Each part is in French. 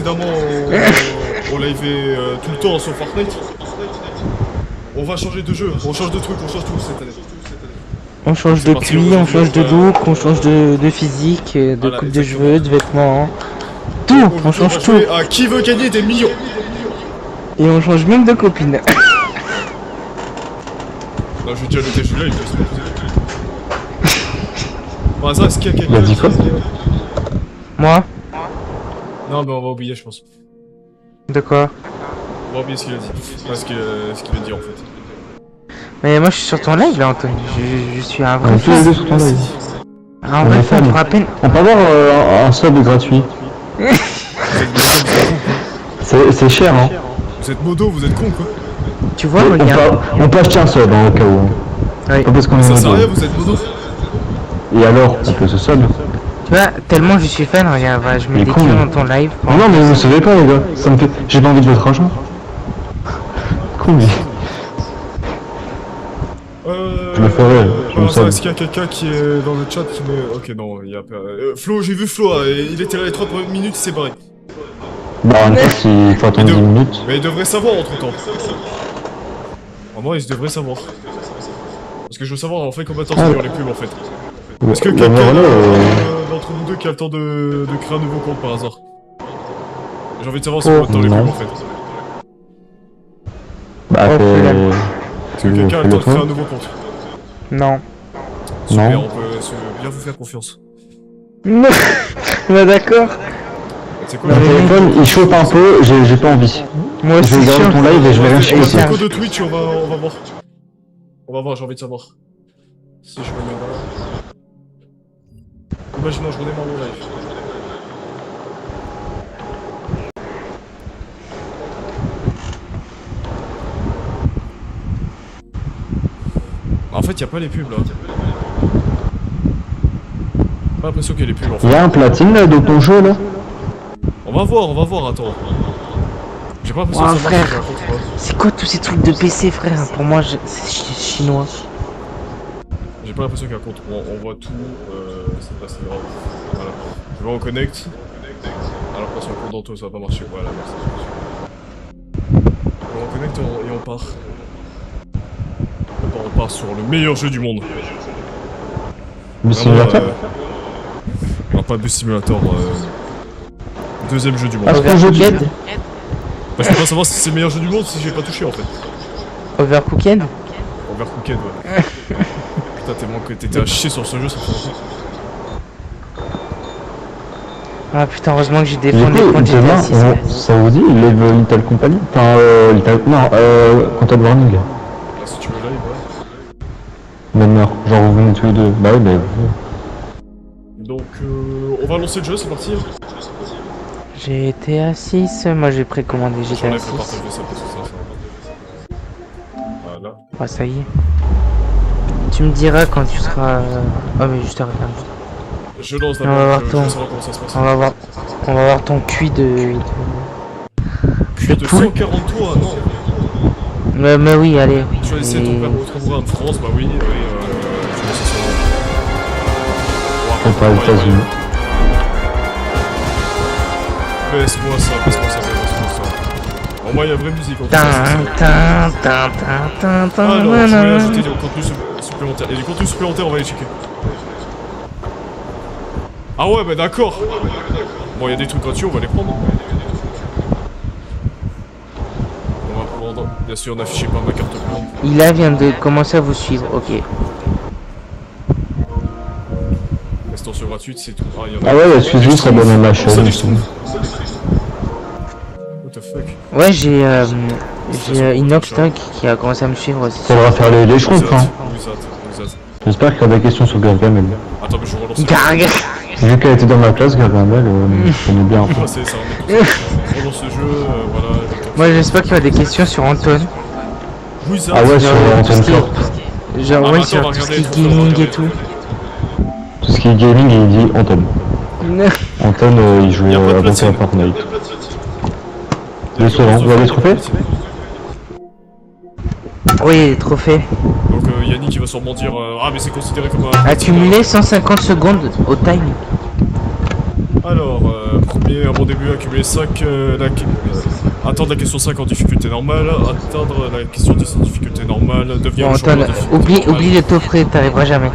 Évidemment, on live tout le temps sur Fortnite. On va changer de jeu, on change de truc, on change tout cette année. On change de QI, on change de look, on change de physique, de voilà, coupe de exactement. cheveux, de vêtements. Tout, on change tout. À qui veut gagner des millions. Et on change même de copine. Non, je vais déjà noter celui-là, il peut se mettre. Bon, ça, est-ce qu'il y a quelqu'un Il a dit quoi? Moi? Non, mais on va oublier, je pense. De quoi? On va oublier ce qu'il a dit. Enfin, ce qu'il a dit en fait. Mais moi je suis sur ton live là, Anthony. Je suis un vrai On est tous les fan. deux sur ton live. Un vrai fan, pour rappel. On peut avoir un sub gratuit. C'est cher, hein. Vous êtes modo, vous êtes con quoi. Tu vois, regarde. On peut acheter un sub hein, au cas où. Oui. Pas parce qu'on est Ça sert à rien, modo. vous êtes modo. Et alors, on peut se sub. Tu vois, tellement je suis fan, regarde, voilà, je mets Il est des con, kills lui. dans ton live. Oh non, mais vous savez pas, les gars. Ça me fait. J'ai pas envie de votre argent. Cool, mais. Je le ferai, je me ça, sub. est-ce qu'il y a quelqu'un qui est dans le chat qui met. Ok, non, il y a pas. Flo, j'ai vu Flo, il était là les 3 premières minutes, il s'est barré. Bah, en même temps, il faut attendre 10 minutes. Mais il devrait savoir entre temps. Vraiment, il devrait savoir. Parce que je veux savoir en fait combien de temps ça dure les pubs en fait. Est-ce que Bah, quelqu'un voilà, d'entre nous deux qui a le temps de créer un nouveau compte par hasard? J'ai envie de savoir c'est combien de temps les non. pubs en fait. Bah, Oh, Est-ce que quelqu'un a le temps de créer un nouveau compte? Non. Super, Non. on peut bien vous faire confiance. Bah d'accord. C'est quoi Mon téléphone, il chauffe un peu, j'ai pas envie. Moi Je aussi, vais regarder ton live et je vais rien J'ai checker. un code de Twitch, on va voir. On va voir, j'ai envie de savoir. Si je me mets là. Imaginons, je redémarre mon live. En fait, y a pas les pubs là. Pas l'impression qu'il y a les pubs en fait. Il y a un platine là dans ton jeu là? On va voir, attends. J'ai pas l'impression Oh, que ça marche, frère. par contre, ouais. C'est quoi tous ces trucs de PC, frère? Pour moi, c'est chinois. J'ai pas l'impression qu'il y a un compte. On voit tout, c'est pas si grave. Voilà. Je me reconnecte. Alors que sur le compte d'Anto ça va pas marcher. Voilà, merci. On reconnecte et on part. D'abord on part sur le meilleur jeu du monde. Bus Vraiment, Simulator? non, pas Bus Simulator. Deuxième jeu du monde. Ah, c'est un jeu de Overcooked? Bah, je peux pas savoir si c'est le meilleur jeu du monde si j'ai pas touché en fait. Overcooked? Overcooked, ouais. Putain, t'étais à chier sur ce jeu, ça fait longtemps. Ah putain, heureusement que j'ai Du défendu coup, quand j'étais demain, assis. ça vous dit, Live Little Company? Enfin, Content Warning. Là, si tu veux live, ouais. Même heure, genre vous venez tous les deux. Bah oui, bah. Donc, on va lancer le jeu, c'est parti. J'ai été à 6, moi j'ai précommandé GTA J'enlève 6. le partage de ça parce que ça va. Voilà. Ah ça y est. Tu me diras quand tu seras... Oh mais juste arrête un peu. Je lance On va d'abord, voir je ton- veux savoir comment ça se passe. On va voir ton cuit de... Cuit de poule. 140 tours, non. Mais oui, allez. Choisissez Et- ton père retrouvera en France, bah oui, je laisse ça. On parle aux États-Unis. Baisse-moi ça. Au moins, il y a vraie musique en fait. Tin, tin, tin, tin, tin, Alors, je vais nanana. ajouter du contenu supplémentaire. Il y a du contenu supplémentaire, on va les checker. Ah ouais, bah d'accord. Bon, il y a des trucs gratuits, on va les prendre. On va prendre, bien sûr, n'affichez pas ma carte bleue. Ila vient de commencer à vous suivre, ok. Extension gratuite, c'est tout. Ah, il y en a. Ah ouais, excusez-moi, ça donne à ma chaîne. Ça, les schtroumpfs. What the fuck? Ouais, j'ai Inoxtag qui a commencé à me suivre aussi. Faudra faire les schtroumpfs, hein. Wizard. J'espère qu'il y a des questions sur Gargamel. Attends, mais je vais relancer. Garg. Vu qu'elle était dans ma classe, Gargamel, je connais bien un peu. Ah, c'est ça, on relance le jeu, voilà. Moi j'espère qu'il y a des questions sur Anton. Wizard. Ah ouais, sur Genre, tout Anton ce qui Corp. est- Genre Ah, ouais, attends, sur on va tout ce qui regarder est les trucs, on va gaming et regarder. tout. Tout ce qui est gaming, il dit Anton. Anton, il joue Y a pas de avant platine. à Fortnite. Décevant, vous avez les trophées? Oui, les trophées. Donc Yannick il va sûrement dire ah mais c'est considéré comme un... Accumuler 150 secondes au time. Alors, premier, à mon début, accumuler 5, atteindre la question 5 en difficulté normale, atteindre la question 10 en difficulté normale, devenir Bon, un joueur Anton, en difficulté normale. oublie les t'offrir, t'arriveras jamais.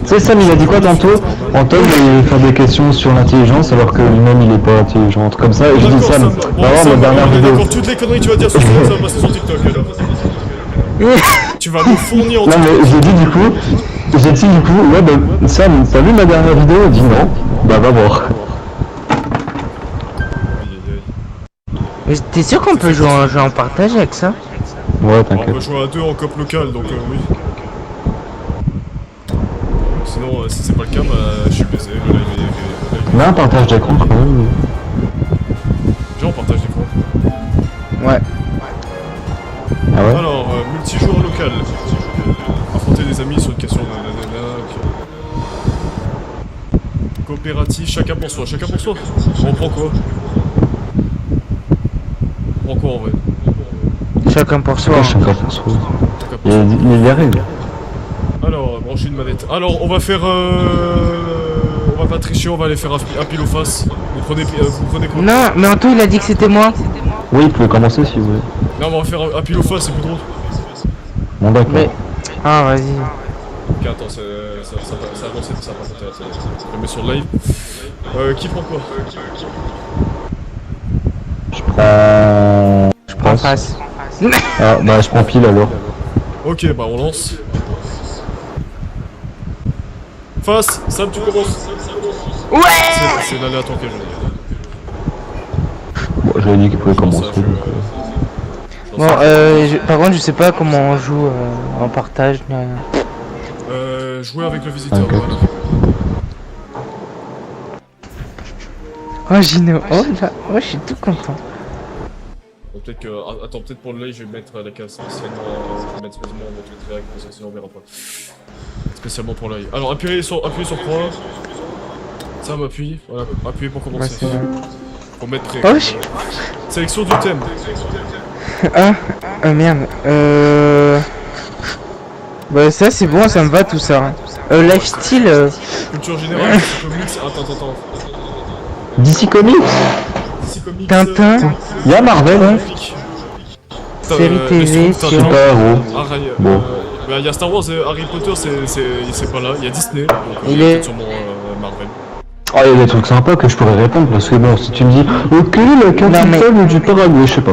C'est Sam, il a dit quoi tantôt? Anton il faire des questions sur l'intelligence alors que lui-même il est pas intelligent. Comme ça, et je dis Sam, Bon, va voir ma dernière vidéo. d'accord, toutes les conneries que tu vas dire sur Twitter, ça va passer sur TikTok. Alors. Tu vas me fournir en Non mais j'ai dit du coup, ouais bah Sam, t'as vu ma dernière vidéo? Il dit non. Bah va voir. Mais t'es sûr qu'on peut jouer en jeu en partage avec ça? Ouais, On t'inquiète. peut jouer à 2 en coop local, donc oui. Sinon, si c'est pas le cas, bah je suis baisé. Mais un partage d'écran quand même. Déjà, on partage d'écran. Ouais. Ah ouais? Alors, multijoueur local. Affronter des amis sur une question de coopératif, chacun pour soi. Chacun pour soi. On prend quoi? On prend quoi en vrai? Chacun pour soi. Ouais, je suis encore pour soi. Chacun pour Il y soi. a des règles. Alors, brancher une manette. Alors, on va faire. On va pas tricher, on va aller faire un pile ou face. Vous prenez quoi? Non, mais Anto il a dit que c'était moi. Oui, vous pouvez commencer si vous voulez. Non, mais on va faire un pile ou face, c'est plus drôle. Bon d'accord. Mais... Ah, vas-y. Ok, attends, ça avance, ça va compter. Je le mets sur le live. Qui prend quoi? Je prends... Je En pense. face. Ah bah je prends pile alors. Ok, bah on lance. Face, Sam, tu commences. Ouais. C'est l'aléatoire que j'ai. Bon, j'avais dit qu'il pouvait commencer. Bon, par contre, je sais pas comment on joue en partage. Jouer avec le visiteur. Ok. Voilà. Oh, Gino. Oh là. Oh, je suis tout content. Bon, peut-être que. Attends, peut-être pour le live, je vais mettre la case spécialement. Je vais mettre spécialement dans Twitter, comme ça, sinon on verra pas. Spécialement pour l'œil. Alors, appuyez sur croix. Ça m'appuie. Voilà, appuyez pour Ouais, commencer. c'est vrai. Faut mettre prêt. Oh, Sélection du thème. Ah, merde. Bah, ça, c'est bon, ça me va tout ça. Lifestyle. Culture générale, DC Comics. Attends. DC Comics. DC Comics. Tintin. Il y a Marvel, hein. Série TV sur... Super héros. Bon. Il y a Star Wars, Harry Potter, c'est pas là. Il y a Disney. Donc, Il y a est- peut-être sûrement Marvel. Oh, il y a des trucs sympas que je pourrais répondre parce que bon, si tu me dis ok, la capitale du Paraguay, je sais pas.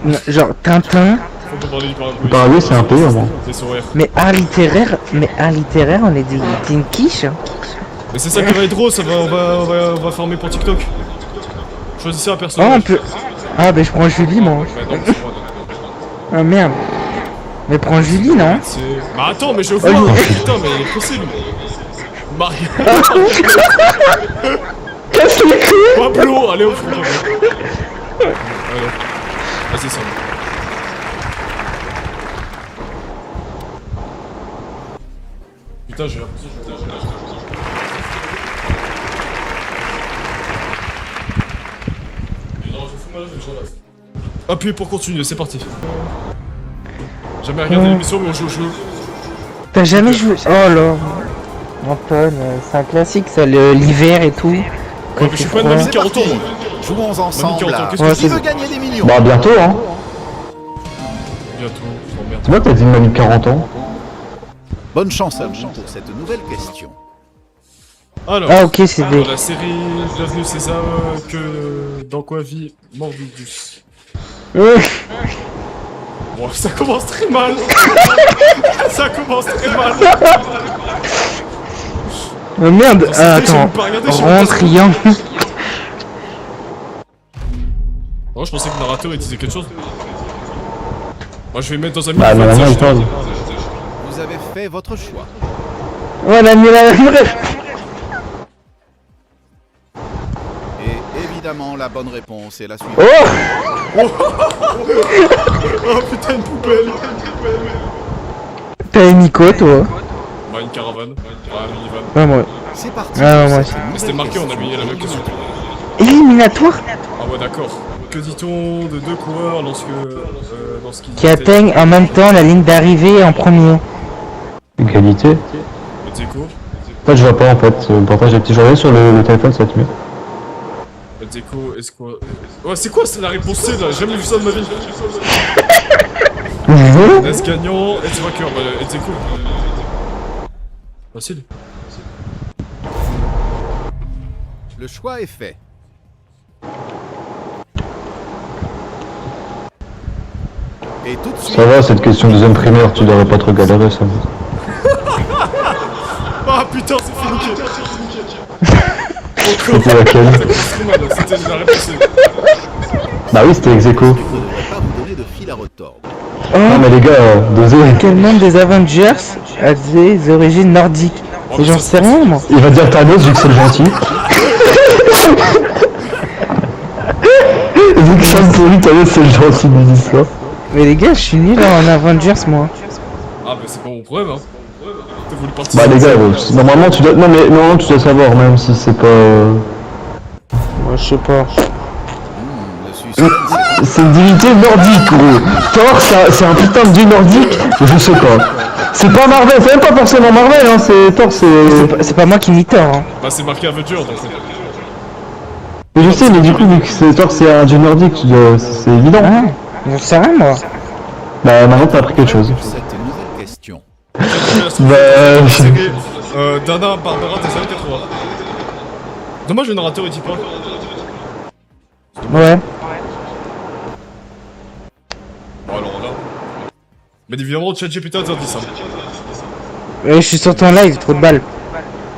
Non, genre Tintin. Faut pas parler du Paraguay. Le Paraguay, c'est un pays, moi. C'est sur R. Mais art littéraire, on est des une quiche. Mais c'est ça qui va être drôle, ça va, on va farmer pour TikTok. Choisissez un Oh, personnage. on peut... Ah, bah je prends Julie, moi. Ouais, non, c'est moi, Ah, merde. Mais prends Julie, non? Bah attends, mais je vois. Oh, Putain, mais il est pressé lui. Mario. Casse les couilles. Pablo, allez au fond. Allez. Vas-y, ça va. Putain, j'ai l'impression que appuyez pour continuer, c'est parti. Jamais regardé l'émission, mais on joue au jeu. T'as jamais joué... Oh là. Anton, c'est un classique, ça, l'hiver et tout. Ouais, mais je suis pas de froid. mamie 40 ans, moi. Jouons ensemble. Mamie 40 ans, qu'est-ce Ouais, que c'est Qui c'est veut gagner des millions? Bah bientôt, hein. Bientôt, je t'emmerde. C'est moi que t'as dit une mamie de 40 ans. Bonne chance à vous pour cette nouvelle question. Alors, Ah, ok, c'est des... dans la série Bienvenue César, que dans quoi vit Morbidus. Bon, ça commence très mal. Ça commence très mal. Oh merde, Dans cette attends. j'ai pas regardé, j'ai Rond, pas- triangle. Oh, je pensais que le narrateur il disait quelque chose. Moi je vais mettre dans un Bah micro, normalement ça, il je- parle. Vous avez fait votre choix. Oh, on a mis la même ref. Et évidemment, la bonne réponse est la suivante. Oh, Oh putain, une poubelle. t'as une Nico, toi? Bah, une caravane. Ah, une minivan. Ouais, moi. C'est parti. Ah, moi pour aussi. cette Mais nouvelle c'était marqué, on a question. mis la même question. Éliminatoire Ah ouais, d'accord. Que dit-on de deux coureurs lorsqu'ils qui atteignent en même temps la ligne d'arrivée en premier. Égalité. Dzeko. En fait, je vois pas en fait. Le portage des petits journaux sur le téléphone, ça va être mieux. Deco, est-ce quoi? Ouais, c'est quoi, c'est la réponse C là? J'ai jamais vu ça de ma vie. Est-ce gagnant? Est-ce vainqueur? Bah, est Deco. Facile. Le choix est fait. Et tout de suite, Ça va, cette question de deuxième primaire, tu devrais pas trop galérer ça. Ah putain, c'est fini. C'était laquelle? C'était la réponse C. Bah oui, c'était ex aequo. je ne devrais pas vous donner de fil à retordre. Non mais les gars, désolé. Quel membre des Avengers a des origines nordiques? Et j'en sais rien, moi. Il va dire Thanos vu que c'est le gentil. Vu que Sam pour lui, Thanos c'est le gentil de l'histoire. Mais les gars, je suis nul en Avengers, moi. Ah bah c'est pas mon problème, hein. T'as voulu partir. Bah les gars, normalement tu dois... Non mais normalement tu dois savoir même si c'est pas... Moi, je sais pas. Le suspense est C'est une divinité nordique gros. Thor c'est un putain de dieu nordique. Je sais pas. C'est pas Marvel, c'est même pas forcément Marvel hein, c'est Thor c'est... C'est pas moi qui m'y tord, hein. Bah c'est marqué Avenger donc. Mais je sais mais du coup vu que Thor c'est un dieu nordique, c'est évident. Ah, j'en sais rien, moi. Bah maintenant t'as appris quelque chose. cette nouvelle question. Bah... Dana Barbara des années 80. Dommage le narrateur il dit pas. Ouais. Bon alors là. Mais évidemment ChatGPT interdit ça. Je suis sur ton live, trop de balles.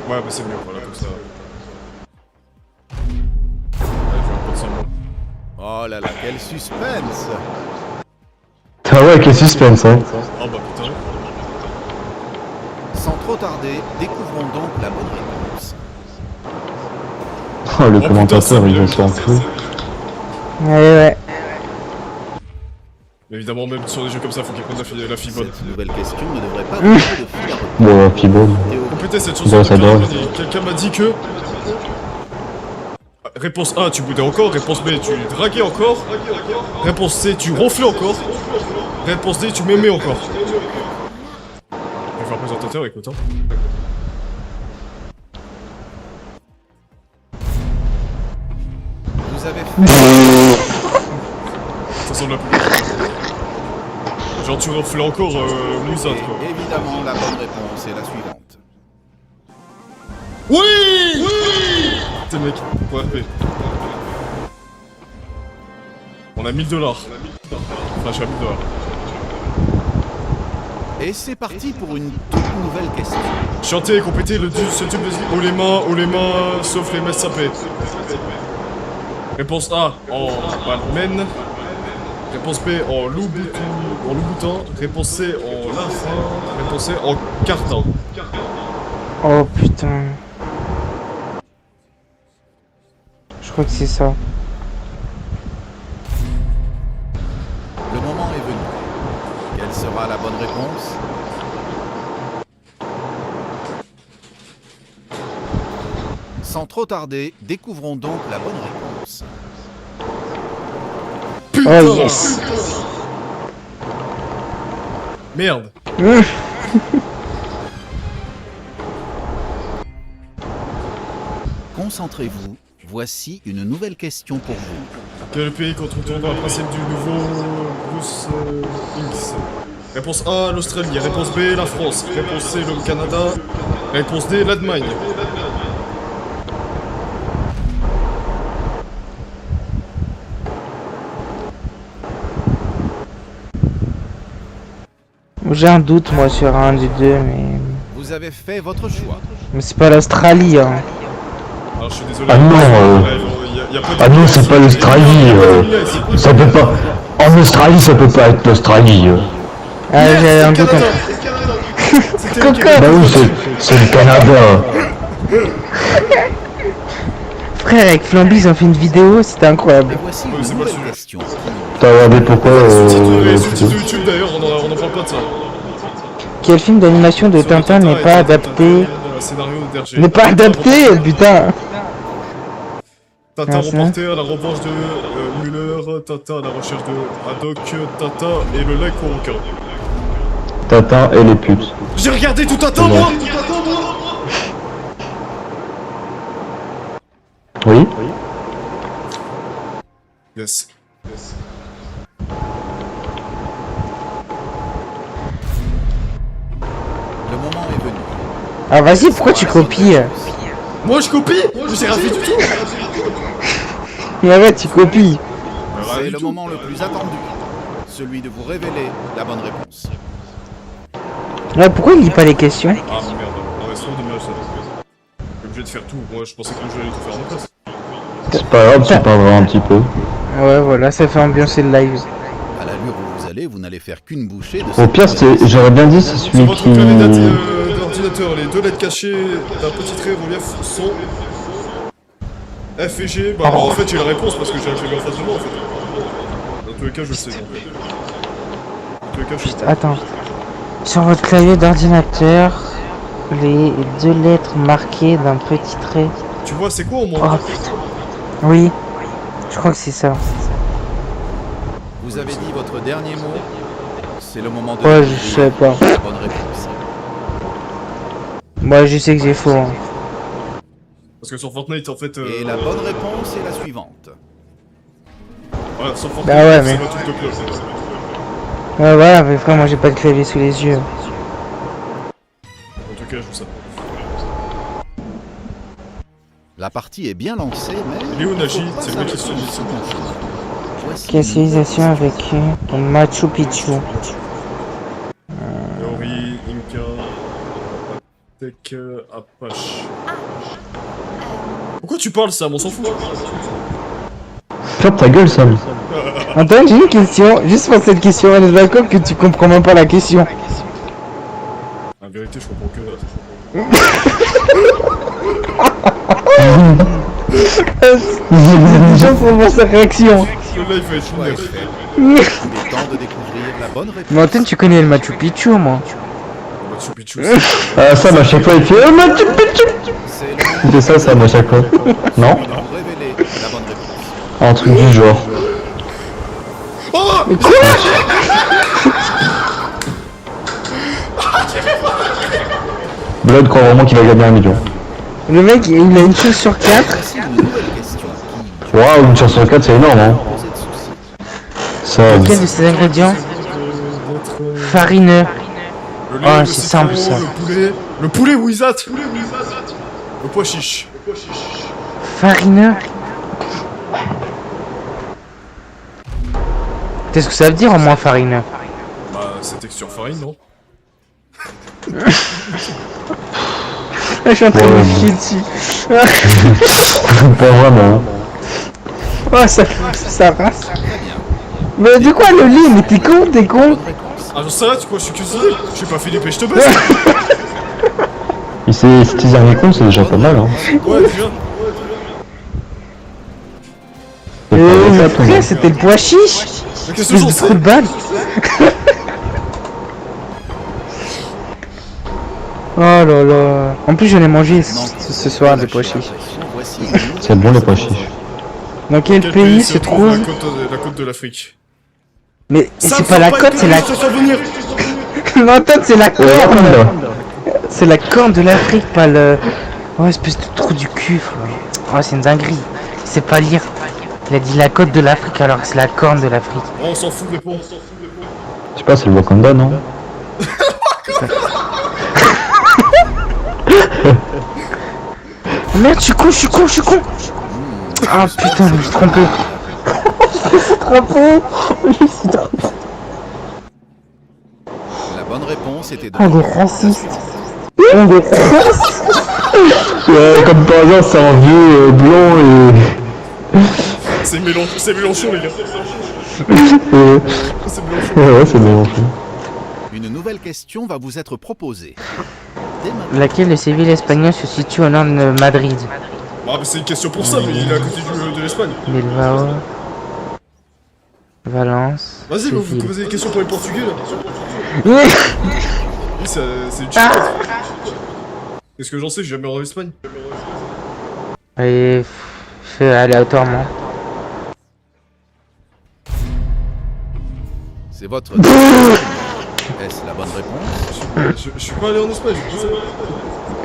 Ouais bah c'est mieux voilà comme ça. Allez fais un peu de semblant. Oh là là, quel suspense! Ah ouais, quel suspense hein. Ah bah putain. Sans trop tarder, découvrons donc la bonne réponse. Oh le putain, commentateur c'est il bien. va s'en foutre. Ouais. Mais évidemment même sur des jeux comme ça faut qu'ils prennent la fibonne. Cette nouvelle question ne devrait pas vous donner de fil à retordre. Bon, Fibo. Oh putain cette chanson Bon, de ça Pierre doit. Abadi. Quelqu'un m'a dit que... Réponse A, tu boudais encore. Réponse B, tu draguais encore. Réponse C, tu ronflais encore. Réponse D, tu m'aimais encore. Je vais faire présentateur, écoute. Hein. Vous avez fait Ça semble la plus. Genre tu ronflais encore, Mousade quoi. et évidemment la bonne réponse est la suivante. Oui Oui T'es mec, pour RP. On a 1000 $. Enfin, je suis à 1000 $. Et c'est parti pour une toute nouvelle question. Chanter et compléter ce tube de haut les mains, sauf les messes sapées. Réponse A, en Batman. Réponse B, en loup-boutin. Réponse C, en lafin. Réponse C, en cartin. Oh putain. Je crois que c'est ça. Le moment est venu. Quelle sera la bonne réponse? Sans trop tarder, découvrons donc la bonne réponse. Oh yes. Merde. Concentrez-vous, voici une nouvelle question pour vous. Quel pays contre-tourne dans le principe du nouveau Bruce X? Réponse A, l'Australie. Réponse B, la France. Réponse C, le Canada. Réponse D, l'Allemagne. J'ai un doute, moi, sur un des deux, mais... Vous avez fait votre choix. Mais c'est pas l'Australie, hein. Alors je suis désolé. Ah non, y a pas de... Ah non, c'est pas l'Australie. Ça peut pas... En Australie, ça peut pas être l'Australie. Ah, j'ai un doute. C'était le Coco. Canada. Bah oui, c'est le Canada. Frère, avec Flamby, ils ont fait une vidéo, c'était incroyable. Et voici Ouais, une c'est pas nouvelle celui-là. question. T'as regardé pourquoi Les sous-titres de YouTube d'ailleurs, on en parle pas de ça. Quel film d'animation de Tintin n'est pas adapté? Scénario d'Hergé. N'est pas adapté, putain. Tintin Ah, ça. reporté à la revanche de Muller, Tintin à la recherche de Haddock, Tintin et le lac au requin. Tintin et les putes. J'ai regardé tout Tintin moi. Oui. Yes. Le moment est venu. Ah vas-y, pourquoi tu copies? Moi je copie. Je sais rien fait du tout. Mais ouais, tu copies. C'est le moment le plus attendu. Celui de vous révéler la bonne réponse. Ouais, pourquoi il lit pas les questions? Ah merde. Non mais c'est trop dommage ça. Je suis obligé de faire tout. Moi je pensais que le jeu allait tout faire en place. C'est pas grave, tu parleras un petit peu. Ouais, voilà, ça fait ambiancer le live. À l'allure où vous allez, vous n'allez faire qu'une bouchée de Au cette pire, j'aurais bien dit c'est Sur celui votre qui... clavier d'ordinateur, les deux lettres cachées d'un petit trait relief sont F et G. Bah en fait j'ai la réponse parce que j'ai un clavier en face de moi en fait. Dans tous les cas je le sais. Donc. Dans tous les cas je sais. Attends. Sur votre clavier d'ordinateur, les deux lettres marquées d'un petit trait. Tu vois c'est quoi au Oh moins? putain. Oui, je crois que c'est ça. Vous avez dit votre dernier mot. C'est le moment de Ouais, je découvrir sais pas. la bonne réponse. Moi, je sais que j'ai faux. Hein. Parce que sur Fortnite en fait... Et la bonne réponse est la suivante. Voilà, sur Fortnite Bah ouais, c'est mais- un truc de cloche. Ouais, voilà, mais frère, moi j'ai pas de clavier sous les yeux. En tout cas je vous sais. La partie est bien lancée, mais... Léo Nagy, il faut pas c'est le mec qui se s'arrêter dit ça. sur son chemin. Voici Quelle civilisation avec Machu Picchu? Maori, Inca, Aztèque, Apache. Pourquoi tu parles ça? On s'en fout. Ferme ta gueule, Sam. Attends, j'ai une question. Juste pour cette question, on est d'accord que tu comprends même pas la question. En vérité je comprends que... Déjà pour voir sa réaction. Le live va être Ouais, lunaire. fait. Il est temps de découvrir la bonne réponse. Mais Antoine, tu connais le Machu Picchu, moi. Machu Picchu, Ah, Sam, à chaque fois, il fait « Oh, Machu Picchu !» C'est le moment Il fait ça, Sam, à chaque fois. Non? de vous révéler la bonne réponse. Un truc du genre. Mais quoi? Blood croit vraiment qu'il va gagner 1 million. Le mec, il a une chose sur 4. Voici une nouvelle question qui Waouh, une chance sur 4, c'est énorme, hein. posait de soucis. Ça, Quel de ces ingrédients? Farineux. Le lait, Ah, le c'est citron, simple, ça. le poulet... Le poulet Wizat. Le pois chiche. Farineux. Qu'est-ce que ça veut dire au moins farineux? Bah c'est texture farine non? Je suis en train de Ouais, me bon. chier dessus. pas vraiment. Oh, ça rase. Mais de quoi le lit? Mais t'es con, t'es con? Ah j'en sais rien, tu crois que je suis cuisinier? Je suis pas Philippe et je te baisse. Il s'est utilisé un con, c'est déjà pas mal, hein. Ouais déjà. C'est pas ça, ton Frère, gars. c'était le pois chiche. Mais qu'est-ce que Espèce j'en de sais? trou de balle. Oh là là. En plus, j'en ai mangé ce soir des pois chiches. Voici une nouvelle C'est bon, les pois chiches. Dans quel pays se trouve... la côte de l'Afrique? Mais c'est pas la côte, c'est la... venir. Non, toi, c'est la corne. Là. C'est la corne de l'Afrique, pas le... Oh, espèce de trou du cul, frère. Oh, c'est une dinguerie. Il sait pas lire. Il a dit la côte de l'Afrique alors que c'est la corne de l'Afrique. Oh, on s'en fout, réponds. Je sais pas, c'est le Wakanda, non? Oh, merde, je suis con, je suis con, je suis con. Ah putain, je me suis trompé. Je me suis trompé. Je me suis trompé. La bonne réponse était de... Oh, les racistes. Oh, les racistes. Ouais, comme par hasard, c'est un vieux blanc et... C'est Mélenchon, les gars. et... C'est Mélenchon. Ouais, c'est Mélenchon. Une nouvelle question va vous être proposée. Dès maintenant. Laquelle de ces villes espagnoles se situe au nord de Madrid? Ah, mais c'est une question pour ça, mais il est à côté de l'Espagne. Bilbao. Valence. Vas-y, vous Séville. posez des questions pour les Portugais, là. Oui. Oui, c'est une chipote. Qu'est-ce que j'en sais, j'ai jamais en Espagne. Allez, fais aléatoirement. C'est votre... Est-ce la bonne réponse? Je suis pas allé en Espagne, je dis ça.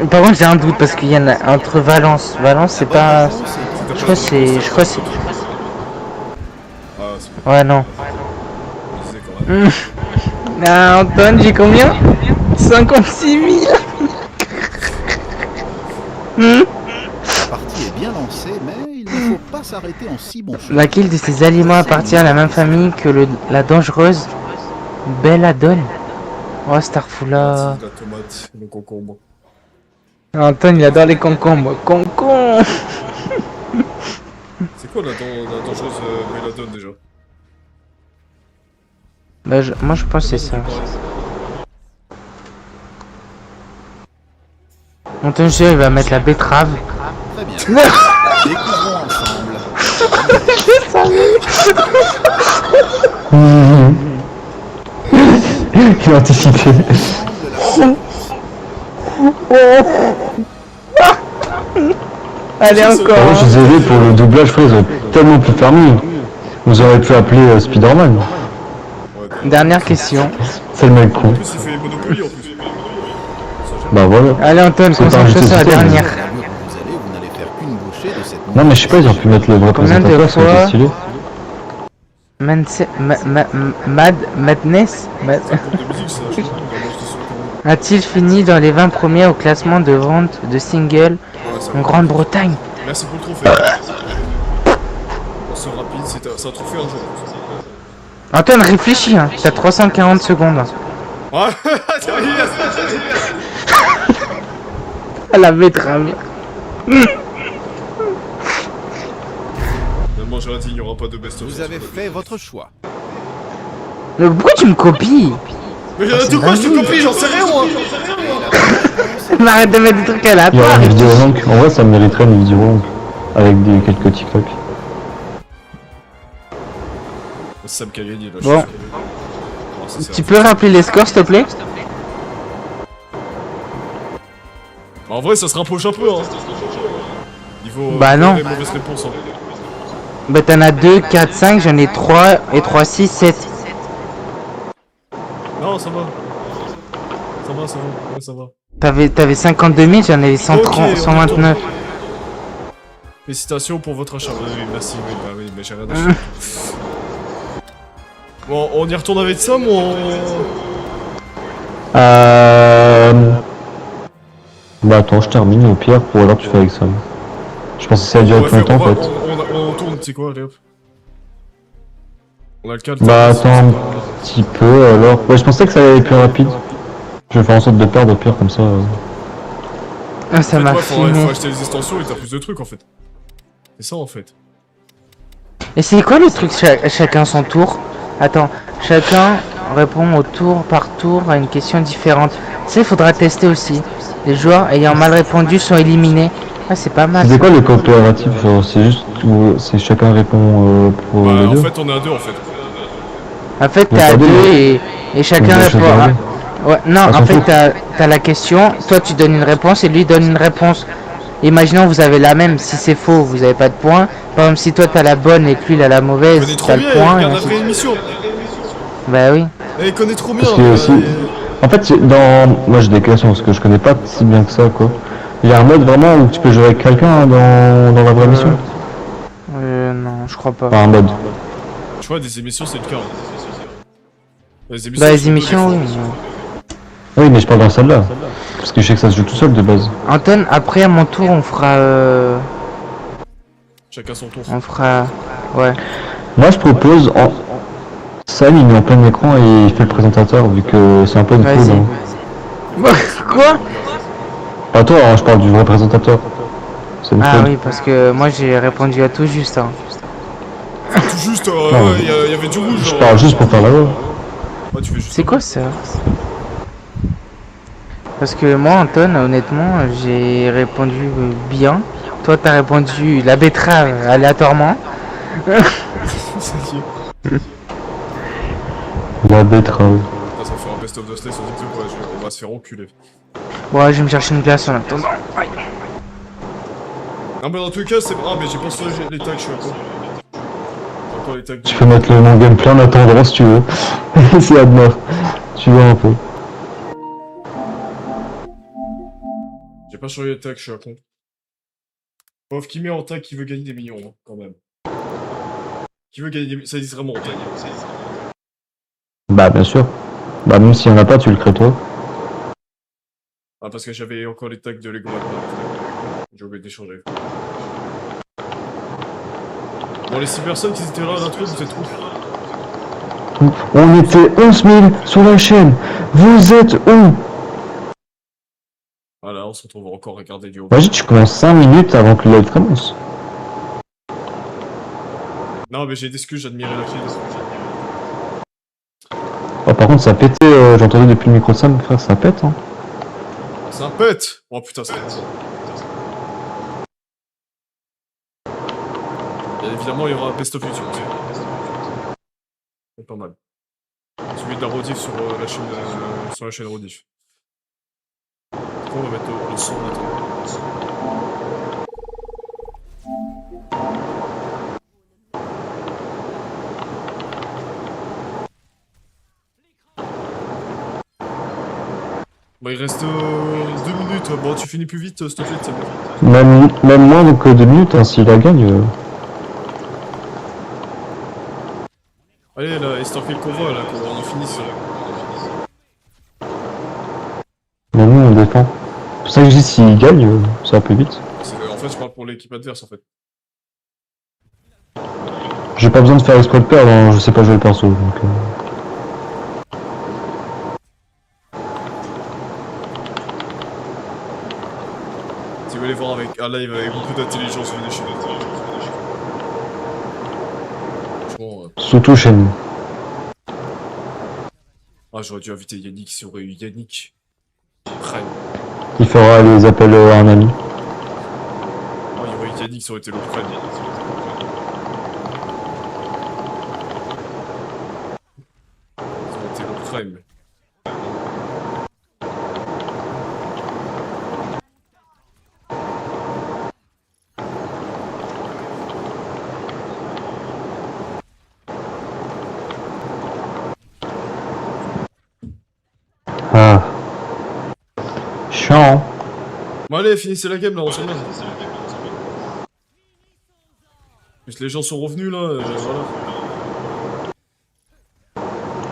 Par contre, j'ai un doute parce qu'il y en a entre Valence. Valence, c'est La bonne pas. réponse est Je crois que c'est... Je crois que c'est... Ah, c'est pas Ouais, non. je disais quand même. Ah, Antoine, j'ai combien 56 000. La partie est bien lancée, mais il ne faut pas s'arrêter en si bon chemin. Laquelle de ces aliments appartient à la même famille que la dangereuse belladone? Oh, Starfoula. La tomate, le concombre. Antoine, il adore les concombres. Concombre. C'est quoi la dangereuse méladone déjà? Bah, moi, je pense que c'est ça. Antoine, je sais, il va mettre la betterave. Très bien. Découvrons ensemble. Il a anticipé. Allez, Moi, encore. je suis désolé pour le doublage, frère, ils ont tellement pu faire mieux. Vous auriez pu appeler Spider-Man. Ouais, Dernière question. C'est le mec con. en plus, il fait Monopoly en plus. Bah voilà. Allez, Antoine, C'est pas concentre-toi sur la injuste, dernière. À l'allure où vous allez, vous n'allez faire qu'une bouchée de cette Non, mais je sais pas, ils ont pu mettre le vrai Combien de présentateur, ça aurait fois été stylé. Madness Groupe de musique, ça, je crois. Vraiment, je suis sûr qu'on- a-t-il fini dans les 20 premiers au classement de vente de singles Ouais, ça en va. Grande-Bretagne? Merci pour le trophée. On se rapide, c'est un trophée un jour. Antoine, réfléchis, hein. T'as 340 secondes. Ouais, c'est vrai, À la betterave. Finalement, j'aurais dit, il n'y aura pas de best-of. Vous avez fait votre choix. Mais pourquoi tu me copies? Mais de quoi je te copie, j'en sais rien moi. Mais arrête de mettre des trucs à la Il y aura part. une vidéo longue. En vrai, ça mériterait une vidéo longue. Avec quelques TikTok. C'est Sam qui a gagné là. Bon. Tu peux rappeler les scores, s'il te plaît? En vrai, ça se rapproche un peu, hein. Niveau. Bah non. Les mauvaises réponses, hein. Bah t'en as 2, 4, 5, j'en ai 3 et 3, 6, 7. Non, ça va. Ça va, ça va. Ouais, ça va. T'avais 52 000, j'en avais 130, Ok, 129. Félicitations pour votre achat. Oui, oui, merci, oui, bah oui, mais j'ai rien acheté. Bon, on y retourne avec Sam ou on... Bah attends, je termine au pire, pour alors tu fais avec ça. Je pense que ça a duré plus longtemps en fait. On tourne, tu sais quoi, allez hop. On a le calme. Bah attends un petit peu alors. Ouais, je pensais que ça allait être plus rapide. Je vais faire en sorte de perdre au pire comme ça. Ah, ça m'a Faut filmé. acheter les extensions et t'as plus de trucs en fait. C'est ça en fait. Et c'est quoi le truc chacun son tour? Attends, chacun répond au tour par tour à une question différente. Tu sais, il faudra tester aussi. Les joueurs ayant mal répondu sont éliminés. Ah, c'est pas mal. C'est quoi le coopératif? Genre c'est juste où c'est chacun répond pour Bah, les en deux? fait, on est à deux en fait. En fait, Mais t'es à pas deux, deux mais- et chacun Mais répond. chacun à- répond. Ouais, non, À son en fait, tour. t'as la question, toi tu donnes une réponse et lui donne une réponse. Imaginons vous avez la même, si c'est faux, vous avez pas de point. Par exemple, si toi t'as la bonne et que lui il a la Il mauvaise, connaît trop t'as le bien, point. il et regarde la ainsi- vraie émission. Bah oui. Et il connaît trop bien. Parce que aussi- En fait, moi j'ai des questions parce que je connais pas si bien que ça quoi. Il y a un mode vraiment où tu peux jouer avec quelqu'un dans la vraie mission? Non, je crois pas. Enfin un mode. Tu vois, des émissions, c'est le cas. Les émissions, Bah c'est les deux émissions, des oui. fois. Oui mais je parle dans celle-là. Parce que je sais que ça se joue tout seul de base. Anton, après à mon tour, on fera. Chacun son tour. Ouais. Moi je propose en. Sam il met en plein écran et il fait le présentateur vu que c'est un peu une Vas-y. fraude. Hein. Quoi? Pas toi, hein, je parle du vrai présentateur. C'est une Ah fraude. oui, parce que moi j'ai répondu à tout juste. Hein. Tout juste, Non, ouais, il y avait du rouge. Je genre. parle juste pour faire la voix. Ouais, tu fais juste. C'est quoi ça? Parce que moi, Anton, honnêtement, j'ai répondu bien. Toi, t'as répondu la betterave aléatoirement. Ça y est. La betterave. Ah, ça va faire un best of the slay sur TikTok, ouais, on va se faire enculer. Ouais, je vais me chercher une glace en attendant. Non, mais dans tous les cas, c'est. Ah, mais j'ai pas sur les tags, je suis à quoi? J'ai encore les tags. Tu peux mettre le nom gameplay en attendant si tu veux. C'est Adma. Tu vois un peu. J'ai pas sur les tags, je suis à con. Pauvre qui met en tag qui veut gagner des millions, hein, quand même. Qui veut gagner des millions, ça existe vraiment en tag. Bah bien sûr. Bah même s'il y en a pas, tu le crées toi. Ah, parce que j'avais encore les tags de Lego maintenant. J'ai oublié d'échanger. Bon, les 6 personnes qui étaient là à l'intro, vous êtes où? On était 11 000 sur la chaîne. Vous êtes où? Voilà, on se retrouve encore à regarder du haut. Vas-y, tu commences 5 minutes avant que le live commence. Non, mais j'ai des excuses, j'admirais la fille. Oh, par contre, ça pétait, j'entendais depuis le micro de Sam, frère, ça pète, hein. Ça pète! Oh putain, ça pète. Et évidemment, il y aura un best of YouTube. C'est pas mal. Celui de la rediff sur la chaîne rediff. On va mettre le son maintenant. Bah, il reste 2 minutes. Bon, tu finis plus vite, s'il te plaît, ça va. Même moins que 2 minutes, hein, s'il la gagne. Allez, là, histoire qu'il convoi, là, qu'on en finisse. Mais nous, on défend. C'est pour ça que je dis, s'il gagne, ça va plus vite. En fait, je parle pour l'équipe adverse, en fait. J'ai pas besoin de faire exprès de perdre, hein, je sais pas jouer le perso, donc... Si vous voulez voir avec un live avec beaucoup d'intelligence, venez chez nous. Franchement... Surtout chez nous. Ah, j'aurais dû inviter Yannick, s'il y aurait eu Yannick. Prenne. Il fera les appels à un ami. Oh, il y aurait eu Yannick, ça aurait été le prenne. Ça aurait été le prenne. Ah. Chiant. Bon allez, finissez la game là, on s'en va. Plus les gens sont revenus là, voilà.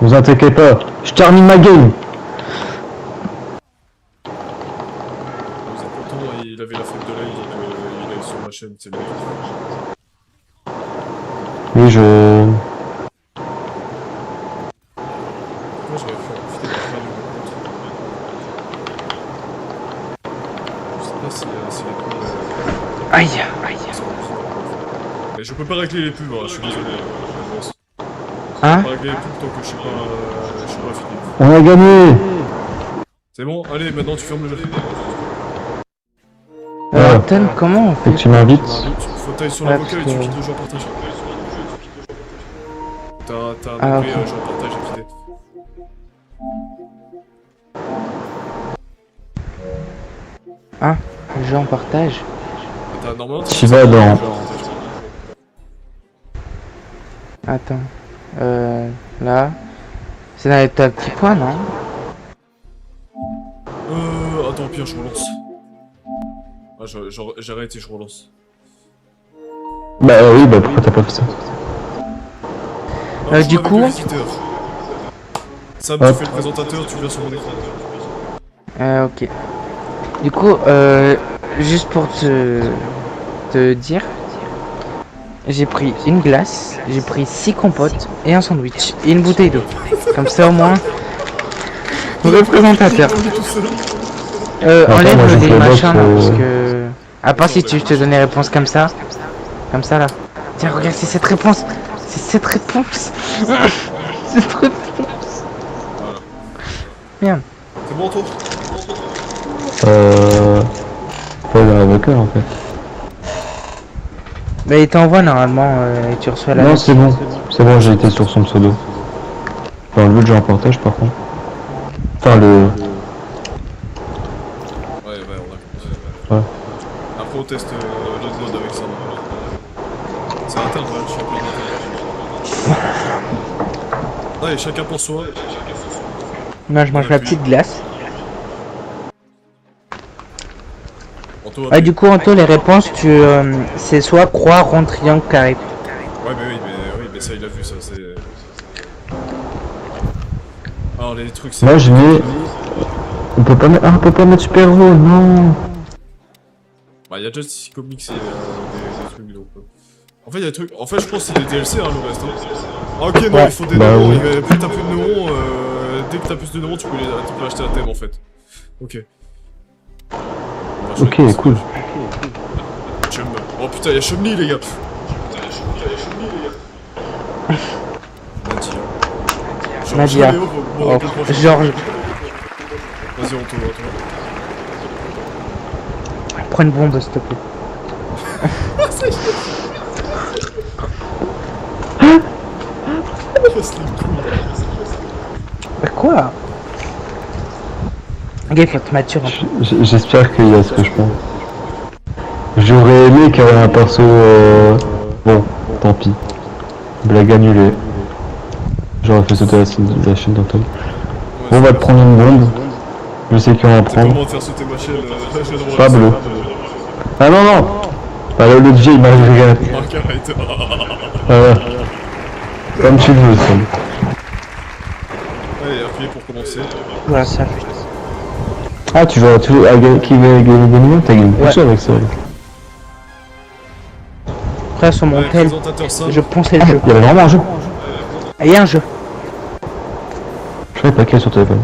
Vous inquiétez pas, je termine ma game. Vous êtes content, il avait la faute de l'œil, donc il est sur ma chaîne, c'est bien. Oui, je... Moi j'aurais fait profiter de faire du rencontre. Je sais pas si les pubs... Aïe, aïe. Mais je peux pas régler les pubs, hein, je suis désolé. Je Hein? peux pas régler les pubs tant que je suis pas fini. On a gagné. C'est bon, allez, maintenant tu fermes le jeu. Anton, comment on Faut que fait? tu m'invites. Faut tailler sur l'avocat et tu quittes le jeu en partage. T'as un jeu en partage à quitter. Ah, le jeu en partage. Normalement, Tu vas dans... Attends. Là. C'est dans les top petits points, non? Attends, pire, je relance. Ah, j'arrête et je relance. Bah oui, bah pourquoi t'as pas fait ça? Du coup... Sam, tu fais le présentateur, tu viens sur mon écran. Ok. Du coup, juste pour te dire, j'ai pris une glace, j'ai pris 6 compotes et un sandwich et une bouteille d'eau. Comme ça au moins, le présentateur. Enlève les machins là, parce que... À part si tu te donnes les réponses comme ça là. Tiens, regarde, c'est cette réponse. C'est cette réponse. Cette réponse. Voilà. Merde. C'est bon, toi? Pas l'avocat en fait. Mais il t'envoie normalement et tu reçois la... Non, c'est bon, j'ai été sur son pseudo. Enfin, le jeu en partage par contre. Enfin, le... Ouais, on a compris. Ouais. Après, on teste l'autre mode avec ça. C'est interne, ouais, je suis un peu interne. Allez, chacun pour soi. Moi, je mange la petite glace. Anto. Ah, du coup, Anto, les réponses, c'est soit croix, rond, triangle, carré. Ouais, mais ça, il a vu, ça, c'est... Alors, les trucs, c'est... Moi, je mets... On peut pas mettre... Ah, on peut pas mettre super-héros, non. Bah, il y a Justice Comics et des trucs, donc... En fait, il y a des trucs... En fait, je pense que c'est des DLC, hein, le reste. Hein. Ah, ok, non, Ouais. il faut des Bah, neurones. oui. Plus t'as plus de neurones, dès que t'as plus de neurones, tu peux acheter un thème, en fait. Ok. Ok, cool. Chum. Oh putain, y'a Chumli, les gars. Nadia. Oh, Georges. Vas-y, on tourne. Prends une bombe, s'il te plaît. Bah quoi? Gaffe, faut être mature. Hein. J'espère qu'il y a ce que je pense. J'aurais aimé qu'il y ait un perso... Bon, tant pis. Blague annulée. J'aurais fait sauter la chaîne d'Antoine. On va te prendre une bombe. Je sais qu'on va en C'est comment prendre. de faire sauter ma chaîne Pas bleu. Ah non, non. Bah l'autre vieille, il m'a regardé. Marc, arrête. Voilà. Comme tu le veux, Sam. Allez, appuyez pour commencer. Voilà, ça. Ah, tu vas qui va gagner des millions? T'as gagné beaucoup avec ça. Après, sur mon Allez, tel, présentateur simple. je ponçais le jeu. Il y avait vraiment un jeu. Ah, il y a un jeu. Je savais pas qu'il y a sur téléphone.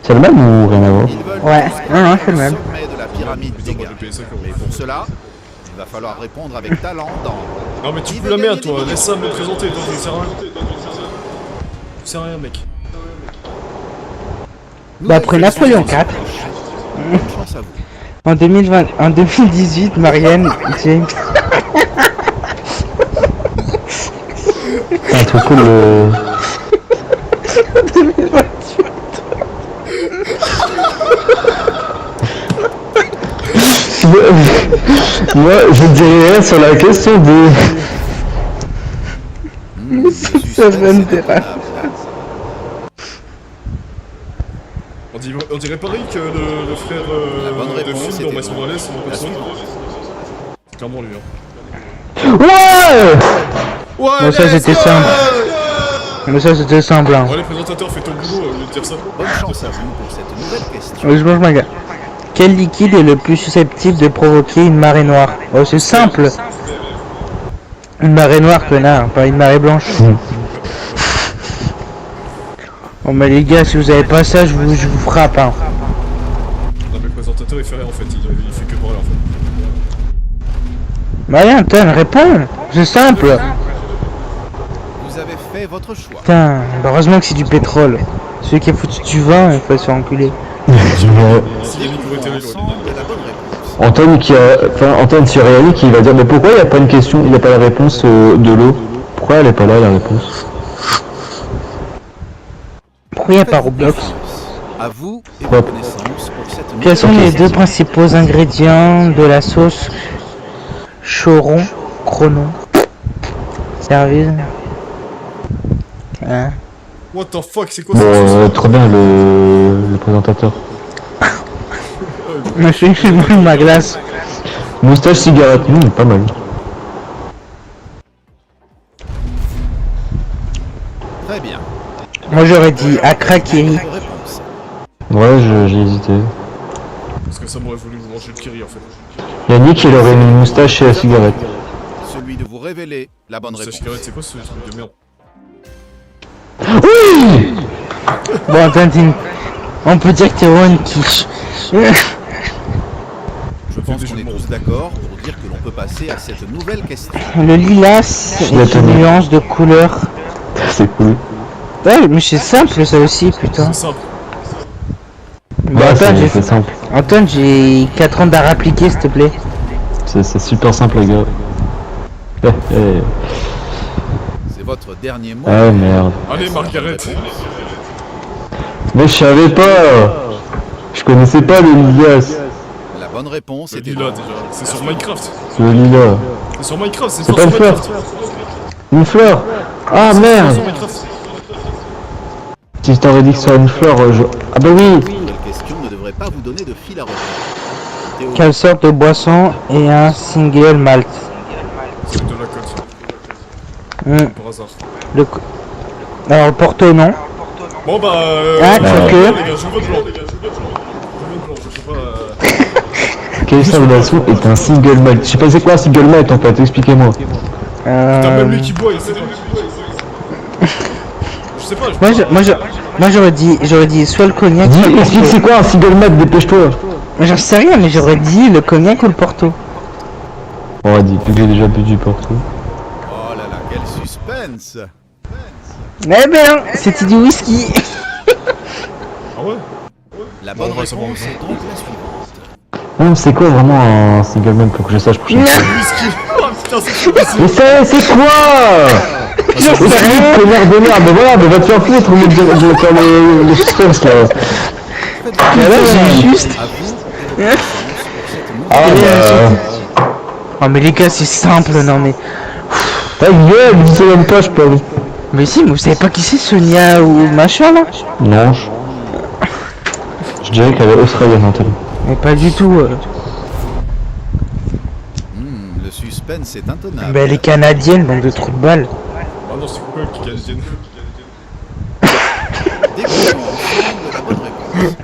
C'est le même ou rien à voir? Ils veulent Ouais. tous Non, c'est le même. sommet de la pyramide des gars. Mais pour cela, il va falloir répondre avec talent dans... Non, mais tu peux la merde, toi. Laisse ça me présenter. Toi, tu sais rien. Tu sais rien, mec. D'après Napoléon 4, Bonne chance à vous. en 2018, Marianne James. C'est un truc cool. 2028. Moi, je dirais rien sur la question des... Ça va me déraper. On dirait pareil que le frère La bonne de réponse film dans était Mass Morales, c'est mon la perso. suivante. C'est clairement lui, hein. Ouais! Ouais, Bon, ça, c'était simple. Mais ça, c'était simple. Hein. Ouais, les présentateurs, faites ton boulot au lieu de dire ça. Bonne chance à vous pour cette nouvelle question. Je mange ma gueule. Quel liquide est le plus susceptible de provoquer une marée noire? Oh, c'est simple. Une marée noire, connard, pas une marée blanche. Oh, mais les gars, si vous avez pas ça, je vous frappe. Hein. Non, mais le présentateur, il fait rien en fait. Il fait que parler en fait. Bah, rien, Anton, réponds. C'est simple. Vous avez fait votre choix. Putain, bah, heureusement que c'est du pétrole. Celui qui a foutu du vin, il faut se faire enculer. Si les micros Trouvons étaient ensemble la bonne réponse. Antoine qui a... Enfin, Antoine Siriani qui va dire mais pourquoi il n'y a pas une question, il n'y a pas la réponse de l'eau? Pourquoi elle est pas là la réponse? Pourquoi il n'y a pas Roblox? À vous et Hop. vos connaissances pour cette Quels nouvelle sont les deux principaux ingrédients de la sauce Choron Chrono? Service. Hein? What the fuck, c'est quoi Bon, ça? trop bien le présentateur. Je suis ma glace. Moustache cigarette, pas mal. Très bien. Moi j'aurais dit Accra Kiri. Votre réponse. Ouais, j'ai hésité. Parce que ça m'aurait voulu vous manger le kiri en fait. Yannick il aurait une moustache et la cigarette. Celui de vous révéler la bonne Sa réponse. cigarette, c'est quoi ce truc de merde? Oui! Bon, Tintin, on peut dire que t'es one quiche. Je pense qu'on est tous d'accord pour dire que l'on peut passer à cette nouvelle question. Le lilas, c'est l'ai une tenu. nuance de couleur. C'est cool. Ouais, mais c'est simple ça aussi, putain. C'est simple. Bah, Ouais, Antoine, c'est simple. Antoine, j'ai 4 ans d'art appliqué, s'il te plaît. C'est super simple les gars. C'est votre dernier mot. Ah merde. Allez, Margaret. Mais je savais pas. Je connaissais pas le lilas. La bonne réponse Le était lila donc déjà. C'est sur Minecraft. Le lilas. C'est sur Minecraft, c'est C'est pas pas sur une fleur. Minecraft. Une fleur. Ah C'est merde. sur Minecraft. Si je t'aurais dit que ce soit une fleur, je... Ah bah oui. Cette question ne devrait pas vous donner de fil à retordre. vidéo. Quelle sorte de boisson et un single malt? C'est de la cote, Hmm, par hasard. le... Alors, Porto, non. Bon bah Ah, je quoique. veux les gars, je veux blanc. Je veux blanc, je sais pas. Quelle sorte de boisson est un single malt? Je sais pas c'est quoi un single malt en fait, expliquez-moi. Putain, même lui qui boit, il sait pas. Je sais pas, Moi, j'aurais dit soit le cognac, soit le Explique c'est Porto. quoi un single malt, dépêche-toi. J'en sais rien, mais j'aurais dit le cognac ou le Porto. On va dire, vu que j'ai déjà bu du Porto. Oh là là, quel suspense. Eh ben, c'était du whisky. Ah ouais. La Bon, bonne ouais, c'est bon. réponse est donc la suivante. Non, c'est quoi vraiment un single malt pour que je sache prochaine fois? Whisky. Oh putain, c'est trop Mais c'est quoi? J'en sais rien. Connard de merde, mais voilà, mais va te faire foutre au lieu de faire le suspense là. Mais là, j'ai juste... À vous, Ah bah... Oh, mais les gars, c'est simple, non mais... Ta gueule, vous savez même pas, je pense. Mais si, mais vous savez pas qui c'est, Sonia ou machin, là? Non, je dirais qu'elle est australienne, Antoine. Mais pas du tout. Le suspense est intenable. Mais elle est canadienne, bande de trous de balles. Ah non, c'est quoi qui canadienne? Découvrons ensemble la bonne réponse.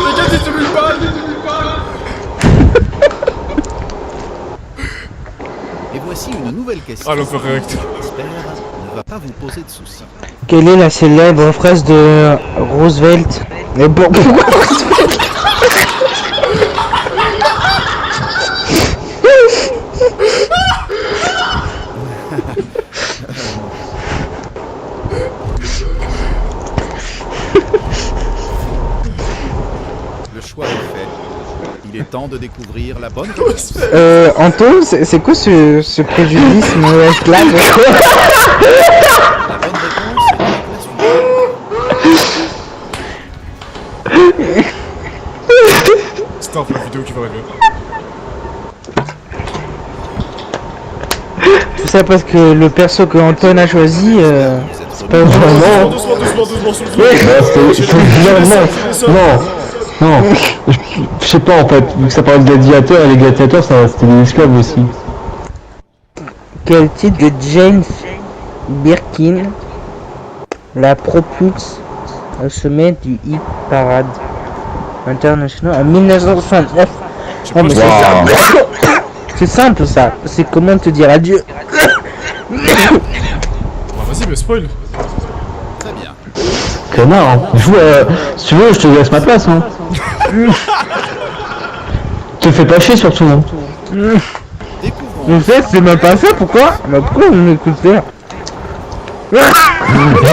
Les gars, t'es une balle. Et voici une nouvelle question. Ah, l'overreact. J'espère ne va pas vous poser de soucis. Quelle est la célèbre phrase de Roosevelt? Mais bon, pourquoi Roosevelt? Le choix est fait. Il est temps de découvrir la bonne réponse. Anto, c'est quoi ce préjudice esclave? La bonne réponse est donc la suivante. Stop la vidéo qui va arriver. Tout ça parce que le perso que Anton a choisi, c'est pas vraiment... Doucement, sous le Non, je sais pas en fait, vu que ça parlait de gladiateurs, et les gladiateurs c'était des esclaves aussi. Quel titre de James Birkin la propulse au sommet du hit parade international en 1969? Oh, mais c'est simple. C'est simple ça, c'est comment te dire adieu. Bah vas-y, mais spoil. Très bien. Connard, hein. Si tu veux, je te laisse ma place, hein. Te fais pas chier surtout, hein. Découvrons En fait, c'est même pas ça, pourquoi? Bah pourquoi vous m'écoutez? Elle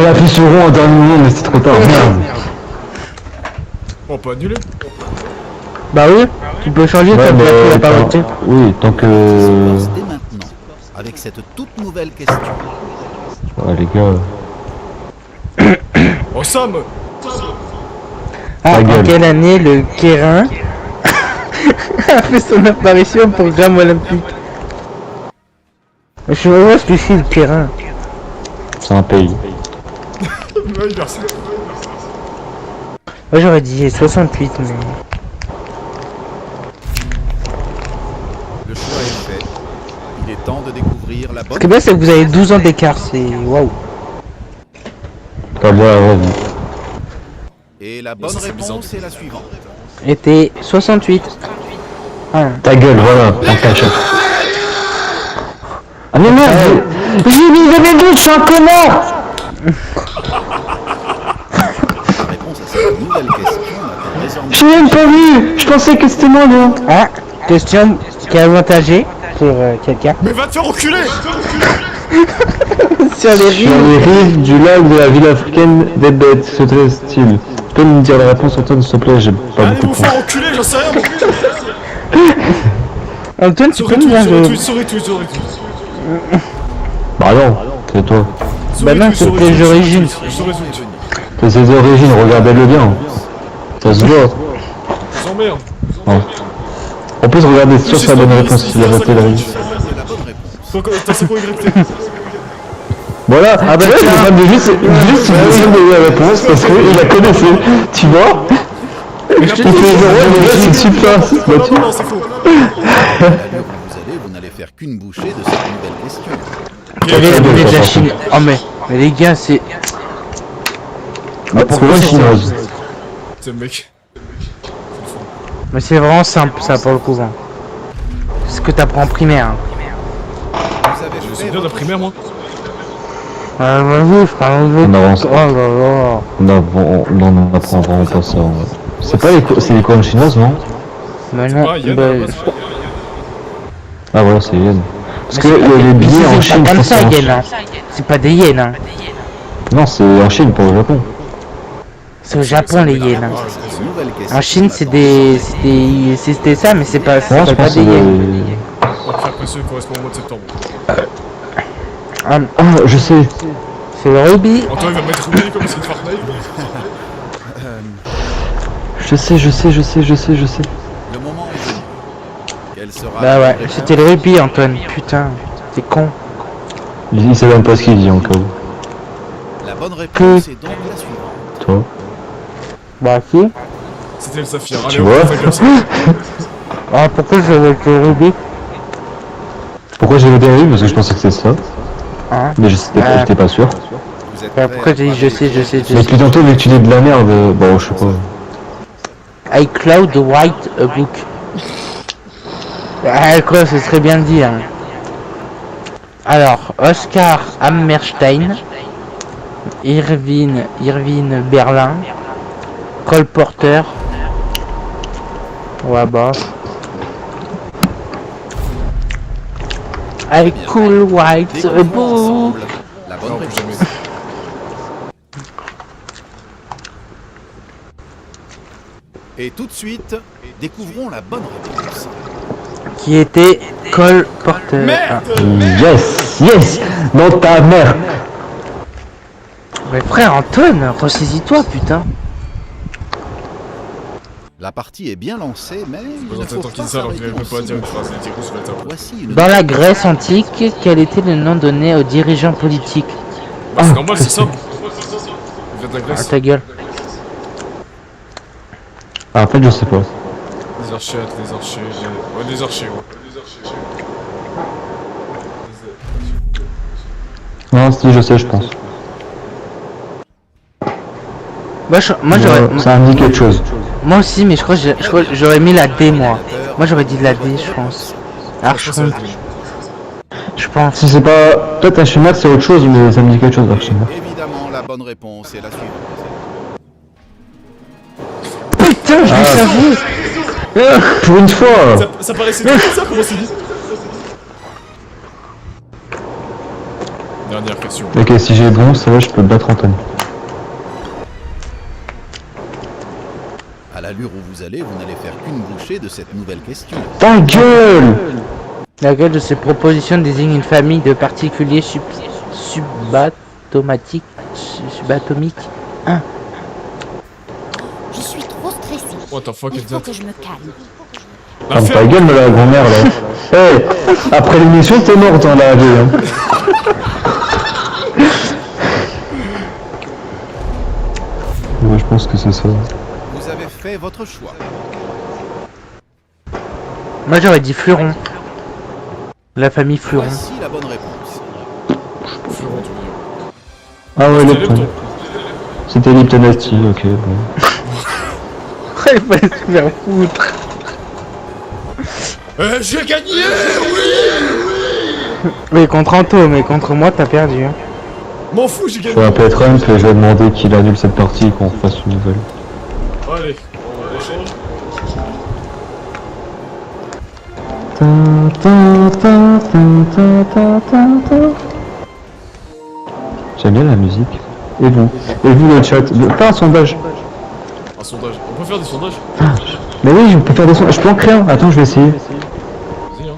a fait sur rond en dernier moment, mais c'est trop tard, merde. On peut annuler. Bah oui, tu peux changer ta mais, plaque la parité. oui, donc dès maintenant avec cette toute nouvelle question. Ouais, les gars... Oh Sam. Ah, Ta en gueule. quelle année le Kérin a fait son apparition au programme olympique? Je sais pas ce que c'est le Kérin. C'est un pays. Oui, merci. Moi j'aurais dit 68, mais... Le choix est fait. Il est temps de découvrir la Ce bonne qui est bien, c'est que vous avez 12 ans d'écart, c'est... Waouh. Pas moi, vas-y. Et la bonne ça, c'est bizarre. réponse est la suivante. Était 68. Ah. Ta gueule, voilà, on cache. Ah mais merde, j'ai mis 2012, je suis un connard. La réponse à cette nouvelle question n'a désormais J'ai même pas vu, je pensais que c'était moi, là. Ah, question qui est avantagée pour quelqu'un. Mais va te faire enculer. Sur les Sur rives. les rives du lac de la ville africaine des bêtes, se dresse-t-il? Tu peux me dire la réponse, Antoine, s'il te plaît, j'ai pas Allez beaucoup vous de temps. faire enculer, j'en sais rien. Antoine, tu peux me dire... Sur retweet. Bah non, c'est toi. Bah non, c'est tes origines. C'est ses origines, regardez-le bien. Ça se voit. Sans merde. Non. En plus, regardez sur sa bonne réponse, il a voté la vie. c'est la bonne réponse. T'as c'est quoi YT? Voilà, Ah bah tu vois, je tiens. me demande juste si vous donner la réponse parce qu'il la connaissait, tu vois. Mais Il fait 0 et déjà c'est super. Non, non, c'est faux. À l'allure où vous allez, vous n'allez faire qu'une bouchée de cette nouvelle question. J'avais Ouais, donné de ouais, la ouais. Chine. Oh mais les gars, c'est... C'est pourquoi pas c'est chinoise. C'est le mec. Mais c'est vraiment simple ça pour le coup. Hein. C'est ce que t'apprends en primaire. Hein. Vous avez Je fait suis bien de la votre primaire, moi. Vas-y, frère, On avance. Oh là là. On apprend vraiment pas ça. En vrai. C'est les couronnes chinoises, non? Mais C'est non, pas Yann, bah, à la base. Ah voilà, c'est yen. Parce mais que c'est pas- les mais billets en c'est Chine, pas je comme pense ça, que c'est en Yen. Hein. C'est pas des yens. Hein. Non, c'est en Chine pour le Japon. C'est au Japon les yens. Hein. cette nouvelle question. En Chine, c'était ça, mais c'est pas, Ouais, ça je s'appelle pas pense que des c'est yens. On va faire précieux correspond au mois de septembre. Ah, Ah, je sais. c'est le rugby. Antoine va mettre Ruby comme c'est Fortnite. Je sais. Le moment est venu. Quelle sera Bah la ouais, réponse? c'était le rugby, Antoine. Putain, t'es con. Il sait même pas ce qu'il dit en cas où. La bonne réponse est donc la suivante. Toi. Bah si. C'était le Saphir. Allez, Tu on vois fait comme ça. Ah, pourquoi je vais le rugby? Pourquoi j'ai le dérive? Parce que je pensais que c'était ça. Hein? Mais j'étais pas sûr. Vous êtes Bah, prêts pourquoi à j'ai dit je sais, je sais, je Mais sais. depuis tantôt, vu que tu dis de la merde, bon, je sais pas. iCloud White a Book. Ah quoi, ce serait bien dit. Hein. Alors, Oscar Hammerstein, Irvine Berlin, Cole Porter. Ouais bah. I cool white a Découvrons book. ensemble la bonne Non, plus réponse. jamais. Et tout de suite, découvrons la bonne réponse. Qui était Cole Porter. Merde. Yes dans ta mère. Mais frère Antoine, ressaisis-toi putain. La partie est bien lancée, mais il ne Attends, faut tant pas qu'il dit ça alors qu'il s'arrêter ne en peut pas si dire une bon phrase. chemin. Il dit gros, ça va être un peu. Voici une Dans la Grèce antique, quel était le nom donné aux dirigeants politiques? Bah, c'est normal, c'est ça. Il vient de la Ah Grèce. ta gueule. Ah, en fait, je sais pas. Des archers, des archers. Ouais, des archers, ouais. Non, si, je sais, je pense. Moi j'aurais. Ça me dit quelque chose. Moi aussi, mais je crois que j'aurais mis la D moi. Moi j'aurais dit la D, je pense. Archon, je pense. Si c'est pas. Peut-être Archimède, c'est autre chose, mais ça me dit quelque chose, Archimède. Évidemment, la bonne réponse est la suivante. Putain, je l'ai savais. Pour une fois. Ça paraissait tout ça, comment c'est dit? Dernière question. Ok, si j'ai bon, ça va, je peux battre Antoine. À l'allure où vous allez, vous n'allez faire qu'une bouchée de cette nouvelle question. Ta gueule. La gueule de ces propositions désigne une famille de particuliers subatomiques. Je suis trop stressée. What the fuck Il is faut that? que je me calme. Ferme ta gueule, mais la grand-mère, là. Hey, après l'émission, t'es morte dans la vie, hein. Moi, je pense que c'est ça. Vous avez fait votre choix. Moi j'aurais dit Fleuron. La famille Fleuron. Voici la bonne réponse. Florent, tu veux dire. Ah ouais, C'était Lipton. Lipton. C'était Lipton Asti, ok, bon. Il fallait se faire foutre. J'ai gagné. Mais contre Anto, mais contre moi t'as perdu. Hein. M'en fous, j'ai Je gagné. vais appeler Trump et je vais demander qu'il annule cette partie et qu'on fasse une nouvelle. Allez, on échange. J'aime bien la musique. Et vous le chat. Pas un sondage. Un sondage. On peut faire des sondages? Mais oui, je peux faire des sondages. Je peux en créer un. Attends, je vais essayer. Vas-y, hein.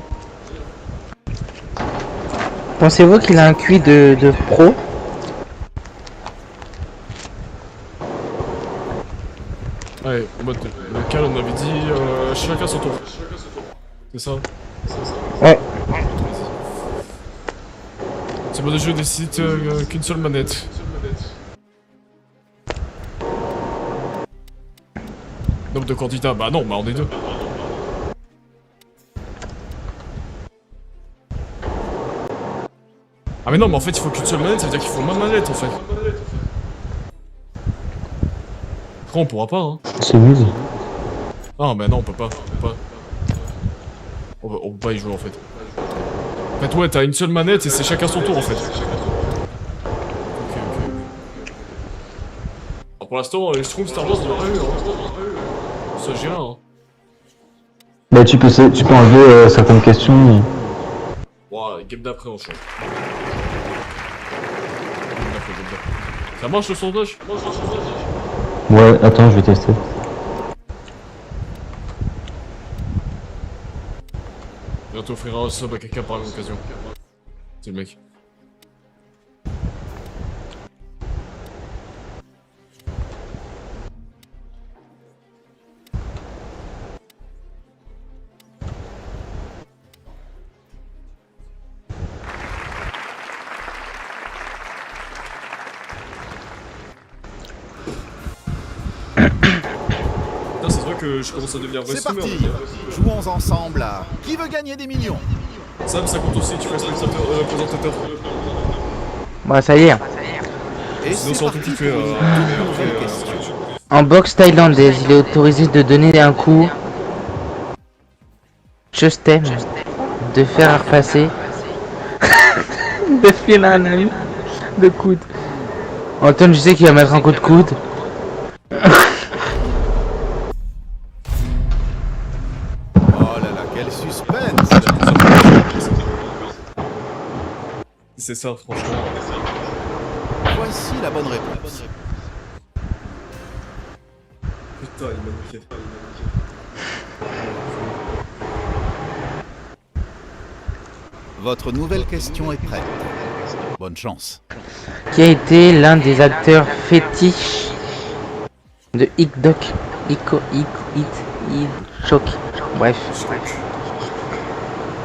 Pensez-vous qu'il a un QI de pro? Allez, en mode lequel on avait dit chacun son tour. C'est ça? Ouais. C'est C'est bon, je décide qu'une seule manette. Nombre de candidats, bah non, bah on est deux. Ah mais non, mais en fait il faut qu'une seule manette, ça veut dire qu'il faut ma manette en fait. Après on pourra pas hein. C'est vide. Ah bah non, on peut pas. On peut pas y jouer en fait. En fait ouais, t'as une seule manette et c'est chacun son tour en fait. Ok. Alors, pour l'instant, les Schtroumpfs Star Wars on a pas eu hein. Ça j'ai rien hein. Bah tu peux enlever certaines questions. Wow, game d'après on change. Ça marche le sondage? Ouais, attends, je vais tester. Je vais t'offrir un sub à quelqu'un par l'occasion. C'est le mec. Ça se voit que je commence à devenir vrai C'est streamer. parti. Jouons ensemble à Qui veut gagner des millions? Sam, ça compte aussi, tu fais présentateur. Bah ça y est. Et Sinon, c'est c'est en tout parti qui pour fait. une toute nouvelle question. En boxe thaïlandaise, il est autorisé de donner un coup. Just t'aime. De faire repasser. De filer un ami. De coude. Antoine, je sais qu'il va mettre un coup de coude. Oh là là, quel suspense! C'est ça, franchement. Voici la bonne réponse. Putain, il m'a niqué. Votre nouvelle question est prête. Bonne chance. Qui a été l'un des acteurs fétiches de Hickdock. Choc. Bref.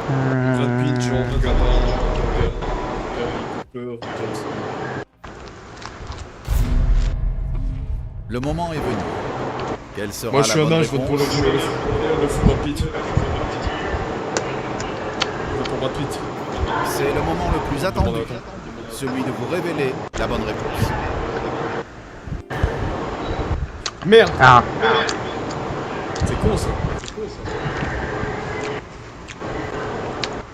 Brad Pitt, Jean Gabin, Cooper, Le moment est venu. Quelle sera moi je suis la un bonne âge, je vote pour réponse? le fou Brad Pitt. Je vote pour Brad Pitt. C'est le moment le plus attendu. Attends. Celui de vous révéler la bonne réponse. Merde! Ah. C'est con ça.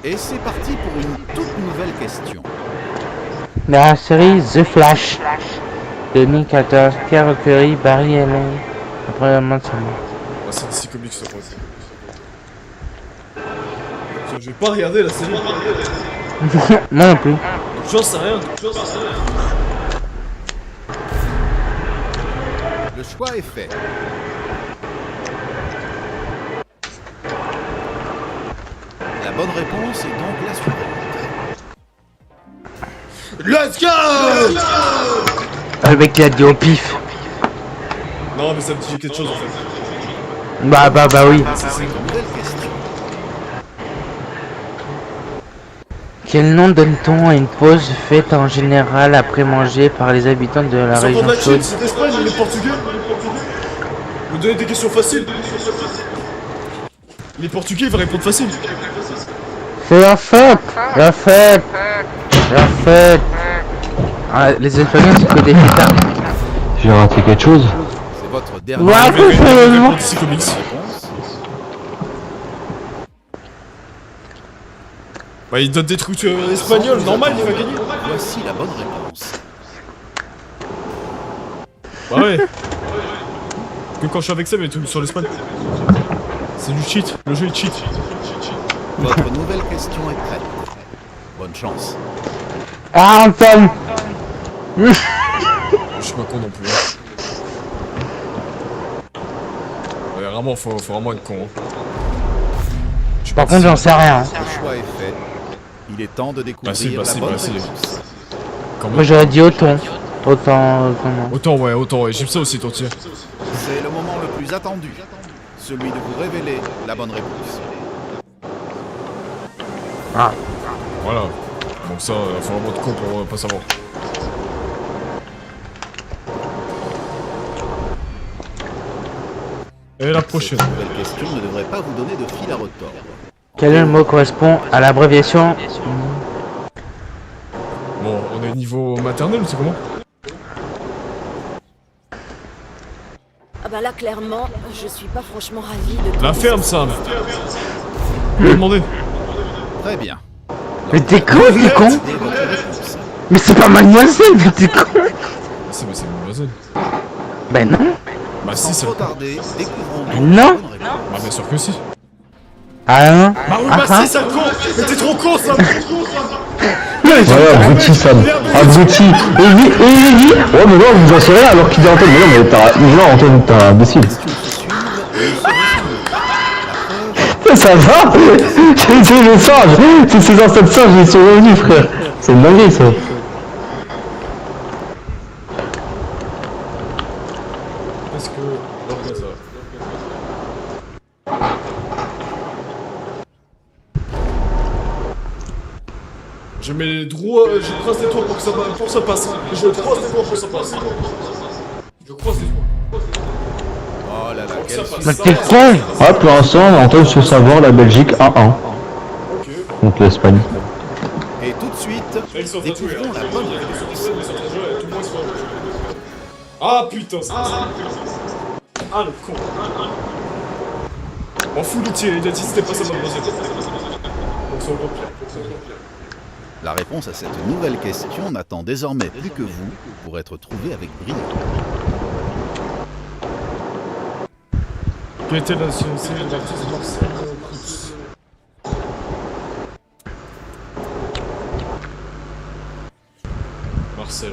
Et c'est parti pour une toute nouvelle question. La série The Flash 2014 qui a recueilli Barry Allen après la mort de sa mort. Ah, c'est DC Comics ça pour ça. Je vais pas regarder la série. Moi non plus. J'en sais rien. Le choix est fait. La bonne réponse est donc la suivante. Let's go! Le mec il a dit au pif. Non mais ça me dit quelque chose en fait. Bah oui. Nouvelle question. Quel nom donne-t-on à une pause faite en général après manger par les habitants de la C'est région encore de la chaude? Chine, c'est d'Espagne, les Portugais. Vous donnez des questions faciles. Les Portugais ils vont répondre facile. C'est la fête. La fête. La fête. Ah, les Espagnols c'est que des fêtards. J'ai raté quelque chose. C'est votre dernière Ouais, Répondre absolument. DC Comics. réponse. Bah il donne des trucs espagnols, normal il va gagner. Voici la bonne réponse. Bah ouais. Que quand je suis avec ça mais tout sur l'Espagne. C'est du cheat, le jeu est cheat. Votre nouvelle question est prête. Bonne chance. Ah Antoine. Je suis pas con non plus. Hein. Ouais, vraiment faut vraiment être con. Hein. Je suis Par pas contre si- j'en sais rien. Hein. Le choix est fait. Il est temps de découvrir si, la bonne si. réponse. Quand même. Moi j'aurais dit autant. Autant non. Autant ouais, j'aime ça aussi ton tir. C'est le moment le plus attendu. Celui de vous révéler la bonne réponse. Voilà. Donc ça, faut vraiment être con pour pas savoir. Et la prochaine. Cette nouvelle question ne devrait pas vous donner de fil à retordre. Quel est le mot correspond à l'abréviation? Bon, on est niveau maternel ou c'est comment? Ah bah là, clairement, je suis pas franchement ravie de... La ferme, Sam. Je vais demander. Très bien. Mais t'es con, t'es con. Donnez votre réponse. Mais c'est pas mademoiselle, mais t'es con. C'est mademoiselle. Ben non. Bah si, Sans c'est... trop tarder, découvrons Mais donc non. la bonne réponse. Bah bien sûr que si. Ah non. Bah oui, bah si, ça con. Mais t'es trop con, Sam. Voilà, abruti Sam. Abruti. Et oui. Oh mais non, vous en savez rien alors qu'il dit Antoine. Mais non, mais t'as... Non, Antoine, t'es un imbécile. Ça va. C'est le singe. C'est ces ancêtres singes, ils sont revenus, frère. C'est une dinguerie, ça. Est-ce que... Non, pas ça. Je mets les droits, je croise les toits pour que ça passe. Je croise les toits pour que ça passe. Je croise les toits. Oh là là, quelle Mais t'es con. Ah, pour l'instant, Antoine se savoir la Belgique 1-1 contre l'Espagne. Et tout de suite, Ils sont tatoués, découvrons la bonne réponse. Ah putain, c'est pas ça. Ah le con. M'en fous l'outil, il a dit c'était pas ça mademoiselle. Donc c'est encore pire. La réponse à cette nouvelle question n'attend désormais plus que vous pour être trouvée avec brio. Quelle était la nationalité de l'artiste Marcel Proust? Marcel.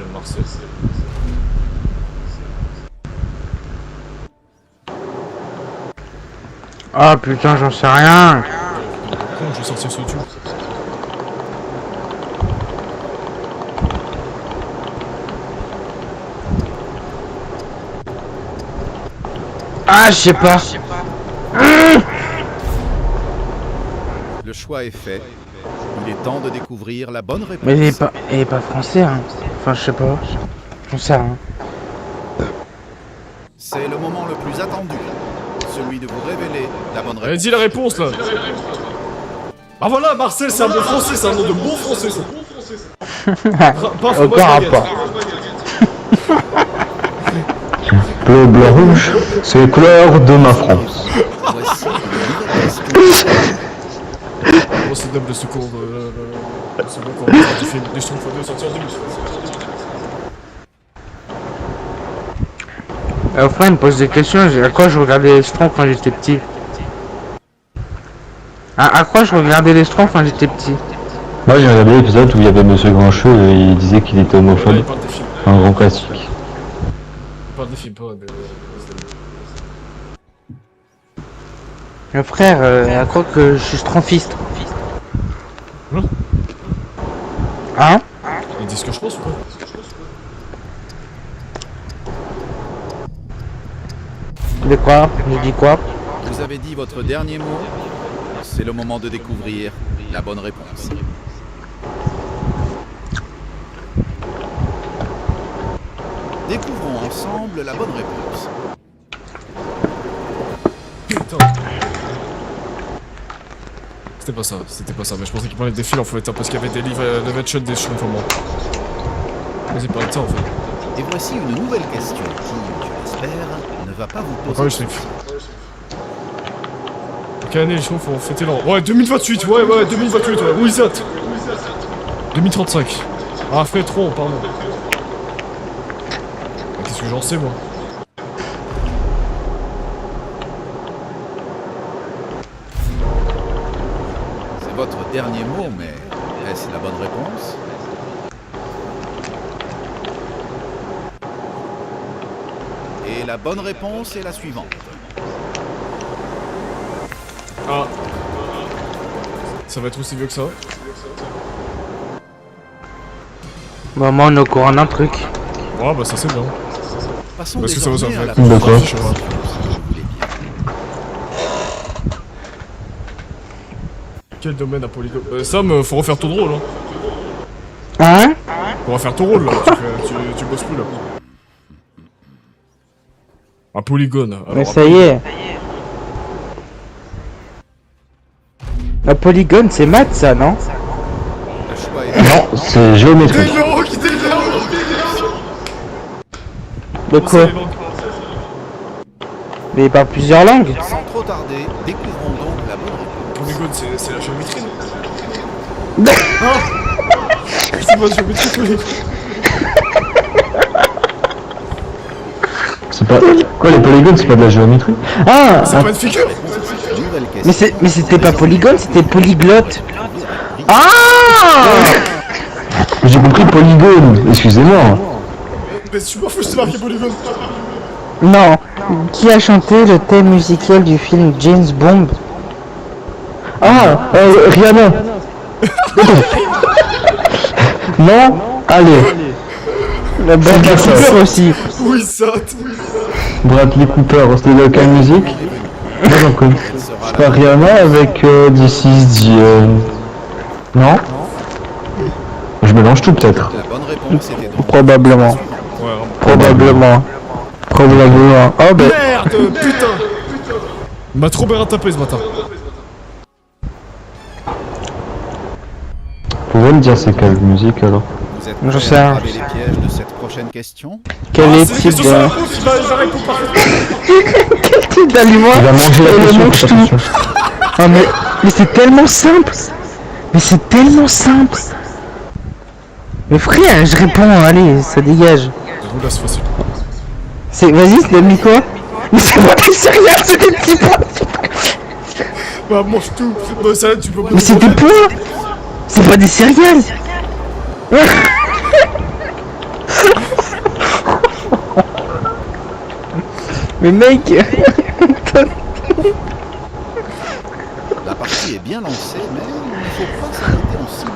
Ah putain, j'en sais rien. Con, je vais sortir sur YouTube. Ah, je sais pas. Le choix est fait. Il est temps de découvrir la bonne réponse. Mais il est pas français, hein. Enfin, je sais pas. J'en sais rien. C'est le moment le plus attendu. Celui de vous révéler la bonne Allez, réponse. dis la réponse là. Ah voilà, Marcel, c'est un nom français, c'est un nom de bon français ça. Pas fromage Aucun baguette. rapport. Bleu, blanc, rouge, c'est les couleurs de ma France. Voici une nouvelle question. Bon, c'est Dame de secours. C'est bon qu'on va faire du film des Schtroumpfs 2 sorti en 2000. Enfin, il me pose des questions. À quoi je regardais les Schtroumpfs quand j'étais petit? À quoi je regardais les Schtroumpfs quand j'étais petit? Moi j'ai regardé l'épisode où il y avait Monsieur Grincheux et il disait qu'il était Ouais, homophobe. il parle des films. Un grand classique. Il parle des films, pas de... Le frère, à quoi que je suis Schtroumpfiste? Hein? Hein? Ils disent ce que je pense ou quoi? De quoi? Je dis quoi? Vous avez dit votre dernier mot. C'est le moment de découvrir la bonne réponse. Découvrons ensemble la bonne réponse. Putain. C'était pas ça, mais je pensais qu'il parlait des films en fait, hein, parce qu'il y avait des livres de headshot des Schtroumpfs en moi. Mais c'est pas de ça en fait. Et voici une nouvelle question qui, je l'espère, ne va pas vous Encore poser les de Schtroumpfs. Quelle année les Schtroumpfs ont fêté l'an? Ouais, 2028, ouais, 2028, ouais, où ils êtes? 2035. Ah, Frétron, pardon. Mais qu'est-ce que j'en sais, moi? C'est votre dernier mot, mais est-ce la bonne réponse? Et la bonne réponse est la suivante. Ah. Ça va être aussi vieux que ça. Bah, moi, on est au courant d'un truc. Ouais, bah ça c'est bien. Passons Parce que ça va désormais à la faire. D'accord. prochaine question, si vous voulez bien. Quel domaine à polygone? Sam, faut refaire ton drôle, hein. On va faire ton rôle là, tu bosses plus là. Un polygone. Alors, Mais ça y est. La polygone, c'est maths ça, non? Le choix est Non, c'est géométrique. non, qui t'énerve. De quoi? Mais il parle plusieurs langues. sans trop tarder. Découvrons donc la bonne réponse. Polygone, c'est la géométrie. Ah c'est pas la géométrie, polygone. C'est pas... Quoi, les polygones, c'est pas de la géométrie? Ah, C'est pas une figure. Réponse à cette nouvelle question. Mais c'était pas polygone, c'était polyglotte. Ah! j'ai compris polygone, excusez-moi. Mais tu m'en fous, je t'ai marqué polygone. Non. Qui a chanté le thème musical du film James Bond? Ah, Rihanna. Non? Allez, La bonne C'est ça. Cooper aussi. Oui, ça. Bradley Cooper, c'était de quelle musique? Moi j'en connais. Elle sera C'est pas Rihanna avec This is the... Non? Je mélange tout peut-être. la bonne réponse était donc Probablement. Ouais, Probablement. Probablement. Oh ben. merde, putain. Il m'a trop bien tapé ce matin. Vous pouvez me dire c'est quelle musique alors? Vous êtes Je prêts sais. à attraper les pièges de cette prochaine question? Quel Ah, est c'est le une type question sur la de... réponse, il va répondre parfaitement. Quel type d'aliment? Il va manger la Et le question, mange faites tout. attention. Ah mais c'est tellement simple. Mais c'est tellement simple. Mais frère, je réponds, allez, ça dégage. Oula, c'est facile. Vas-y, c'est mis quoi? Mais c'est pas des céréales, c'est des petits pois. Bah, mange tout. Bah, ça, tu peux pas. Mais c'est des pois. C'est pas des céréales. Mais mec. La partie est bien lancée, mais il ne faut pas s'arrêter en si bon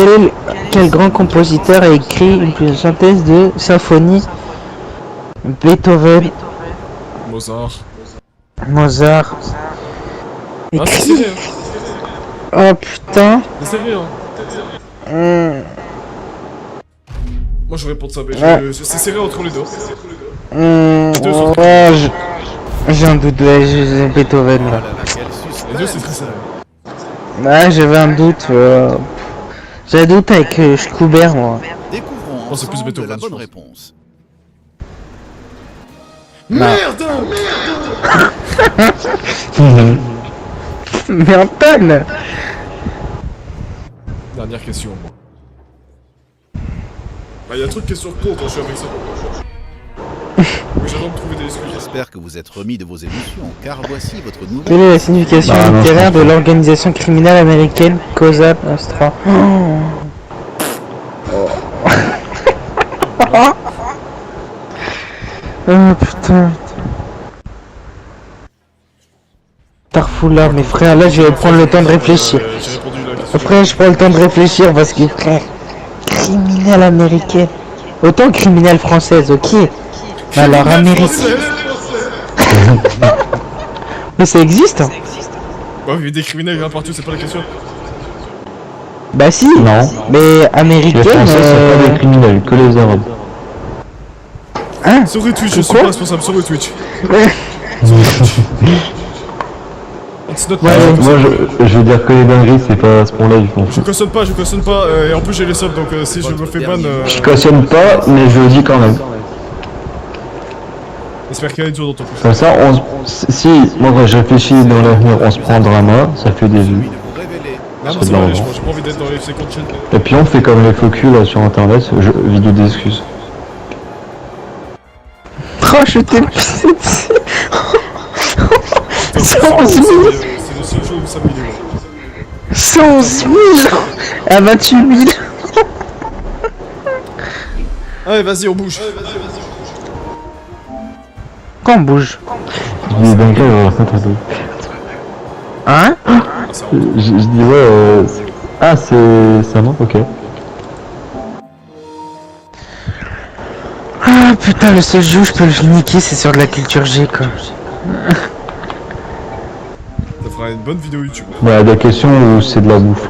chemin. Quel grand compositeur a écrit une synthèse de symphonie? Beethoven, Mozart. Mozart. Ah, c'est Écrit. serré, hein. Oh putain. C'est serré, hein. Hum, Moi, je réponds ça, mais Ouais. c'est serré entre les deux. ouais, j'ai un doute, ouais, j'ai Beethoven Oh là. là là, quel Les deux, c'est suspense! très serré. Ouais, j'avais un doute. J'ai un doute avec Schubert moi. Découvrons Oh, c'est plus ensemble Beethoven, la je bonne pense. réponse. Merde. Mais Antoine. Dernière question, moi. Bah, y'a trop de questions courtes quand je suis avec ça. Mais j'attends de trouver des excuses. J'espère que vous êtes remis de vos émotions, car voici votre Quelle nouvelle. est la signification Bah, non, je littéraire de pense pas. l'organisation criminelle américaine Cosa Nostra? Oh putain. Tarfoula, mes frères, là je vais prendre le temps de réfléchir. J'ai répondu à la question. Après, je prends le temps de réfléchir parce que, frère, criminelle américaine. Autant criminelle française, ok. Mais alors américaine. Mais ça existe hein. Bah, il y a des criminels là partout, c'est pas la question. Bah si. Non. Mais Les américaine. Français sont pas des criminels, que les Arabes. Hein? Sur Twitch, je suis Quoi pas responsable sur Twitch. It's not my Ouais, fault. Moi je veux dire que les dingueries c'est pas à ce point-là, je m'en Je fous. cautionne pas, et en plus j'ai les subs, donc si je me fais ban, Je cautionne pas, mais je le dis quand même. j'espère qu'il y a une tour dans ton couche. Comme ça, si moi quand je réfléchis dans l'avenir, on se prend un drama, ça fait des vues. Celui de vous révéler. Non, c'est mais c'est de la pas vrai, revanche. j'ai pas envie d'être dans les second chaîne. Et puis on fait comme les faux culs là sur internet, vidéo d'excuses. Oh, je t'ai pissé dessus. 111 000. C'est le seul jour où ça me dit. 111 000 à 28 000. Allez, vas-y, on bouge. Quand on bouge? Les dingueries, on va faire deux. Hein? Je dis ouais, ah c'est ça non, ok. Ah putain, le seul jeu où je peux le niquer, c'est sur de la culture G quoi. Ça fera une bonne vidéo YouTube. Bah des questions où c'est de la bouffe.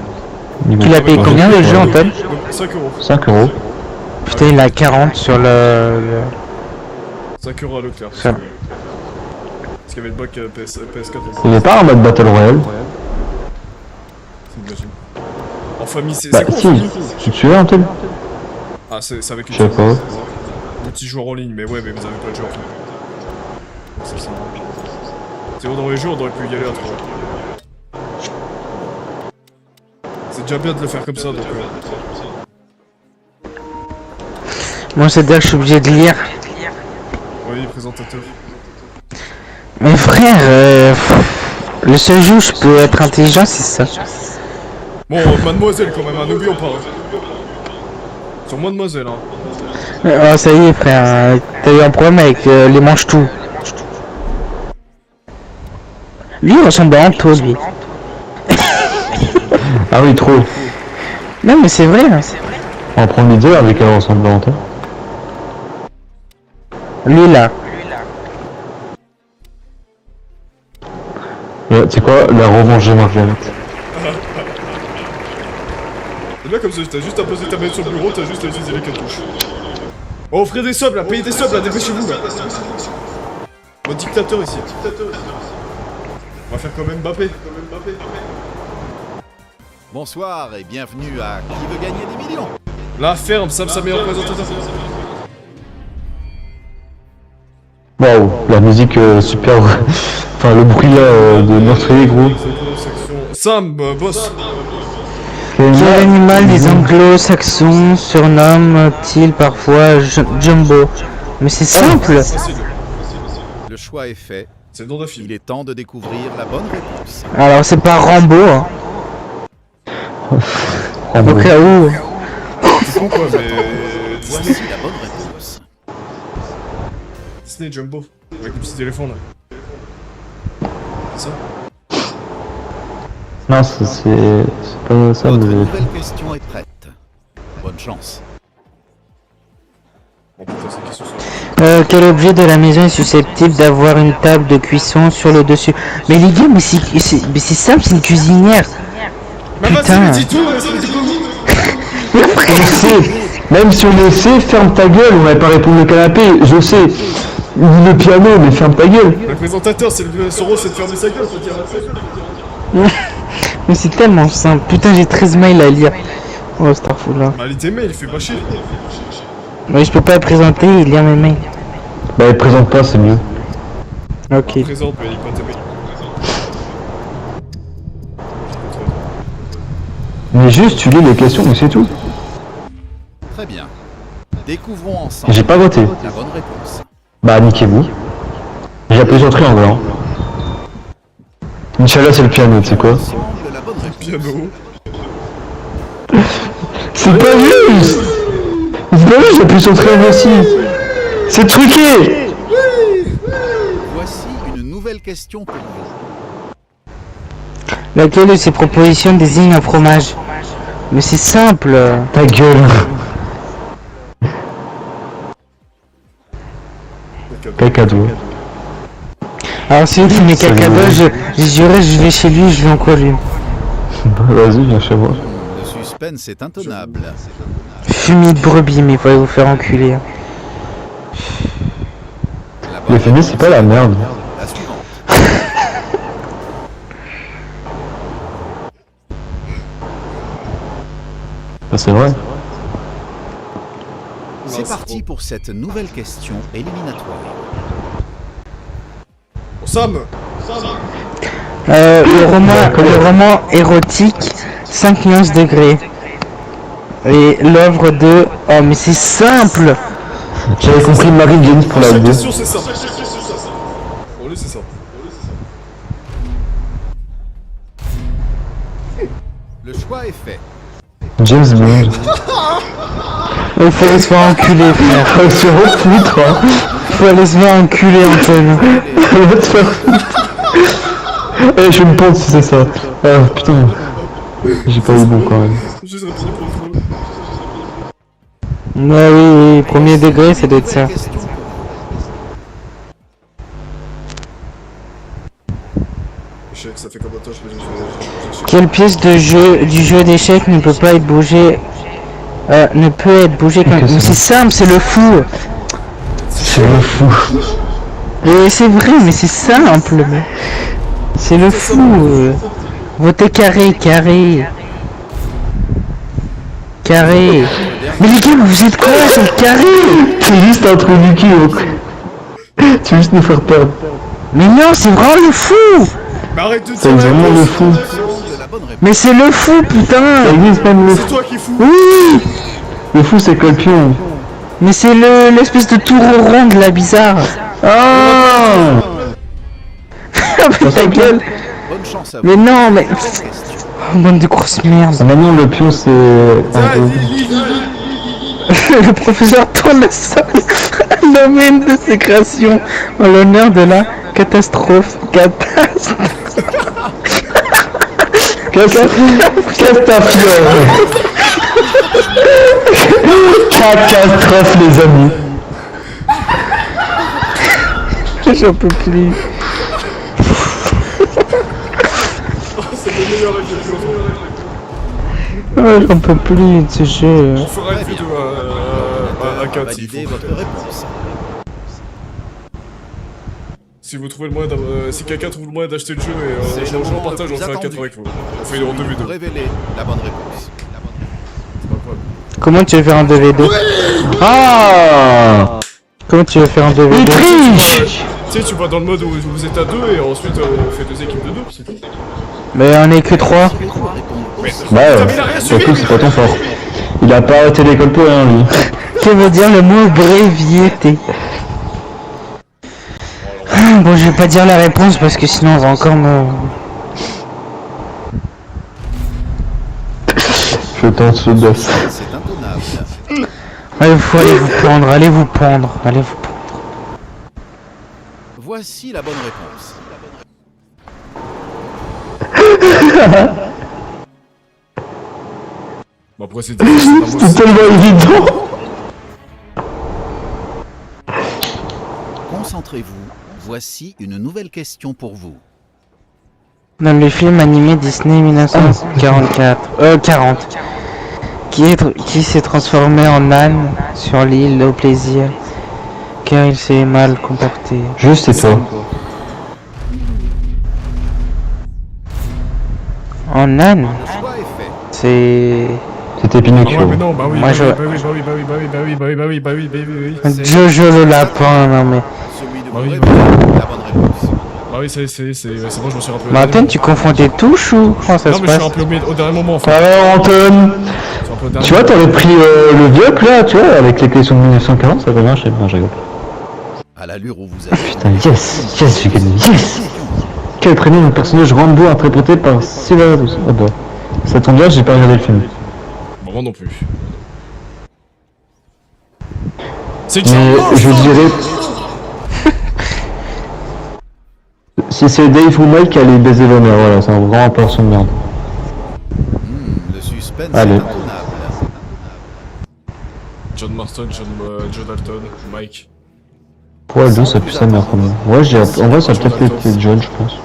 Niveau Tu l'as payé combien le jeu, Antoine? 5 euros. 5 euros. Putain, il a 40 sur le... 5 euros à Leclerc. Ça. Parce qu'il y avait le bac PS4. Il est pas en mode Battle Royale. J'imagine. En famille, c'est Bah quoi en si, famille? tu te souviens Antel? Ah, c'est avec les Je sais pas. multijoueurs en ligne, mais ouais, mais vous avez pas le jeu en fait. Donc c'est ça. C'est bon, dans les jeux, on aurait pu y aller à 3. C'est déjà bien de le faire comme ça, donc... Moi, c'est-à-dire que je suis obligé de lire. Oui, présentateur. Mais frère, le seul jeu où je peux être intelligent, c'est ça. Bon, mademoiselle quand même, hein, n'oublions pas. Sur mademoiselle, hein. Oh, ça y est, frère, t'as eu un problème avec les manches-tout. Lui, il ressemble à Anto, lui. Ah oui, trop. Non, mais c'est vrai. Hein. On va prendre l'idée avec elle ressemble à Antel. Lui, là. Ouais, tu sais quoi, la revanche de Margaret. C'est bien comme ça, t'as juste à poser ta main sur le bureau, t'as juste à utiliser les cartouches. Oh, offrez des subs là, payez des subs là, dépêchez-vous là. Notre dictateur ici. On va faire comme Mbappé. Bonsoir et bienvenue à Qui veut gagner des millions? La ferme, Sam, sa meilleure présentateur. Waouh, la musique super. Enfin, le bruit là de meurtrier, gros. Sam, boss. Quel animal les anglo-saxons surnomment-ils parfois Jumbo? Mais c'est simple. Facile. Le choix est fait. C'est le nom d'un film. Il est temps de découvrir la bonne réponse. Alors, c'est pas Rambo, hein. Ah Au bon. cas où. C'est con quoi, mais... Voici la bonne réponse. Disney Jumbo. Avec le petit éléphant là. C'est ça? Non, c'est pas ça, Votre mais... nouvelle question est prête. Bonne chance. Bon putain, c'est une question sur... Quel objet de la maison est susceptible d'avoir une table de cuisson sur le dessus? Mais les gars, mais c'est simple, c'est une cuisinière. Mais vas-y, Putain. mais dis tout, ça me dit comment? Je sais, même si on le sait, ferme ta gueule, on va pas répondre le canapé, je sais. Le piano, mais ferme ta gueule. Le présentateur, son rôle c'est de fermer sa gueule, faut dire. Mais c'est tellement simple. Putain, j'ai 13 mails à lire. Oh, Starful là. Bah, lis tes mails, il fait pas chier. Mais je peux pas présenter et lire mes mails. Bah, présente pas, c'est mieux. Ok. Présente, mais lis pas tes mails. Mais juste, tu lis les questions, mais c'est tout. Très bien. Découvrons ensemble J'ai pas voté. la bonne réponse. Bah, niquez-vous. J'ai appuyé sur triangle, hein. Inch'Allah, c'est le piano, tu sais quoi. Ensemble, la bonne réponse. Piano. C'est pas juste. C'est pas juste, j'appuie sur triangle aussi. C'est truqué. Voici une nouvelle question pour vous. Laquelle de ces propositions désigne un fromage? Mais c'est simple. Ta gueule. Cacado. Alors si tu mets cacadoc, je jurais, je vais chez lui, je vais en quoi lui? Vas-y, viens chez moi. Le suspense est intenable. Fumier de brebis, mais il fallait vous faire enculer. Hein. La bonne Le féminisme, c'est pas la merde. La suivante. Bah, c'est vrai. C'est parti pour cette nouvelle question éliminatoire. Bon, Sam. Le roman érotique 5 nuances degrés. Et l'œuvre de... Oh mais c'est simple. J'avais compris Marie James pour la Chaque vidéo. question c'est ça. Pour lui c'est ça. Le choix est fait. James Bond. Il faut aller se faire enculer, frère. Faut se faire foutre, hein. Faut aller se faire enculer, Antoine. Va te faire foutre. Eh, je vais me pendre si c'est ça. Ah putain. J'ai pas eu bon quand même. Juste répondre pour le fond. Ouais, oui, premier degré, ça doit être ça. Nouvelle question pour vous. Je sais que ça fait comme toi, je Quelle pièce de jeu du jeu d'échecs ne peut pas être bougée ne peut être bougé comme... Mais c'est simple, c'est le fou. C'est le fou. Mais c'est vrai, mais c'est simple. Mais... C'est le fou. Votez carré, carré. Carré. Mais les gars, vous êtes quoi? C'est le carré. C'est juste un trou du cul, donc. Tu veux juste nous faire perdre. Mais non, c'est vraiment le fou. Mais arrête de C'est dire la vraiment le réponse. fou. De la bonne réponse. Mais c'est le fou, putain. Ça existe même le C'est fou. toi qui es fou. Oui. Le fou, c'est Colpion. Mais c'est l'espèce de tour rond de la bizarre. Ah Mais ta gueule. Bonne chance à vous. Mais non, mais... Question. Oh, bande de grosses merdes. Ah, maintenant, le pion, c'est... Le professeur tourne la salle domaine de sécrétion en l'honneur de la catastrophe. Catastrophe, les amis. J'en peux plus. C'est le meilleur exemple. Oh, j'en peux plus de ce jeu. On fera une vidéo à 4 s'il Validez faut. votre réponse. Si vous trouvez le moyen si quelqu'un trouve le moyen d'acheter le jeu et C'est le je moment partage, le on plus fait un 4 attendu. avec vous. On fait une en 2v2. Révélez la bonne réponse. C'est pas grave. Comment tu veux faire un 2v2? Ah Comment tu veux faire un 2v2? Tu sais, tu vas dans le mode où vous êtes à 2 et ensuite on fait 2 équipes de 2, c'est tout. Mais on est que 3. Si les trois répondent Bah Putain, mais il a rien ouais, suivi. surtout c'est pas ton fort. Il a pas arrêté l'école pour rien, lui. Que veut dire le mot bréviété? Bon, je vais pas dire la réponse parce que sinon on va encore me... Je tente ce boss. c'est intenable. Allez, faut aller vous prendre, allez vous prendre, allez vous prendre. Voici la bonne réponse. Bon, après, c'est difficile. C'est tellement évident. Concentrez-vous. Voici une nouvelle question pour vous. Dans le film animé Disney 40, qui s'est transformé en âne sur l'île au plaisir, car il s'est mal comporté. Juste c'est toi. En âne? Le choix est fait. C'est... C'était Ah Pinocchio. ouais, mais non, bah oui, Moi, bah je- oui, bah oui, bah oui, bah oui, bah oui, bah oui, bah oui, bah oui, bah oui, bah oui, c'est- Jojo le lapin, non mais... Celui de Bah vous oui, révélez la bonne réponse. Bah oui, c'est bon, je m'en suis rappelé. Mais Antoine, tu confonds tes touches ou comment ça Non, se mais je suis passe? rappelé au dernier moment, en fait. Alors Anton, Je suis un peu au dernier tu vois, moment. t'aurais pris le vieux là, tu vois, avec les questions de 1940, ça va marcher. Non, je rigole. À l'allure où vous avez. Putain, yes, j'ai gagné, yes. Quel prénom le personnage Rambo interprété par Sylvain. Ah bah, ça tombe bien, j'ai pas regardé le film. Bon, moi non plus. C'est Mais je dirais... Si c'est Dave ou Mike, allez baiser l'honneur, voilà, c'est un grand portion de merde. Le suspense Allez. est intenable. John Marston, Joe Dalton, Mike. Ouais, lui, ça pue sa mère quand même. Ouais, en vrai, ça a peut-être été John, je pense.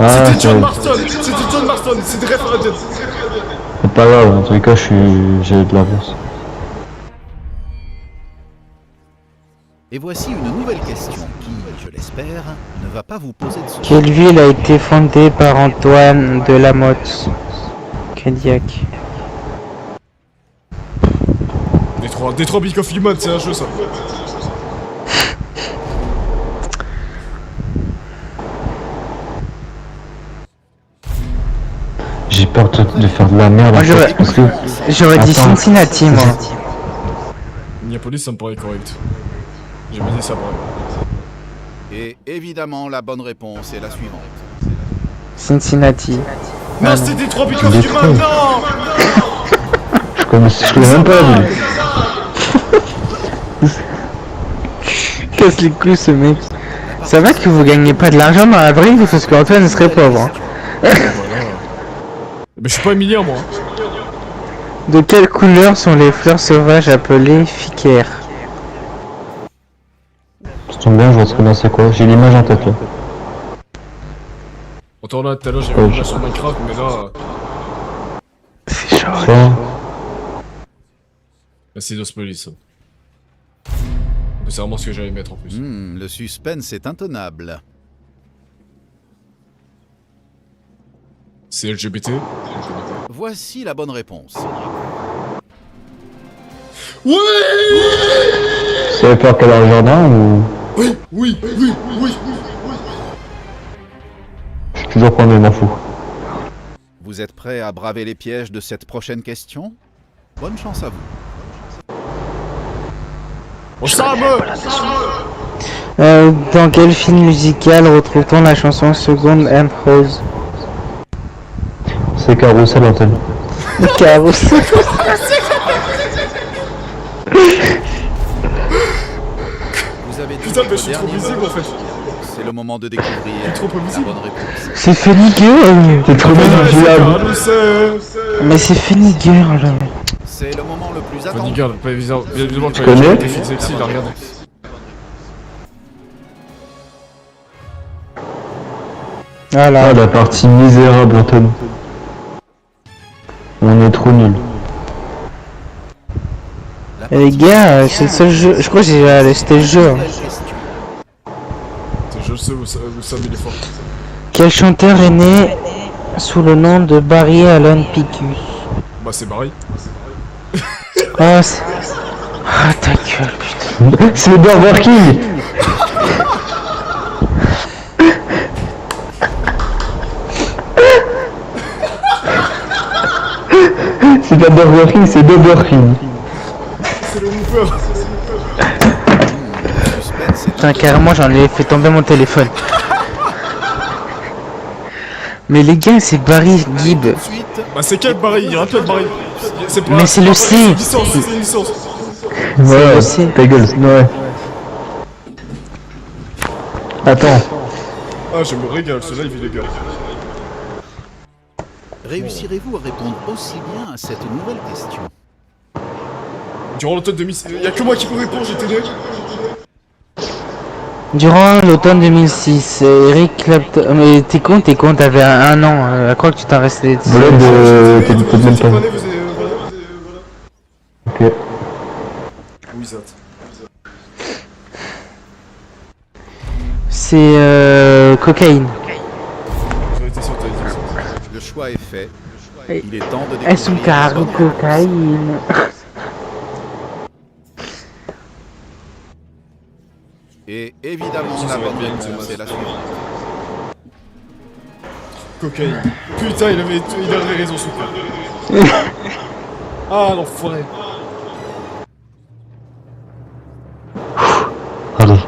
Ah, C'était c'est John Marston. C'était référendum. c'est pas grave, en tous les cas, j'ai de l'avance. Et voici une nouvelle question qui, je l'espère, ne va pas vous poser de soucis. Quelle ville a été fondée par Antoine de la Motte? Cadillac. Détroit Big of Human, c'est un jeu ça. J'ai peur de faire de la merde, Moi, en fait, parce que... J'aurais dit Attends. Cincinnati, moi. Minneapolis, ça me paraît correct. J'ai pas dit ça, pareil. Et évidemment, la bonne réponse est la suivante. Cincinnati. Non, c'était Détroit Big of Détroit. Human, non. Je connais même pas la ville. Casse les couilles, ce mec. Ça va que vous gagnez pas de l'argent dans la brique parce qu'Antoine serait pauvre. Hein. Voilà. Mais je suis pas Emilien, moi. De quelle couleur sont les fleurs sauvages appelées ficaires? Ça tombe bien, je vois très bien c'est quoi. J'ai l'image en tête là. Autant là, tout à l'heure, j'ai vu une image sur Minecraft, mais là... C'est chaud. Ça, Merci de spoiler ça. C'est vraiment ce que j'allais mettre en plus. Le suspense est intenable. C'est LGBT. Voici la bonne réponse. Ouais. Ça avait peur qu'elle a un jardin ou... Oui. Je suis toujours premier, m'en fous. Vous êtes prêts à braver les pièges de cette prochaine question? Bonne chance à vous. On s'en Dans quel film musical retrouve-t-on la chanson Second and Rose? C'est Carousel, Antoine. Carousel. Vous avez dit Putain, mais je votre suis trop dernier visible mot. en fait. C'est le moment de découvrir trop la prévisible. bonne réponse. C'est Funny Girl. T'es trop manipuliable. Mais c'est Funny Girl. C'est le moment le plus Funny attendu. Girl, pas évidemment quand il connais a des filles sexy, il a regardé. Voilà. Ah, la partie misérable, Antoine. On est trop nuls. La Et les partie gars, c'est le seul jeu. Je crois que j'ai acheté le jeu. nouvelle question. Je sais où Sam il est fort. Quel chanteur est né sous le nom de Barry Allen Picus? Bah c'est Barry. Oh, c'est... Ah, ta gueule, putain. C'est Burger King. C'est pas Burger King, c'est Burger King. C'est le Whooper. Suspense est Putain, carrément, j'en ai fait tomber mon téléphone. Mais les gars, c'est Barry Gibb. tout de suite. Bah c'est quel Barry? Il y a un peu de Barry. C'est pas. Mais c'est le C. C'est une licence, c'est une licence. Ouais, aussi. ta gueule, ouais. Attends, Ah, je me régale, ce live il est gars. Réussirez-vous à répondre aussi bien à cette nouvelle question? Durant l'automne 2006, il y a que moi qui peux répondre, j'étais né. Durant l'automne 2006, Eric Clapton... Mais t'es con, t'avais un an. À quoi que tu t'en restais dessus? Bled, t'es Vous peut-être même étiez pas. pas né, vous êtes. Ok. Voilà. Wizard. C'est cocaïne. J'aurais été sûr que t'allais dire ça. Le choix est fait. Et- Il est temps de Elles sont découvrir la car bonne réponse. cocaïne. Et évidemment, Ça la va bonne être bien, réponse c'est est la suivante. Cocaïne. Putain, il avait raison, ce coup. Ah, l'enfoiré. Allez.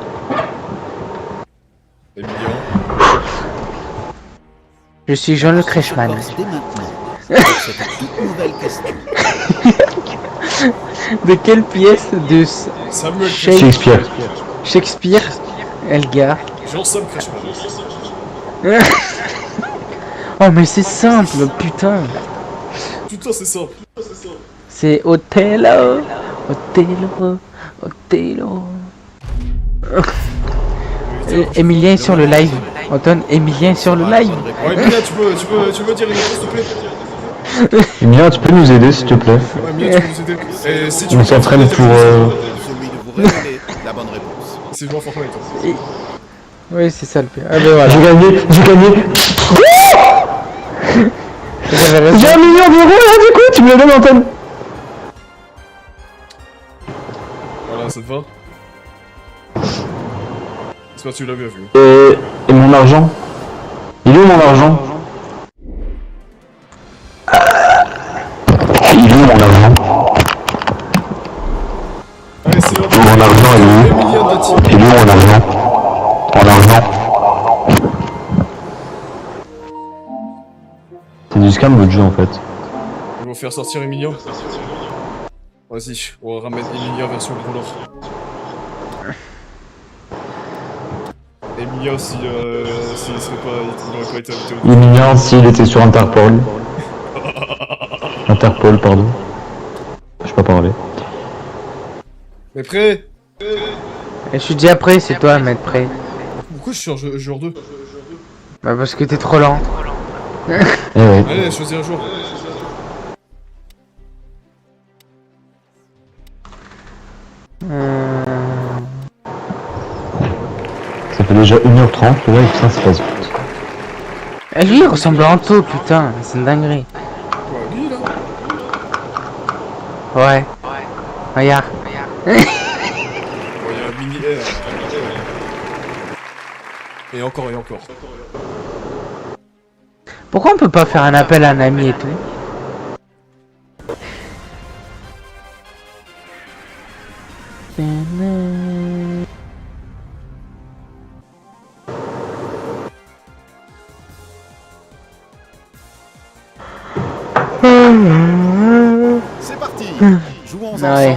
Emilien. Je suis Jean le Crècheman. Commence dès maintenant. Avec cette toute nouvelle question. De quelle pièce de Samuel Shakespeare. Shakespeare, Elgar? Jean-Sam Crashman. Oh mais c'est simple, putain. Putain, c'est simple. C'est Othello, Othello, Othello. Emilien est sur le live. Antoine, Emilien est sur le live. Ouais, Emilia, tu peux me dire une réponse, s'il te plaît? Emilia, tu peux nous aider, s'il te plaît? Ouais, Emilia, tu peux nous aider. Et si tu On veux s'entraîne pour... Celui de vous révéler la bonne réponse. C'est jouer à Fortnite. Toi. Oui, c'est ça le pire. Ah ben voilà. J'ai gagné. J'avais raison. J'ai 1 million d'euros là, du coup, tu me le donnes, Antoine? Voilà, ça te va? J'espère que tu l'as bien vu. Et mon argent? Il est où mon argent? Il est où mon argent? Allez, c'est l'heure de... Mon argent, il est où? Emilia Dati. Il est où mon argent? Mon argent? C'est du scam votre jeu en fait. Ils vont faire sortir Emilia. Vas-y, on va ramener Emilia version gros lore. Emilia, s'il serait pas... Il n'aurait pas été invité au... Emilien s'il était sur Interpol. Interpol, pardon. Je sais pas parler. Mais prêt? Je suis déjà prêt, c'est toi à mettre prêt. Pourquoi je suis en joueur 2? Bah parce que t'es trop lent. Eh ouais. Allez, choisis un jour. déjà 1h30, le live, putain, c'est pas vite. Eh, lui, il ressemble à Anto, putain, c'est une dinguerie. Quoi, lui là? Ouais. Regarde. Bon, il y a un mini air. Et encore et encore. Pourquoi on peut pas faire un appel à un ami et tout? C'est parti. Jouons Ouais. ensemble.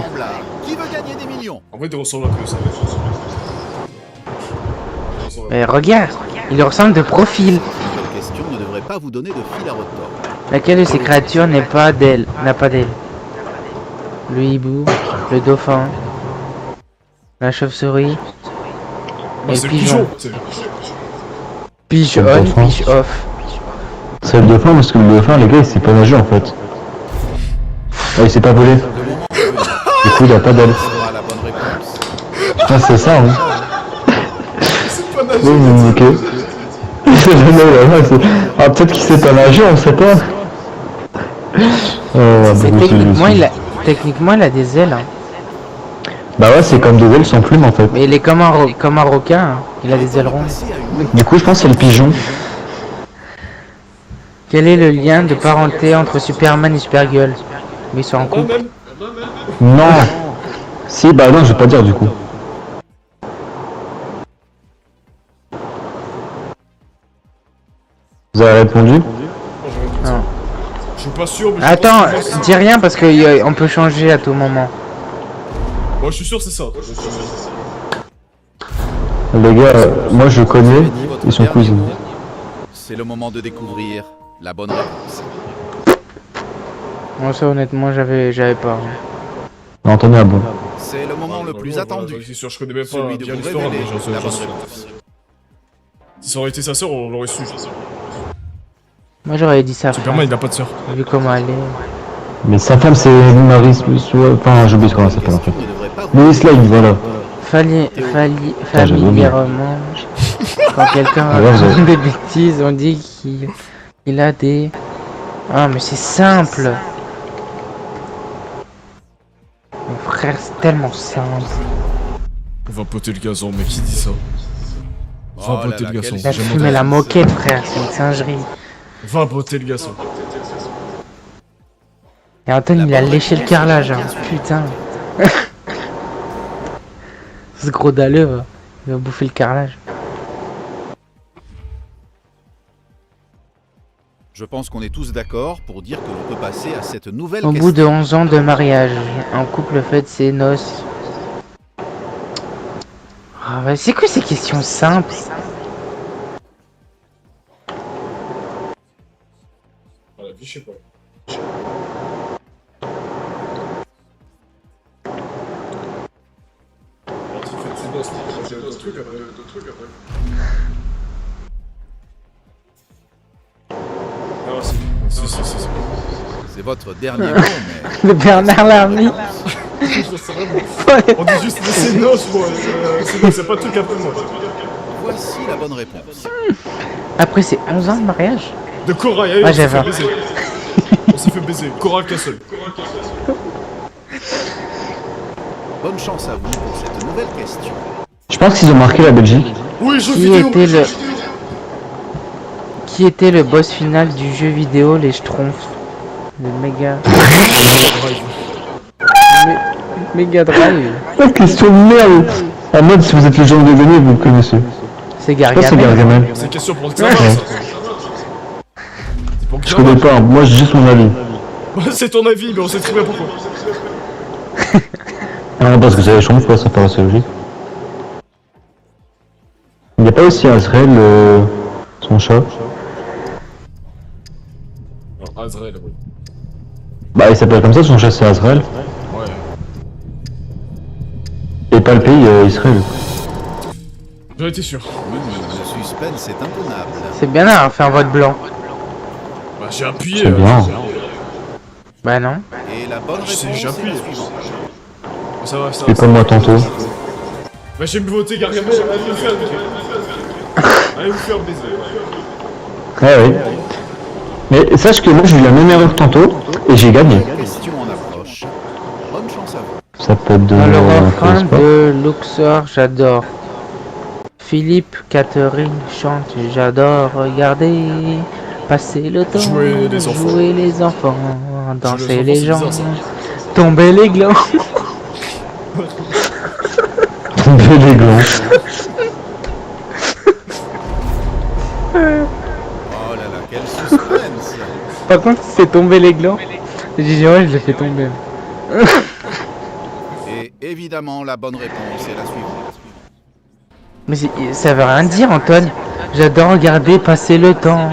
Qui veut gagner des millions? En vrai, il ressemble un peu ça. Mais regarde, il ressemble de profil. Cette question ne devrait pas vous donner de fil à retordre. Laquelle de ces créatures n'a pas d'aile? Le hibou, le dauphin, la chauve-souris Bah, et c'est le le pigeon. pigeon. Pige Le on, dauphin. pige off. C'est le dauphin parce que le dauphin, les gars, il sait pas nager en fait. Ah, il sait pas voler. Du coup, il a pas d'aile. Sera la bonne réponse. Ah, c'est ça, hein. C'est pas nager. Oui, mais ok. Ah, peut-être qu'il sait pas nager, on sait pas. C'est techniquement, il a des ailes. Hein. Bah ouais, c'est comme des ailes sans plumes en fait. Mais il est comme un requin. Hein. Il a des ailerons. Passer à une Du coup, je pense que c'est le pigeon. Quel est le lien de parenté entre Superman et Supergirl? Mais ils sont en Pas couple. même. Non. Si, bah non, je vais pas dire du coup. Vous avez répondu? Non. Je suis pas sûr, mais je Attends, pense que c'est dis rien parce qu'on peut changer à tout moment. ça. Moi, je suis sûr que c'est ça. Les gars, moi je connais, dit votre ils sont dernier cousins. mot. C'est le moment de découvrir la bonne réponse. Moi ça honnêtement j'avais pas. Non, attendez, ah bon. C'est le moment le plus attendu. C'est sûr, je connais même pas Celui de bien vous l'histoire, mais révéler la bonne j'en suis. réponse. Si ça aurait été sa sœur, on l'aurait su. Moi j'aurais dit ça. Superman, il a pas de sœur. Vu comment elle est. Mais sa femme c'est Marie, enfin j'oublie comment elle s'appelle en fait. Question ne devrait pas vous Louis Lane, voilà. Familièrement, quand quelqu'un Ouais, raconte ouais. des bêtises, on dit qu'il a des... Ah mais c'est simple. Mon frère, c'est tellement simple. On va poter le gazon, mec, qui dit ça. Va Oh là poter là, le gazon. quelle Il a J'ai fumé demandé. la moquette, frère, c'est une singerie. Va poter le gazon. Et Anton, il a léché le carrelage, hein. Putain. Ce gros dalleux, il va bouffer le carrelage. Je pense qu'on est tous d'accord pour dire que l'on peut passer à cette nouvelle Au question. bout de 11 ans de mariage, un couple fête ses noces. Ah, bah, c'est quoi ces questions simples? Voilà, je sais pas. D'autres trucs après. Ah, si. C'est votre dernier mot, mais Le Bernard Lamy. On dit juste c'est noces, moi. C'est pas tout après moi. voici la bonne réponse. Après c'est 11 ans de mariage. De Cora, allez, Ah, on s'est j'avais. fait baiser. On s'est fait baiser. Cora Castle. Bonne chance à vous pour cette nouvelle question. Je pense qu'ils ont marqué la Belgique. Oui, jeu Qui vidéo. était le... Qui était le boss final du jeu vidéo Les Schtroumpfs? Le Mega Drive. Oh, question de merde. En mode, si vous êtes le genre de gagner, vous le connaissez. C'est Je pense que c'est Gargamel. Gargamel. C'est une question pour le examen, ça. C'est pour Je connais Xamen. pas, hein. Moi j'ai juste mon avis. C'est ton avis, mais on sait très bien pourquoi. Ah non, parce que c'est les chambres, ça paraît assez logique. Il n'y a pas aussi Azrael, son chat? Non, Azrael, oui. Bah il s'appelle comme ça, son chat c'est Azrael. Ouais. Et pas le pays, Israël. J'en étais sûr. Le suspense est intenable. C'est bien d'avoir fait un vote blanc. Bah, j'ai appuyé. C'est bien. Bah non. Et la bonne Je sais, réponse est j'appuie. la suivante. Ça va, ça Et va. comme moi tantôt. Bah, j'ai voté Gargamel. Allez vous faire baiser. Ouais, oui. Mais sache que moi j'ai eu la même erreur tantôt et j'ai gagné. Question en approche. Bonne chance à vous. Ça peut être de Dans le un refrain faux sport. de Luxor, j'adore. Philippe Catherine chante, j'adore regarder passer le temps, Jouer les enfants. jouer les enfants, danser les enfants, gens, c'est bizarre, tomber les glands. Tomber les glands. Oh là là, quel suspense. Par contre, si c'est tomber les glands, j'ai dit ouais, je l'ai fait tomber. Et évidemment, la bonne réponse est la suivante. Mais ça veut rien dire, Antoine. J'adore regarder passer le temps.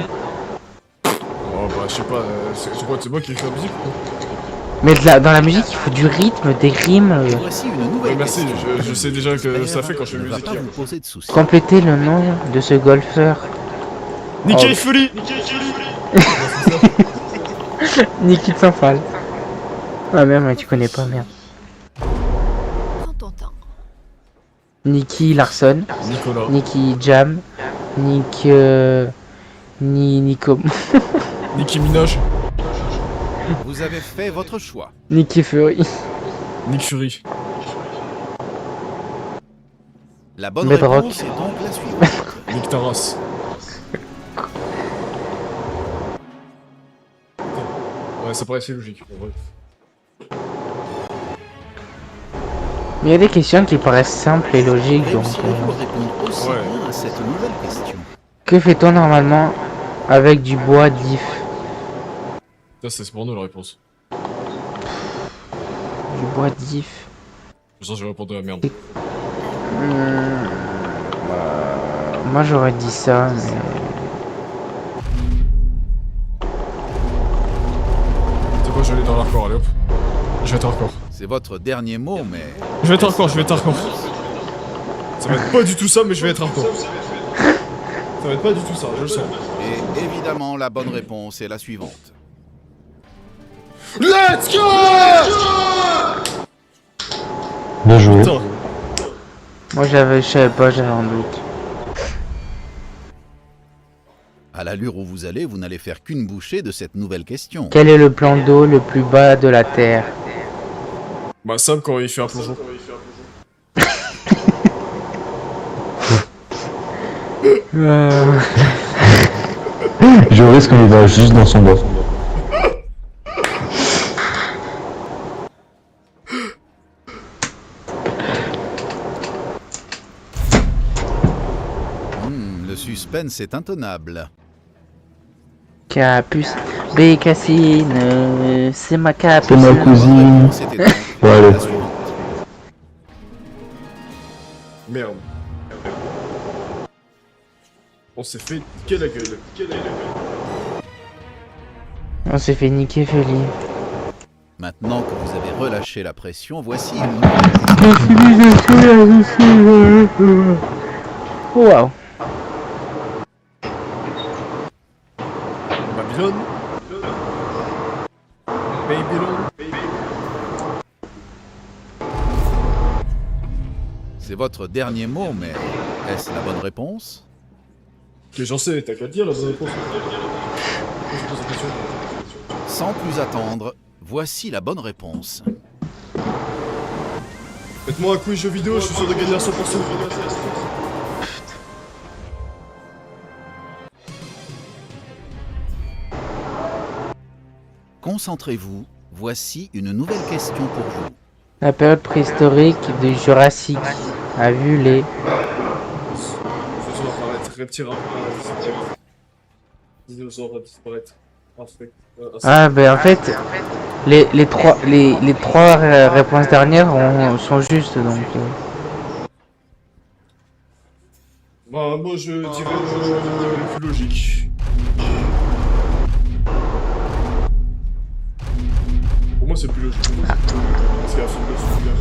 Oh bah je sais pas, c'est quoi, c'est moi qui ai fait la musique ou quoi? Mais dans la musique, il faut du rythme, des rimes. Voici une nouvelle Ouais, merci, question. je sais déjà que ça fait quand je fais Ne va musique. pas vous poser de soucis. Complétez le nom de ce golfeur. Nicky Oh. Fury. Niki de Saint-Phal. Ah merde, mais tu connais pas, merde. Prends ton temps. Nicky Larson, Nicolas. Nicky Jam, Nick. Nico. Nicki Minaj. Vous avez fait votre choix. Nicky Fury. Nick Fury. La bonne Bedrock. réponse est donc la suivante. Nick Taras. Ouais, ça paraissait logique. En vrai. Mais il y a des questions qui paraissent simples et logiques, donc. Réussirez-vous à répondre aussi Ouais. bien à cette nouvelle question? Que fait-on normalement avec du bois d'if? Ça, c'est pour nous la réponse. Du bois d'if. Je sens que je vais répondre de la merde. Moi j'aurais dit ça, mais. C'est quoi, je vais aller dans l'hardcore, allez hop. Je vais être hardcore. C'est votre dernier mot, mais... Je vais être hardcore, je vais être hardcore. Ça va être pas du tout ça, mais je vais être hardcore. Ça va être pas du tout ça, je le sens. Et évidemment, la bonne réponse est la suivante. Let's go! Bien joué. Putain. Moi je savais pas, j'avais un doute. À l'allure où vous allez, vous n'allez faire qu'une bouchée de cette nouvelle question. Quel est le plan d'eau le plus bas de la Terre? Bah, Sam, quand il fait un plongeon. Je risque qu'il va juste dans son bas. Le suspense est intenable. Capuce, Bécassine, c'est ma capuce. C'est ma La bonne cousine. réponse était donc Ouais, allez. la suivante. Merde. On s'est fait niquer la gueule. On s'est fait niquer Feli. Maintenant que vous avez relâché la pression, voici une nouvelle Waouh. Babylone. Babylone. C'est votre dernier mot, mais est-ce la bonne réponse? Ok, j'en sais, t'as qu'à dire la bonne réponse. Je pose la question. Sans plus attendre, voici la bonne réponse. Faites-moi un quiz jeu vidéo, je suis sûr de gagner à 100%. Concentrez-vous, voici une nouvelle question pour vous. La période préhistorique du Jurassique a vu les. Ce soir apparaître, reptile apparaître. Dinosaure va disparaître. Parfait. Ah ben en fait, les trois réponses dernières sont justes donc. Bah, moi je dirais le plus logique. Pour moi c'est le plus logique. Parce qu'il y a un film de souvenir.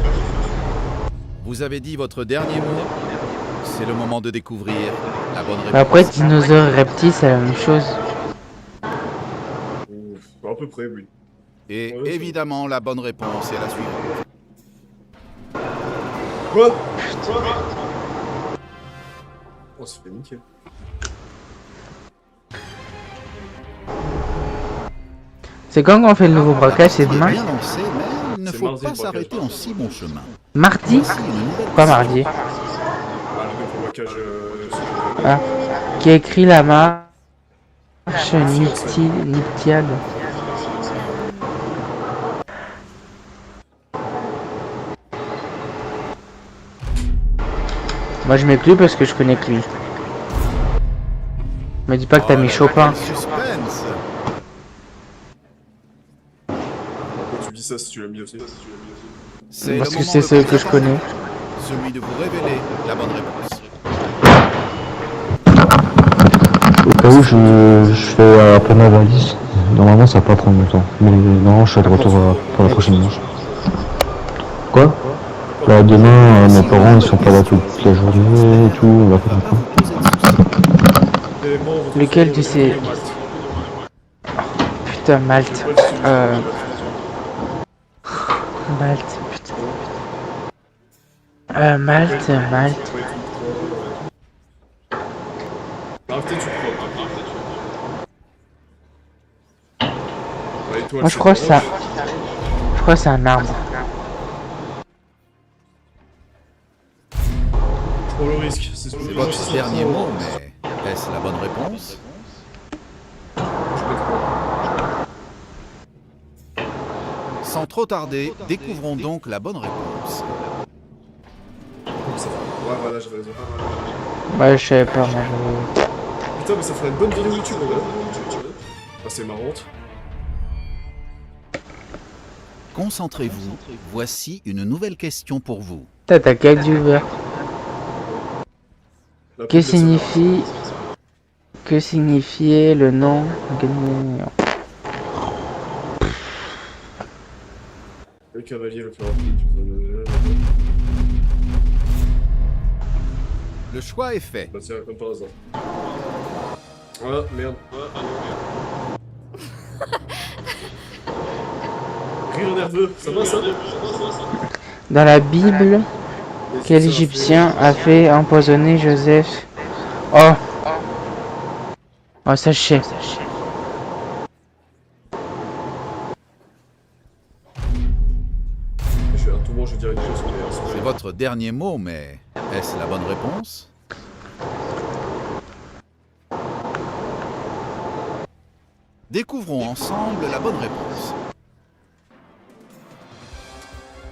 Vous avez dit votre dernier mot. C'est le moment de découvrir la bonne réponse. Après dinosaures et reptiles c'est la même chose. À peu près, oui. Et Ouais, évidemment, la bonne réponse est la suivante. Quoi? Oh, c'est fait nickel. C'est quand qu'on fait le nouveau braquage? C'est La partie demain? est bien lancée, mais il ne C'est faut mardi, pas le braquage. s'arrêter en si bon chemin. Mardi? Voici une nouvelle Pas question. mardi. Ah, le nouveau braquage, Ah. Qui a écrit la marche nuptiale? Moi je mets que lui parce que je connais que lui. Me dis pas que t'as Oh mis là là, Chopin. quel suspense. Pourquoi tu me dis ça si tu l'as mis aussi? C'est Parce le que moment c'est le ceux plus que je connais. attendu, celui de vous révéler la bonne réponse. Au cas où je fais un peu ma valise. Normalement ça va pas prendre longtemps. Mais non, je suis de retour pour la prochaine manche. Quoi? Bah demain, mes parents ils sont pas là toute la journée et tout, on va faire un point. Et bon, votre Lequel favori, tu sais? de Malte. Putain, Malte. Je sais pas si tu le Euh, sais. Malte, putain. Malte. Arrêtez, tu crois. Bah, étoile, Moi je crois que c'est ça. Je crois que c'est un arbre. Je prends le risque. C'est C'est votre dernier mot, mais est-ce la bonne réponse? Sans trop tarder, découvrons donc la bonne réponse. Ouais, voilà, j'avais raison. Ouais, je savais pas, moi. Putain, mais ça ferait une bonne vidéo YouTube, regarde. Ah, c'est marrante. Concentrez-vous, voici une nouvelle question pour vous. Putain, t'as 4 viewers. La Que pub de signifie... Que signifiait le nom... Le cavalier le plus rapide. Le choix est fait. Bah tiens, comme par hasard. Ah, merde. Rire nerveux, ça va ça? Dans la Bible, quel Égyptien a fait empoisonner Joseph? Oh! Oh, ça je sais. Je vais à tout moment, je dirais une chose, C'est votre dernier mot, mais est-ce la bonne réponse? Découvrons ensemble la bonne réponse.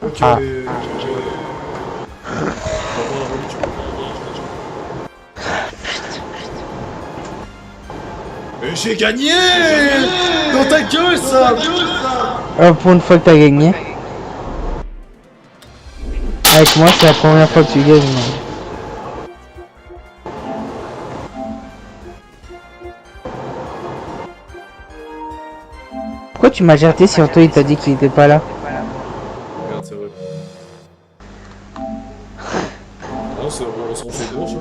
Ok. Ah. Et j'ai gagné! Dans ta gueule, ça! Oh, pour une fois que t'as gagné. Avec moi, c'est la première fois que tu gagnes. moi. Pourquoi tu m'as jeté sur toi? Il t'a dit qu'il était pas là. Regarde, c'est vrai. Non, c'est on s'en fait gros,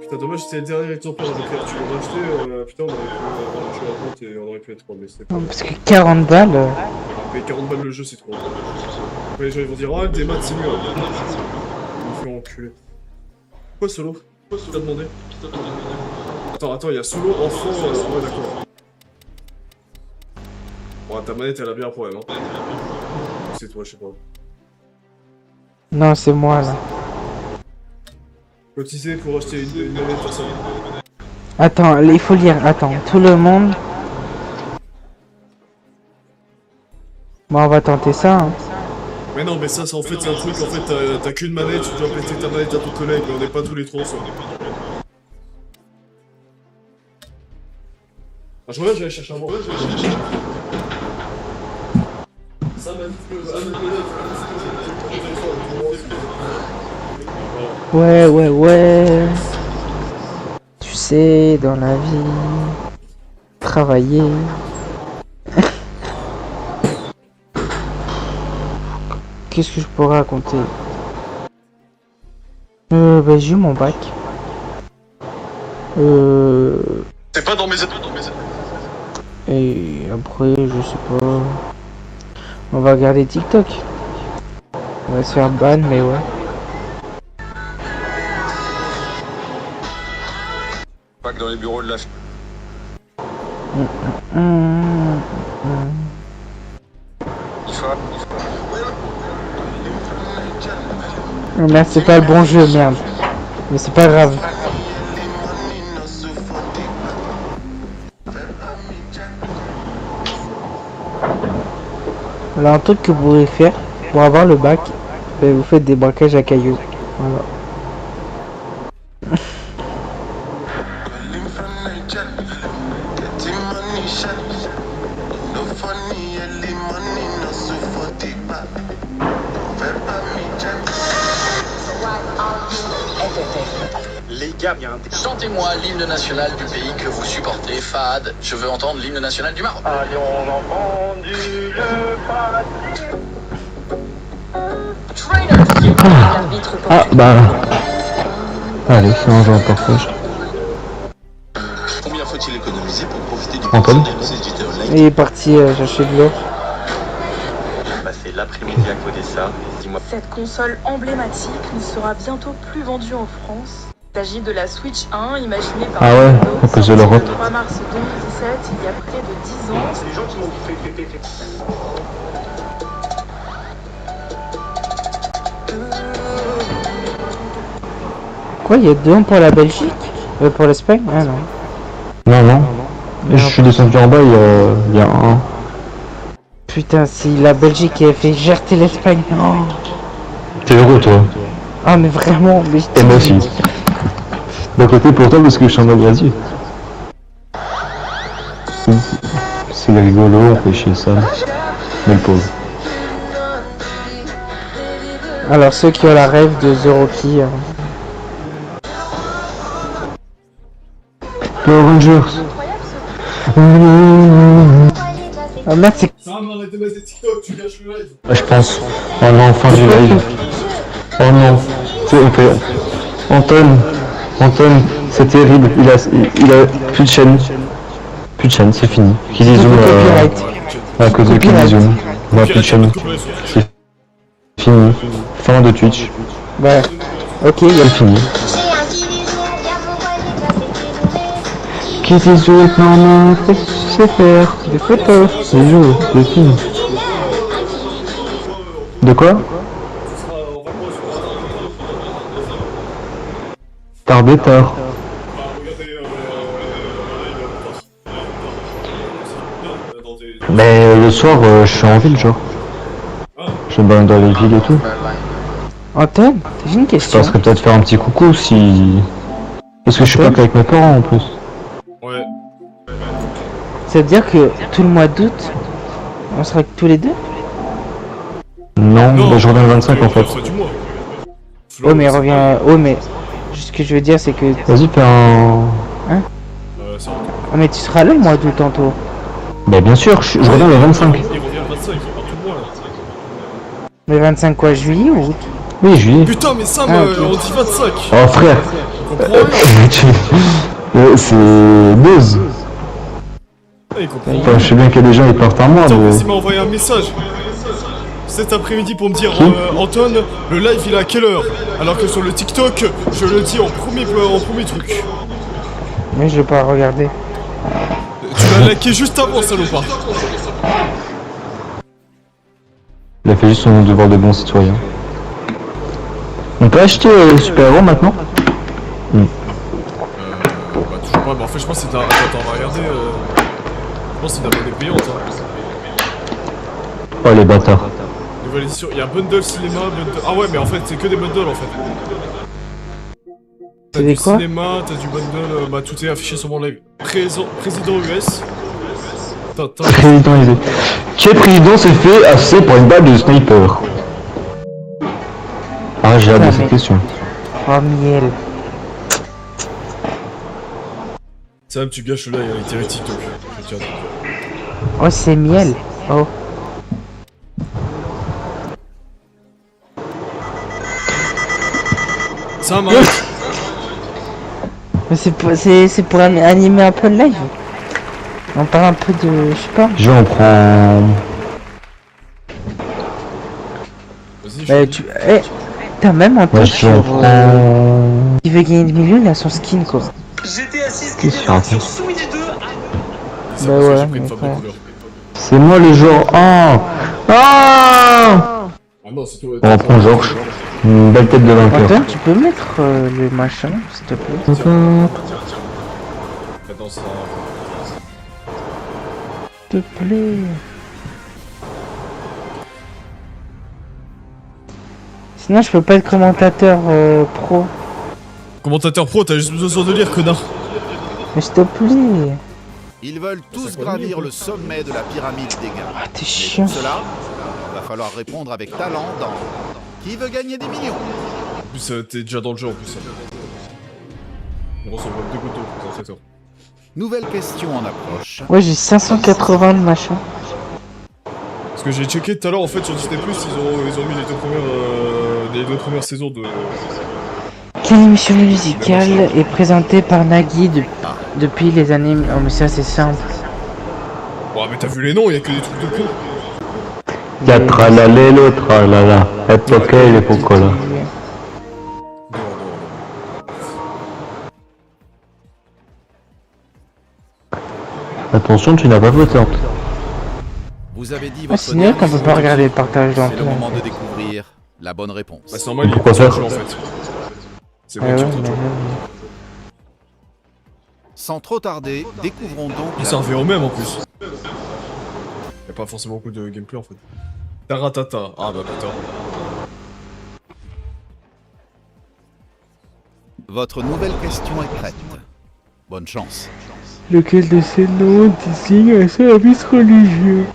Putain, dommage, c'était le dernier exemplaire de Pierre, tu l'aurais acheté, putain, on aurait pu tuer la vente et on aurait pu être 3, mais c'est pas. Non, parce que 40 balles. Mais 40 balles le jeu, c'est trop. Après, les gens ils vont dire, oh, des maths, c'est mieux. Ils me font enculer. Quoi, solo? Qui t'a demandé? Attends, il y a solo, enfant, ouais, d'accord. Bon, ta manette, elle a bien un problème, hein. C'est toi, je sais pas. Non, c'est moi là. Cotiser pour acheter une manette à ça. Attends, il faut lire. Attends, tout le monde. Bon, on va tenter ça. Hein. Mais non, mais ça, en fait, c'est un truc, en fait, t'as qu'une manette, tu dois prêter ta manette à ton collègue, mais on n'est pas tous les trois ensemble. Ah, je reviens, je vais aller chercher un mot. Ça m'a dit que... Ouais. Tu sais, dans la vie, travailler. Qu'est-ce que je pourrais raconter? Bah, j'ai eu mon bac. C'est pas dans mes études, Et après, je sais pas. On va regarder TikTok. On va se faire ban, mais ouais. Pas que dans les bureaux de la... Merde, c'est pas le bon jeu, merde. Mais c'est pas grave. Alors un truc que vous pourrez faire pour avoir le bac, vous faites des braquages à cailloux. Voilà. Les gars, bien. Chantez-moi l'hymne national du pays que vous supportez. Fahad, je veux entendre l'hymne national du Maroc. Allez, on a entendu le Ah bah... Allez, c'est un jeu en partage. Combien faut-il économiser pour profiter du Antoine Il est parti chercher de l'eau. passer l'après-midi à coder ça. Dis-moi. Cette console emblématique ne sera bientôt plus vendue en France. Il s'agit de la Switch 1, imaginée par Ah ouais, Nintendo, à cause de sortie l'Europe. le 3 mars 2017, il y a près de 10 ans. C'est les gens qui m'ont fait. Quoi, il y a 2 ans pour la Belgique pour l'Espagne? Ah non. Non, non. Je suis descendu en bas, il y a un... Putain, si la Belgique avait fait gerter l'Espagne. Oh. T'es heureux, toi. Ah mais vraiment, mais Et moi aussi. D'un côté pour toi, parce que je suis en mode vas-y. C'est rigolo, on fait chier ça. Mais le pauvre. Alors ceux qui ont la rêve de The Rocky. Power Rangers. Ah merde, c'est... Sam, arrête de mettre des TikTok, tu gâches le live. Ah, je pense. Oh non, fin du live. Oh non. C'est ok. Anton, c'est terrible. Il a plus de chaîne. Plus de chaîne, c'est fini. Kidizoom à cause de Kidizoom. On a plus de chaîne. C'est fini. Fin de Twitch. Ouais. Ok, il y a C'est fini. Kidizoom, non, qu'est-ce que tu sais faire? Des photos. Des jeux, des films. De quoi? Tardé tard. Mais le soir, je suis en ville, genre. Je me balade dans les villes et tout. Antoine, j'ai une Je question. passerai peut-être faire un petit coucou si... Parce que je suis pas qu'avec mes parents en plus. Ouais. Ça veut dire que tout le mois d'août, on sera que tous les deux? Non, bah, je reviens le 25 en fait. Du mois. Oh mais reviens... Oh mais... Ce que je veux dire c'est que... Vas-y, fais un... C'est vrai. Ah mais tu seras là le mois d'août tantôt. Bah bien sûr, je reviens le 25. Il revient le 25, il part tout le mois là. Mais 25 quoi, juillet ou août? Oui, juillet. Putain, mais Sam, Ah, ok. on dit 25. Oh frère, On comprend rien. c'est Buzz. Il comprend Enfin, rien. je sais bien qu'il y a des gens qui partent un mois, Attends, mais... il m'a envoyé un message cet après-midi pour me dire Qui Anton, le live il est à quelle heure? Alors que sur le TikTok, je le dis en premier truc. Mais je vais pas regarder. Tu l'as liké juste avant, salopard. Il a fait juste son devoir de bon citoyen. On peut acheter super-héros maintenant? Bah toujours pas, mais en fait je pense que c'est un... Attends, on va regarder... Je pense que c'est une abonnée payante Oh les bâtards. Nouvelle édition, il y a bundle cinéma, bundle... Ah ouais mais en fait c'est que des bundles en fait. T'as C'est des du quoi? cinéma, t'as du bundle, bah tout est affiché sur mon live. Président US. Attends. Président idée. Quel président s'est fait assez pour une balle de sniper? Ah, j'ai hâte de cette question. Oh miel. Sam, tu gâches le live avec tes TikTok. Je tiens. Oh c'est miel. Oh. Sam, arrête. Mais c'est pour animer un peu le live. On parle un peu de... Je sais pas. Je vais en prendre... Vas-y, je... Tu... Eh, t'as même un peu Ouais, je vais en sur... prendre... Il veut gagner des millions, il a son skin quoi. GTA 6 Qu'est-ce que tu racontes? Switch 2. ça Bah parce que ouais, j'ai pris une mais femme frère. de couleur. C'est moi le genre 1. Ah, Ah non, c'est toi. on reprend Georges. Une belle tête de vainqueur. Antoine, tu peux mettre le machin, s'il te plaît? Maintenant, ça. S'il te plaît. Sinon, je peux pas être commentateur pro. Commentateur pro, t'as juste besoin de lire, connard. Mais s'il te plaît. Ils veulent tous gravir le sommet de la pyramide des gains. Ah, t'es Mais chiant. pour cela, il va falloir répondre avec talent dans Qui veut gagner des millions? En plus, t'es déjà dans le jeu en plus. On reçoit 2 couteaux, concentrateur. Nouvelle question en approche. Ouais, j'ai 580 de machin. Parce que j'ai checké tout à l'heure, en fait, sur Disney+, ils ont mis les deux premières saisons de... Quelle émission musicale est présentée par Nagui depuis les années... Oh mais ça c'est simple. Ouais, mais t'as vu les noms, y'a que des trucs de con. Y'a tralalelo, tralala. Époque et l'époque là. Attention, tu n'as pas voté en tout. Vous avez dit Ah, votre c'est nul qu'on peut pas dernier regarder mot. le partage C'est le d'emploi. moment de découvrir la bonne réponse. Bah c'est normal, il est Pourquoi pas sur le faire jeu, en fait. C'est Ah bon, ouais, tu mais retrouves. Sans trop tarder, découvrons donc Ils la servaient au même en plus. Y'a pas forcément beaucoup de gameplay en fait. Taratata. Ah bah putain. Votre nouvelle question est prête. Bonne chance. Lequel de ces noms désigne un service religieux?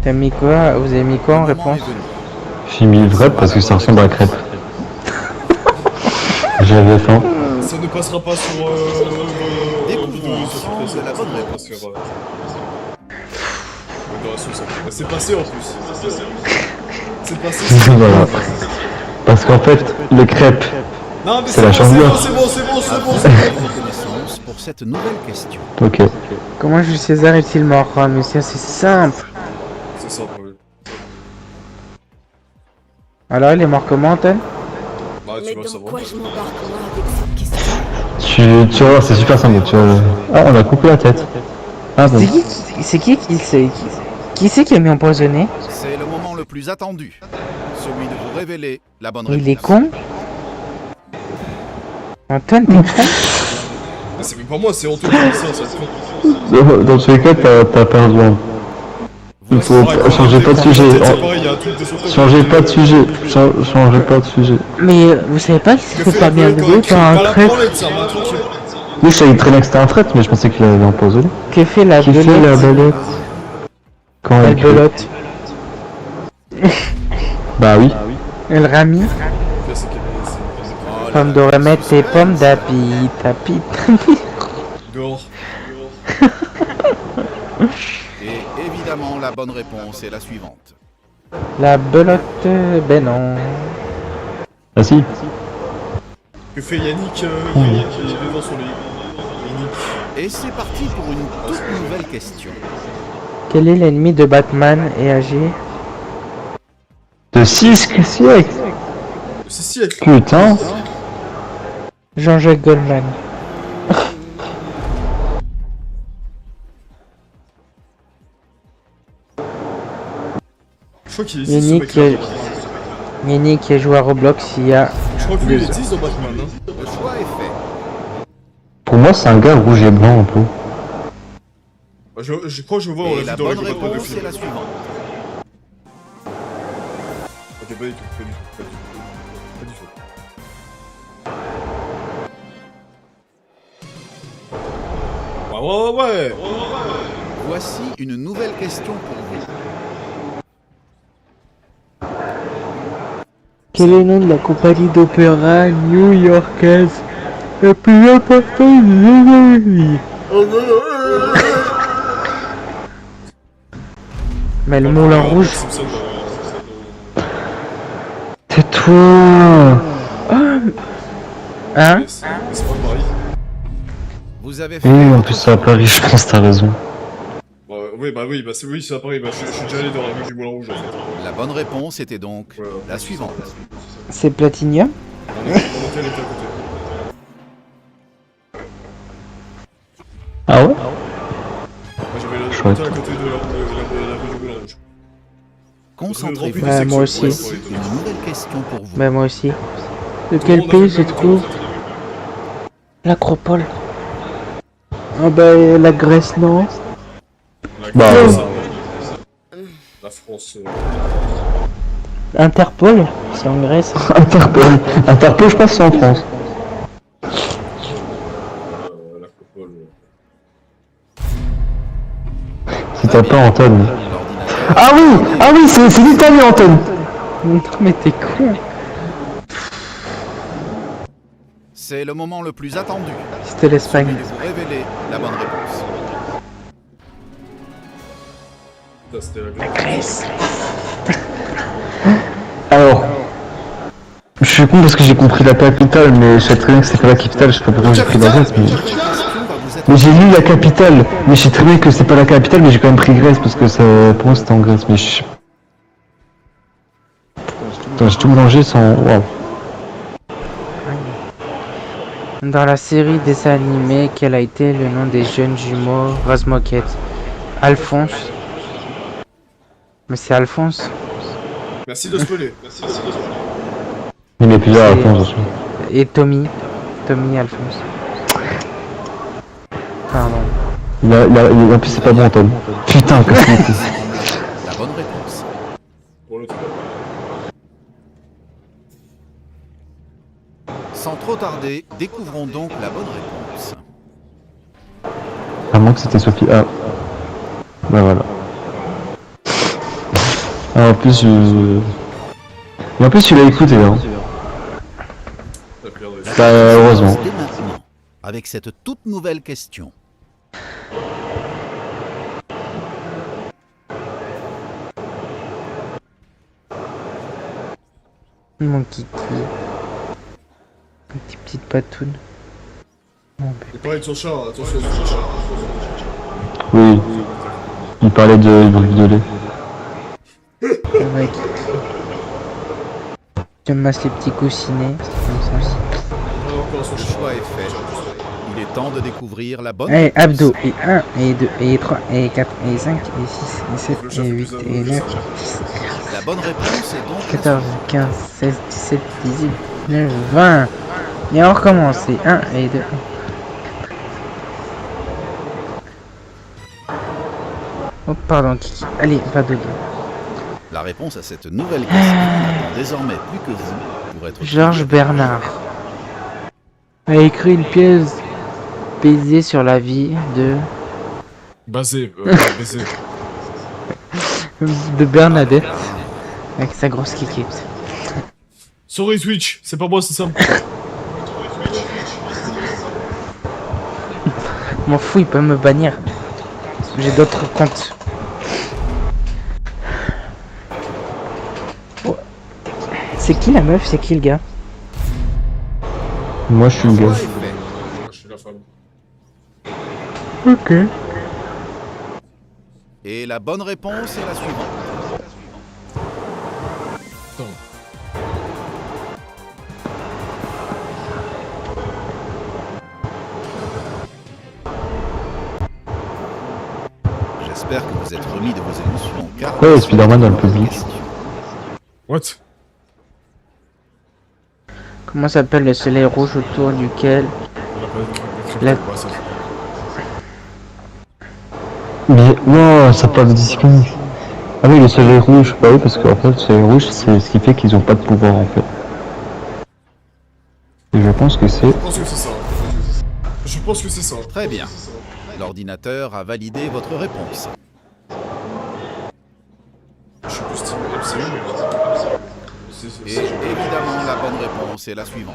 T'as mis quoi? Vous avez mis quoi en Le moment réponse? est venu. J'ai mis vrai parce que ça ressemble à crêpe. J'avais faim. Ça ne passera pas sur Découvrons ensemble la bonne réponse. C'est passé en plus. C'est passé. Voilà. Parce qu'en fait, le crêpe, Non mais C'est la bon, chandeleur. c'est bon. Reconnaissance pour cette nouvelle question. ok. Comment Jules César est-il mort? Ah, mais ça c'est simple. C'est ça, ouais. Alors il est mort comment, Antoine? Bah tu Mais vas dans savoir. quoi je m'embarque moi avec cette question? Tu vas voir, c'est super simple. Tu vas... Ah, on a coupé la tête. Ah bon. Qui c'est qui a mis empoisonné? C'est le moment le plus attendu. Celui de vous révéler la bonne réponse. Il est con? Antoine, t'es con? Mais c'est même pas moi, c'est Antoine qui dit ça, ça te con. Dans tous les cas, t'as perdu un. Il faut changer pas de sujet. C'est pareil, il y a un truc de son côté. Changez pas de sujet. Changez pas de sujet. Mais vous savez pas qu'il se fait pas bien jouer par un trait? Oui, je savais très bien que c'était un fret, mais je pensais qu'il avait empoisonné. Que fait la Qui fait la belote? belette? Quand La elle crie. belote. Bah oui. Elle ramie. Pomme de remettre tes pommes d'api, tapis. Dehors. Et évidemment, la bonne réponse est la suivante. La belote, ben non. Ah si. Que fait Yannick qui est devant son lit. Yannick. Et c'est parti pour une toute nouvelle question. Quel est l'ennemi de Batman et âgé? De 6 siècles. C'est siècle. Putain. Jean-Jacques Goldman. Je crois qu'il est 6 ce Yannick mec-là. Yannick qui a joué à Roblox il y a... Je crois que lui il est 10 dans Batman. Hein. Le choix est fait. Pour moi, c'est un gars rouge et blanc un peu. Bah, je crois que je vois, on Et l'a la vu dans les bonne Batman de réponse film. est la suivante. Ok, pas du tout, pas du tout, pas du tout. Pas du tout. Ouais. Voici une nouvelle question pour vous. Quel est le nom de la compagnie d'opéra new-yorkaise la plus importante des États-Unis? Mais le Moulin Rouge. Tais-toi. Hein? C'est pas Paris. Vous avez fait. Oui, en plus, c'est à Paris, je pense, t'as raison. Oui, c'est à Paris, je suis déjà allé dans la rue du Moulin Rouge en fait. La bonne réponse était donc la suivante. C'est Platinium? Mon hôtel était à côté. Ah ouais? Moi j'avais Chouette. l'hôtel à côté de la rue du Moulin Rouge. Concentrez-vous. Ouais, moi aussi. C'est une nouvelle question pour vous. Bah moi aussi. De Tout le quel monde a pays fait se le même trouve hôtel, en fait. l'Acropole? Ah bah la Grèce, non? Bah, Grèce, ouais. La France. Interpol? C'est en Grèce. Interpol. Interpol, je pense que c'est en France. L'Acropole. Si t'as pas Anton. L'ordinateur. Ah oui, c'est l'Italie, Anton. Non mais t'es con. C'est le moment le plus attendu. C'était l'Espagne. Celui de vous révéler la bonne réponse. Ça, c'était la Grèce. Alors, je suis con parce que j'ai compris la capitale, mais je sais très bien que c'est pas la capitale, je sais pas pourquoi j'ai pris la Grèce, mais... Votre question va vous être. Mais j'ai lu la capitale, mais je sais très bien que c'est pas la capitale, mais j'ai quand même pris Grèce parce que ça, pour moi c'était en Grèce, mais je... Putain, j'ai tout mélangé sans... Waouh. Dans la série dessin animé, quel a été le nom des jeunes jumeaux Razmoket? Alphonse. Mais c'est Alphonse. Merci de spoiler. Il y a plusieurs C'est- réponses dessus. Et Tommy. Tommy Alphonse. Pardon. En plus c'est pas bon Anton. Putain, que c'est... La bonne réponse. Pour le truc. Sans trop tarder, découvrons donc la bonne réponse. À moins que c'était Sophie. Ah. Bah voilà. Ah, en plus je... Et en plus tu l'as écouté hein. Ça perdrait. Bah heureusement. Dès maintenant, avec cette toute nouvelle question. Mon kiki. Des petites patounes. Et pareil de son chat, attention à son chat. Oui. Il parlait de lait. Ouais, kiki. Je masse les petits coussinets. Comme ça. Encore son Le chat. choix est fait. Il est temps de découvrir la bonne Allez, réponse. abdos. Et 1, et 2, et 3, et 4, et 5, et 6, et 7, Le chat et fait 8, plus et d'abdos que 9, ça. La bonne réponse est donc 14, 15, 16, 17, 18, 19, 20. Et on recommence. C'est 1 et 2. Oh, pardon, Kiki. Allez, pas de dos. la réponse à cette nouvelle question n'attend désormais plus que vous pour être. Georges Bernard a écrit une pièce basée sur la vie Baiser. de Bernadette avec sa grosse kikette. Sorry Twitch, c'est pas moi, c'est ça. M'en fous, il peut me bannir. J'ai d'autres comptes. Oh. C'est qui la meuf? C'est qui le gars? Moi je suis le Le choix gars. est fait. Je suis la femme. Ok. Et la bonne réponse est la suivante. Attends. J'espère que vous êtes remis de vos émotions car. Ouais, Spider-Man dans le public. What? Comment s'appelle le soleil rouge autour duquel La- Ouais, ça. Mais wow, ça parle de discipline. Ah oui, le soleil rouge. Bah oui, parce qu'en fait, le soleil rouge, c'est ce qui fait qu'ils ont pas de pouvoir en fait. Et je pense que c'est... Je pense que c'est ça. Je pense que c'est ça. Très bien. L'ordinateur a validé votre réponse. Je suis plus team MCU, mais... Et évidemment, la bonne réponse est la suivante.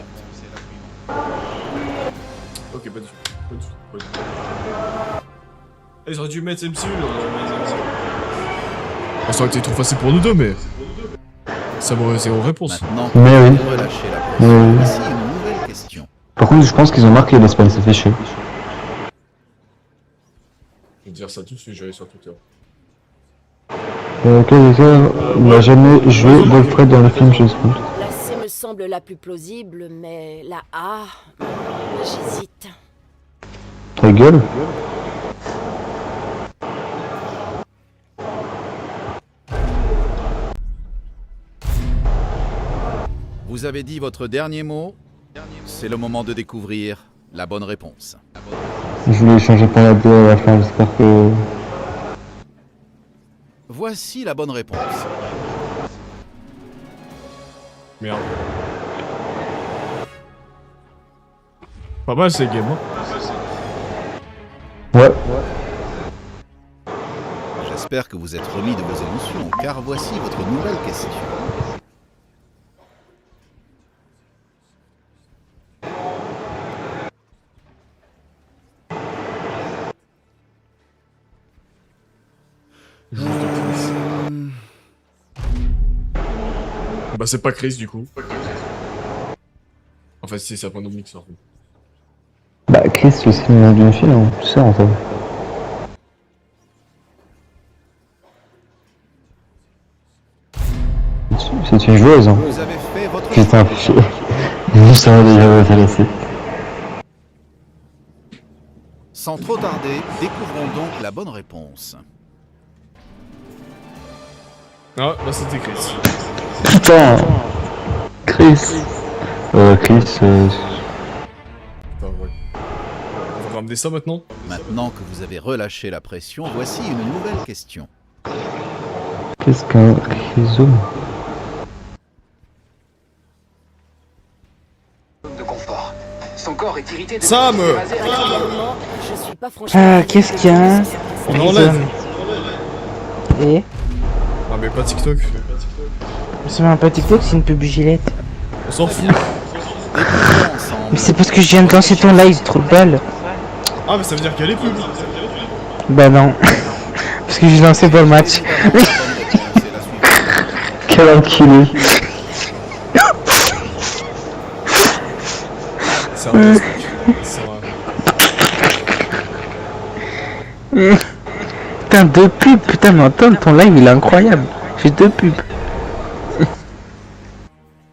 Ok, pas du tout. Pas du tout. Ils auraient dû mettre MCU là. Ça aurait été trop facile pour nous deux, mais... Ça m'aurait zéro réponse. Maintenant, Mais oui. relâchez la Mais pression. oui. Voici une nouvelle question. Par contre, je pense qu'ils ont marqué l'Espagne, ça fait chier. vais dire ça tout de suite, j'allais sur Twitter. Quel acteur n'a jamais joué Wilfred dans le film James Bond? La C me semble la plus plausible, mais la A, j'hésite. Ta gueule? Vous avez dit votre dernier mot. C'est le moment de découvrir la bonne réponse. Je voulais échanger pour la 2 à la fin, j'espère que... Voici la bonne réponse. Merde. Pas mal ces games, hein. Ouais. J'espère que vous êtes remis de vos émotions, car voici votre nouvelle question. Bah c'est pas Chris du coup. Enfin si, c'est un point d'oblique ça. Bah, Chris, c'est aussi le nom d'une fille, hein. Tu sais, en fait. C'est une joueuse, hein. Vous avez fait votre Putain, ça m'a déjà intéressé. Sans trop tarder, découvrons donc la bonne réponse. Ah, bah c'était Chris. Putain Chris Chris, Putain, ouais. On va ramener ça maintenant. Maintenant que vous avez relâché la pression, voici une nouvelle question. qu'est-ce qu'un rhizome? De confort. Son corps est irrité de... Sam Actuellement, je suis pas franchement... Ah, qu'est-ce qu'il y a? On enlève. Et Ah mais pas TikTok. c'est même pas TikTok, c'est une pub Gillette. On s'en fout. Découvrons ensemble. Mais c'est parce que je viens de lancer ton live, trop de balles. Ah mais ça veut dire qu'il y a les pubs. Bah non. Parce que j'ai lancé pas le match. La bonne réponse est la suivante. Quel enculé. C'est un test. C'est un... Putain, 2 pubs, putain, mais Antoine, ton live il est incroyable. J'ai 2 pubs. Mais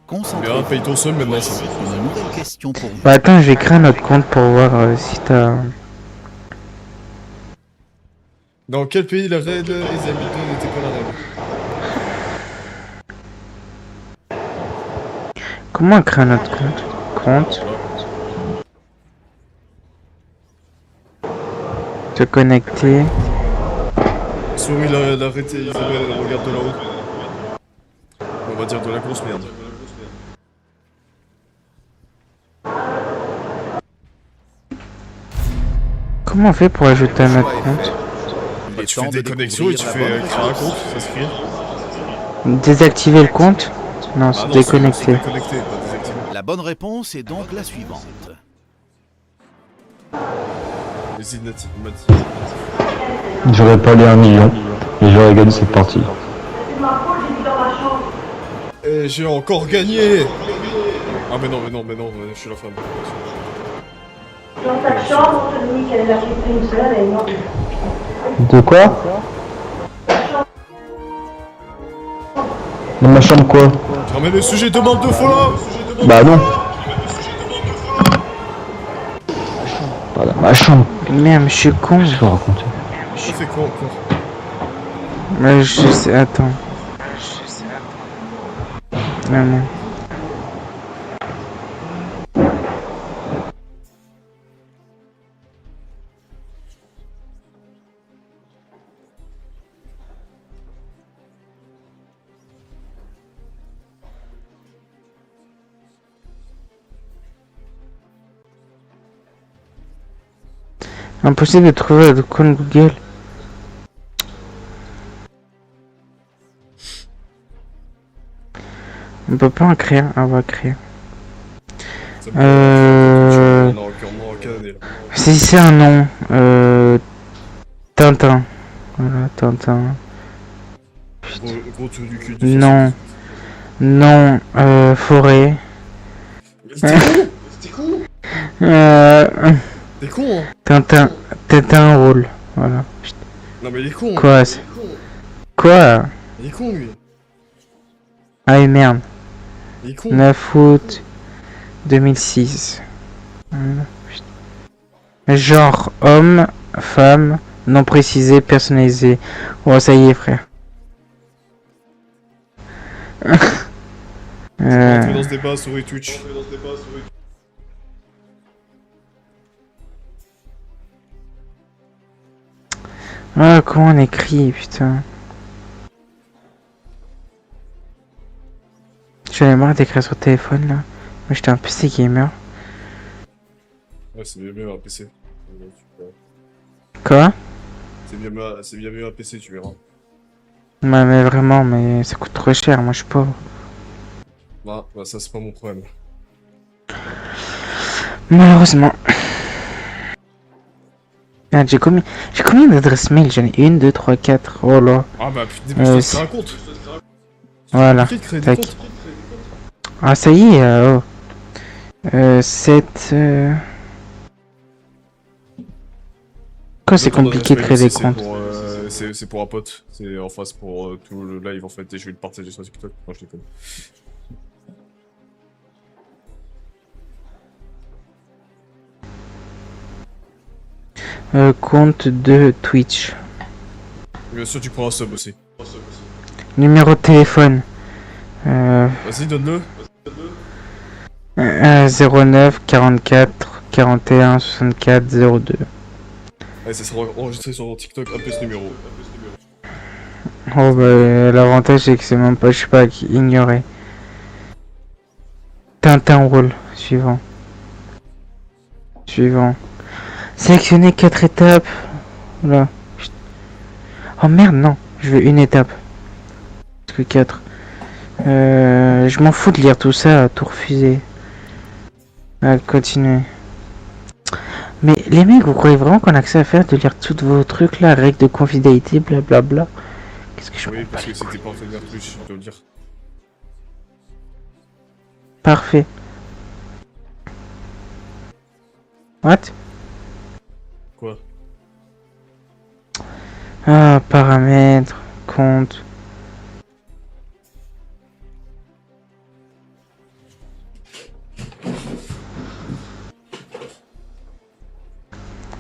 Concentrez-vous. paye ton seul maintenant ça. Une nouvelle question pour vous. Bah attends, je vais créer un autre compte pour voir si t'as... Dans quel pays la reine Elisabeth II n'était pas la reine? Comment créer un autre compte? Te connecter. Souris l'arrêter Isabelle, elle regarde de là-haut. On va dire de la grosse merde. Comment on fait pour ajouter un autre compte? Il Bah, est tu temps fais de des connexions et tu découvrir fais la bonne créer un réponse. compte, ça se crée. Désactiver le compte? Non, Ah c'est non, déconnecter. c'est déconnecté, pas désactivé. La bonne réponse est donc la suivante. Les inactifs, J'aurais pas les 1 million, et j'aurais gagné cette partie. Et j'ai encore gagné. Ah mais non, je suis la femme. Dans sa chambre, on te dit qu'elle a fait une seule réunion. De quoi? Dans ma chambre quoi? Je ramène le sujet, demande de follow. Bah non. Pas dans ma chambre. Merde, mais je suis con. Je vais raconter. Je fais quoi encore? Mais je sais, attends. Non, non. Impossible de trouver le compte Google. On peut pas en créer un, on va créer. Ça me non, encore en Canada, là. Si c'est un nom, Tintin. Voilà, Tintin. Gros truc du cul. Non. Non, forêt. C'était con. Euh, T'es con, hein. Tintin, Tintin rôle. Voilà. Non mais il est con. Quoi Quoi Il est con lui. Ah et merde. Il est con. 9 août 2006. Genre homme, femme, non précisé, personnalisé. Oh ça y est frère. On va rentrer dans ce débat sur Twitch. Ah comment on écrit putain. J'en ai marre d'écrire sur téléphone là. Moi j'étais un PC gamer. Ouais, c'est bien mieux un PC. Quoi? C'est bien mieux un PC, tu verras. Ouais mais vraiment mais ça coûte trop cher, moi je suis pauvre. Bah ça c'est pas mon problème. Malheureusement. Merde, j'ai combien d'adresses mail? J'en ai 1, 2, 3, 4. Oh là. Ah bah putain, c'est un compte. Voilà. Tac. Ah ça y est, 7... Quoi c'est compliqué de créer des comptes? C'est pour un pote. C'est en face pour tout le live en fait et je vais le partager sur TikTok. Non, je déconne. Compte de Twitch. Bien sûr, tu prends un sub aussi. Numéro de téléphone. Vas-y, donne-le. 09 44 41 64 02. Ouais, ça sera enregistré sur TikTok, un peu ce numéro. Oh bah l'avantage c'est que c'est même pas, je sais pas, ignoré. Tintin rôle. Suivant. Sélectionner 4 étapes. Là. Oh merde non, je veux une étape. Parce que 4. Je m'en fous de lire tout ça, tout refuser. Continuer. Mais les mecs, vous croyez vraiment qu'on a accès à faire de lire tous vos trucs là, règles de confidentialité, blablabla. Qu'est-ce que je Oui, parce que c'était pas en fait vers Twitch, je dois le dire. Parfait. What? Quoi? Ah, paramètres, compte.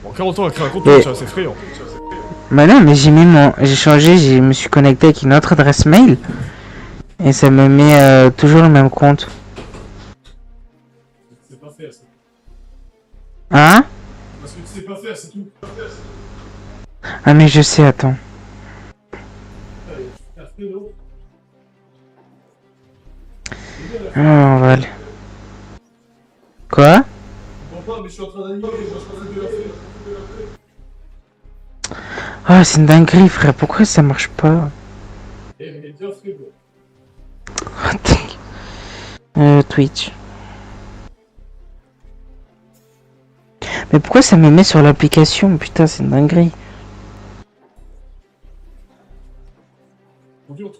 Bon, 40 ans à créer un compte, c'est assez effrayant. Bah non, mais j'ai changé, je me suis connecté avec une autre adresse mail. Et ça me met toujours le même compte. C'est pas faire, c'est tout. Hein? Parce que tu sais pas faire, c'est tout. Ah mais je sais, attends. Ah, on va aller. Quoi? Ah, c'est une dinguerie, frère. Pourquoi ça marche pas? Twitch. Mais pourquoi ça me met sur l'application? Putain, c'est une dinguerie. Beaucoup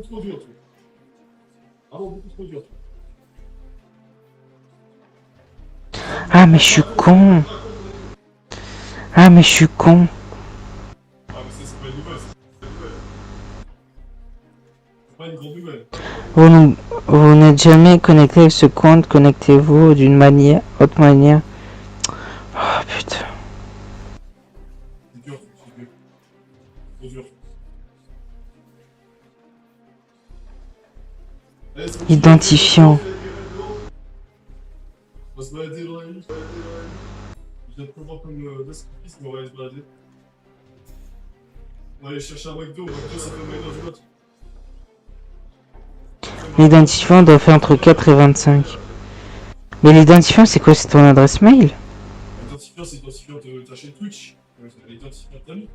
trop dur, truc. Ah bon, beaucoup trop dur. Ah, mais je suis con. Ah, mais je suis con. Ah, mais ça, c'est pas une nouvelle. C'est pas une grande nouvelle. Vous n'êtes jamais connecté avec ce compte. Connectez-vous d'une autre manière. Oh, putain. C'est dur, c'est dur. Trop dur. Identifiant. On va se balader dans la nuit. Je viens de prévoir comme l'esquisse, mais on va aller se balader. On va aller chercher un McDo, ça fait un dans une autre. L'identifiant doit faire entre 4 et 25. Mais l'identifiant, c'est quoi? C'est ton adresse mail? L'identifiant, c'est l'identifiant de ta chaîne Twitch. L'identifiant de ta vie.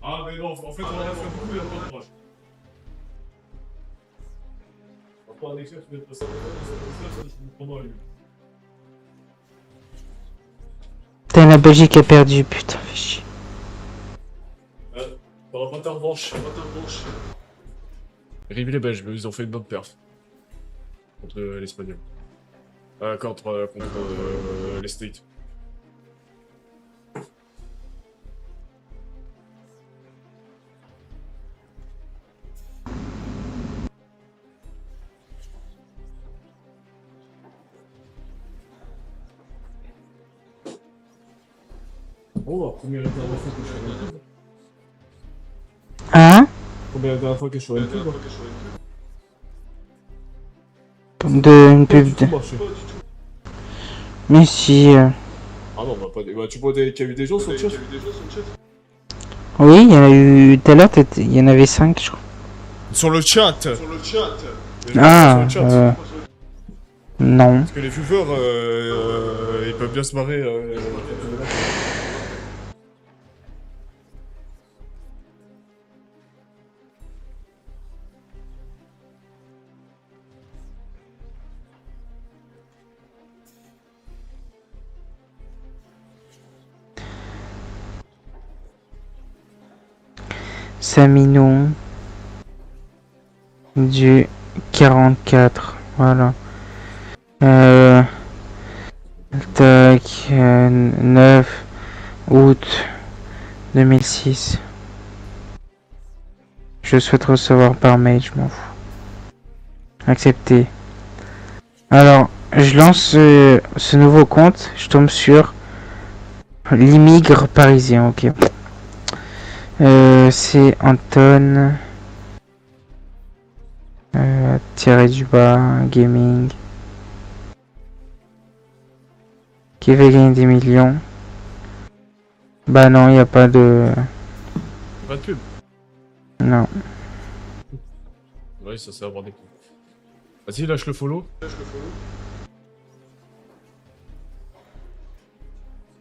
Ah, mais non, en fait, on a fait beaucoup, mais on a pas de courage. On va prendre un extrait, tu vas te passer je vais vous prendre lui. Putain, la Belgique a perdu, putain, fais chier. T'auras pas ta revanche, Rive les Belges, mais ils ont fait une bonne perf. Contre l'Espagnol. Contre l'Espagnol. estate. Oh, la première intervention que je fais sur YouTube. Hein? Combien la dernière fois que je suis sur YouTube? De une Pas pub du de... tout marché. Mais si... Ah non, bah pas des... Bah tu vois qu'il y a eu des gens sur le chat? Oui, il y en a eu... Tout à l'heure, il y en avait 5, je crois. Sur le chat! Les gens Ah, sur le chat. non. Parce que les viewers, ils peuvent bien se marrer. Saminou du 44, voilà. Tac, 9 août 2006. Je souhaite recevoir par mail, je m'en fous. Accepter. Alors, je lance ce nouveau compte, je tombe sur l'immigre parisien, ok. C'est Anton tiré du bas gaming qui veut gagner des millions. Bah non, il n'y a pas de... Pas de pub. Non. Ouais, ça sert à avoir des pubs. Vas-y, lâche le follow.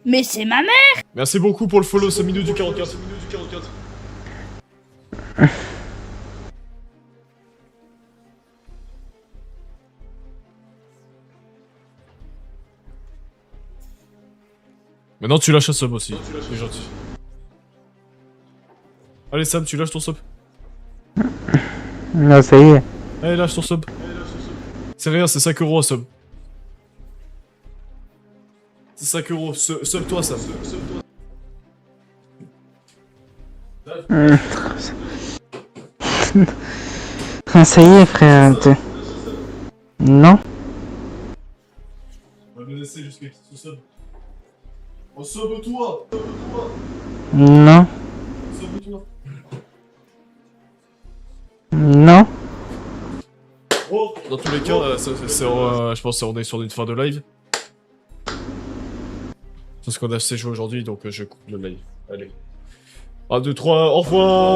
Mais c'est ma mère! Merci beaucoup pour le follow, Saminou du 44. Maintenant tu lâches un sub aussi, c'est gentil. Allez Sam, tu lâches ton sub. Non, ça y est. Allez, lâche ton sub. C'est rien, c'est 5 € un sub. C'est 5 €, sub toi Sam. Ça y est, frère. Non. On va me laisser jusqu'à ce sub. Oh, sub toi. Non. Sub toi. Non. Oh. Dans tous les cas, je pense qu'on est sur une fin de live. C'est ce qu'on a assez joué aujourd'hui, donc je coupe le live. Allez. 1, 2, 3, au revoir.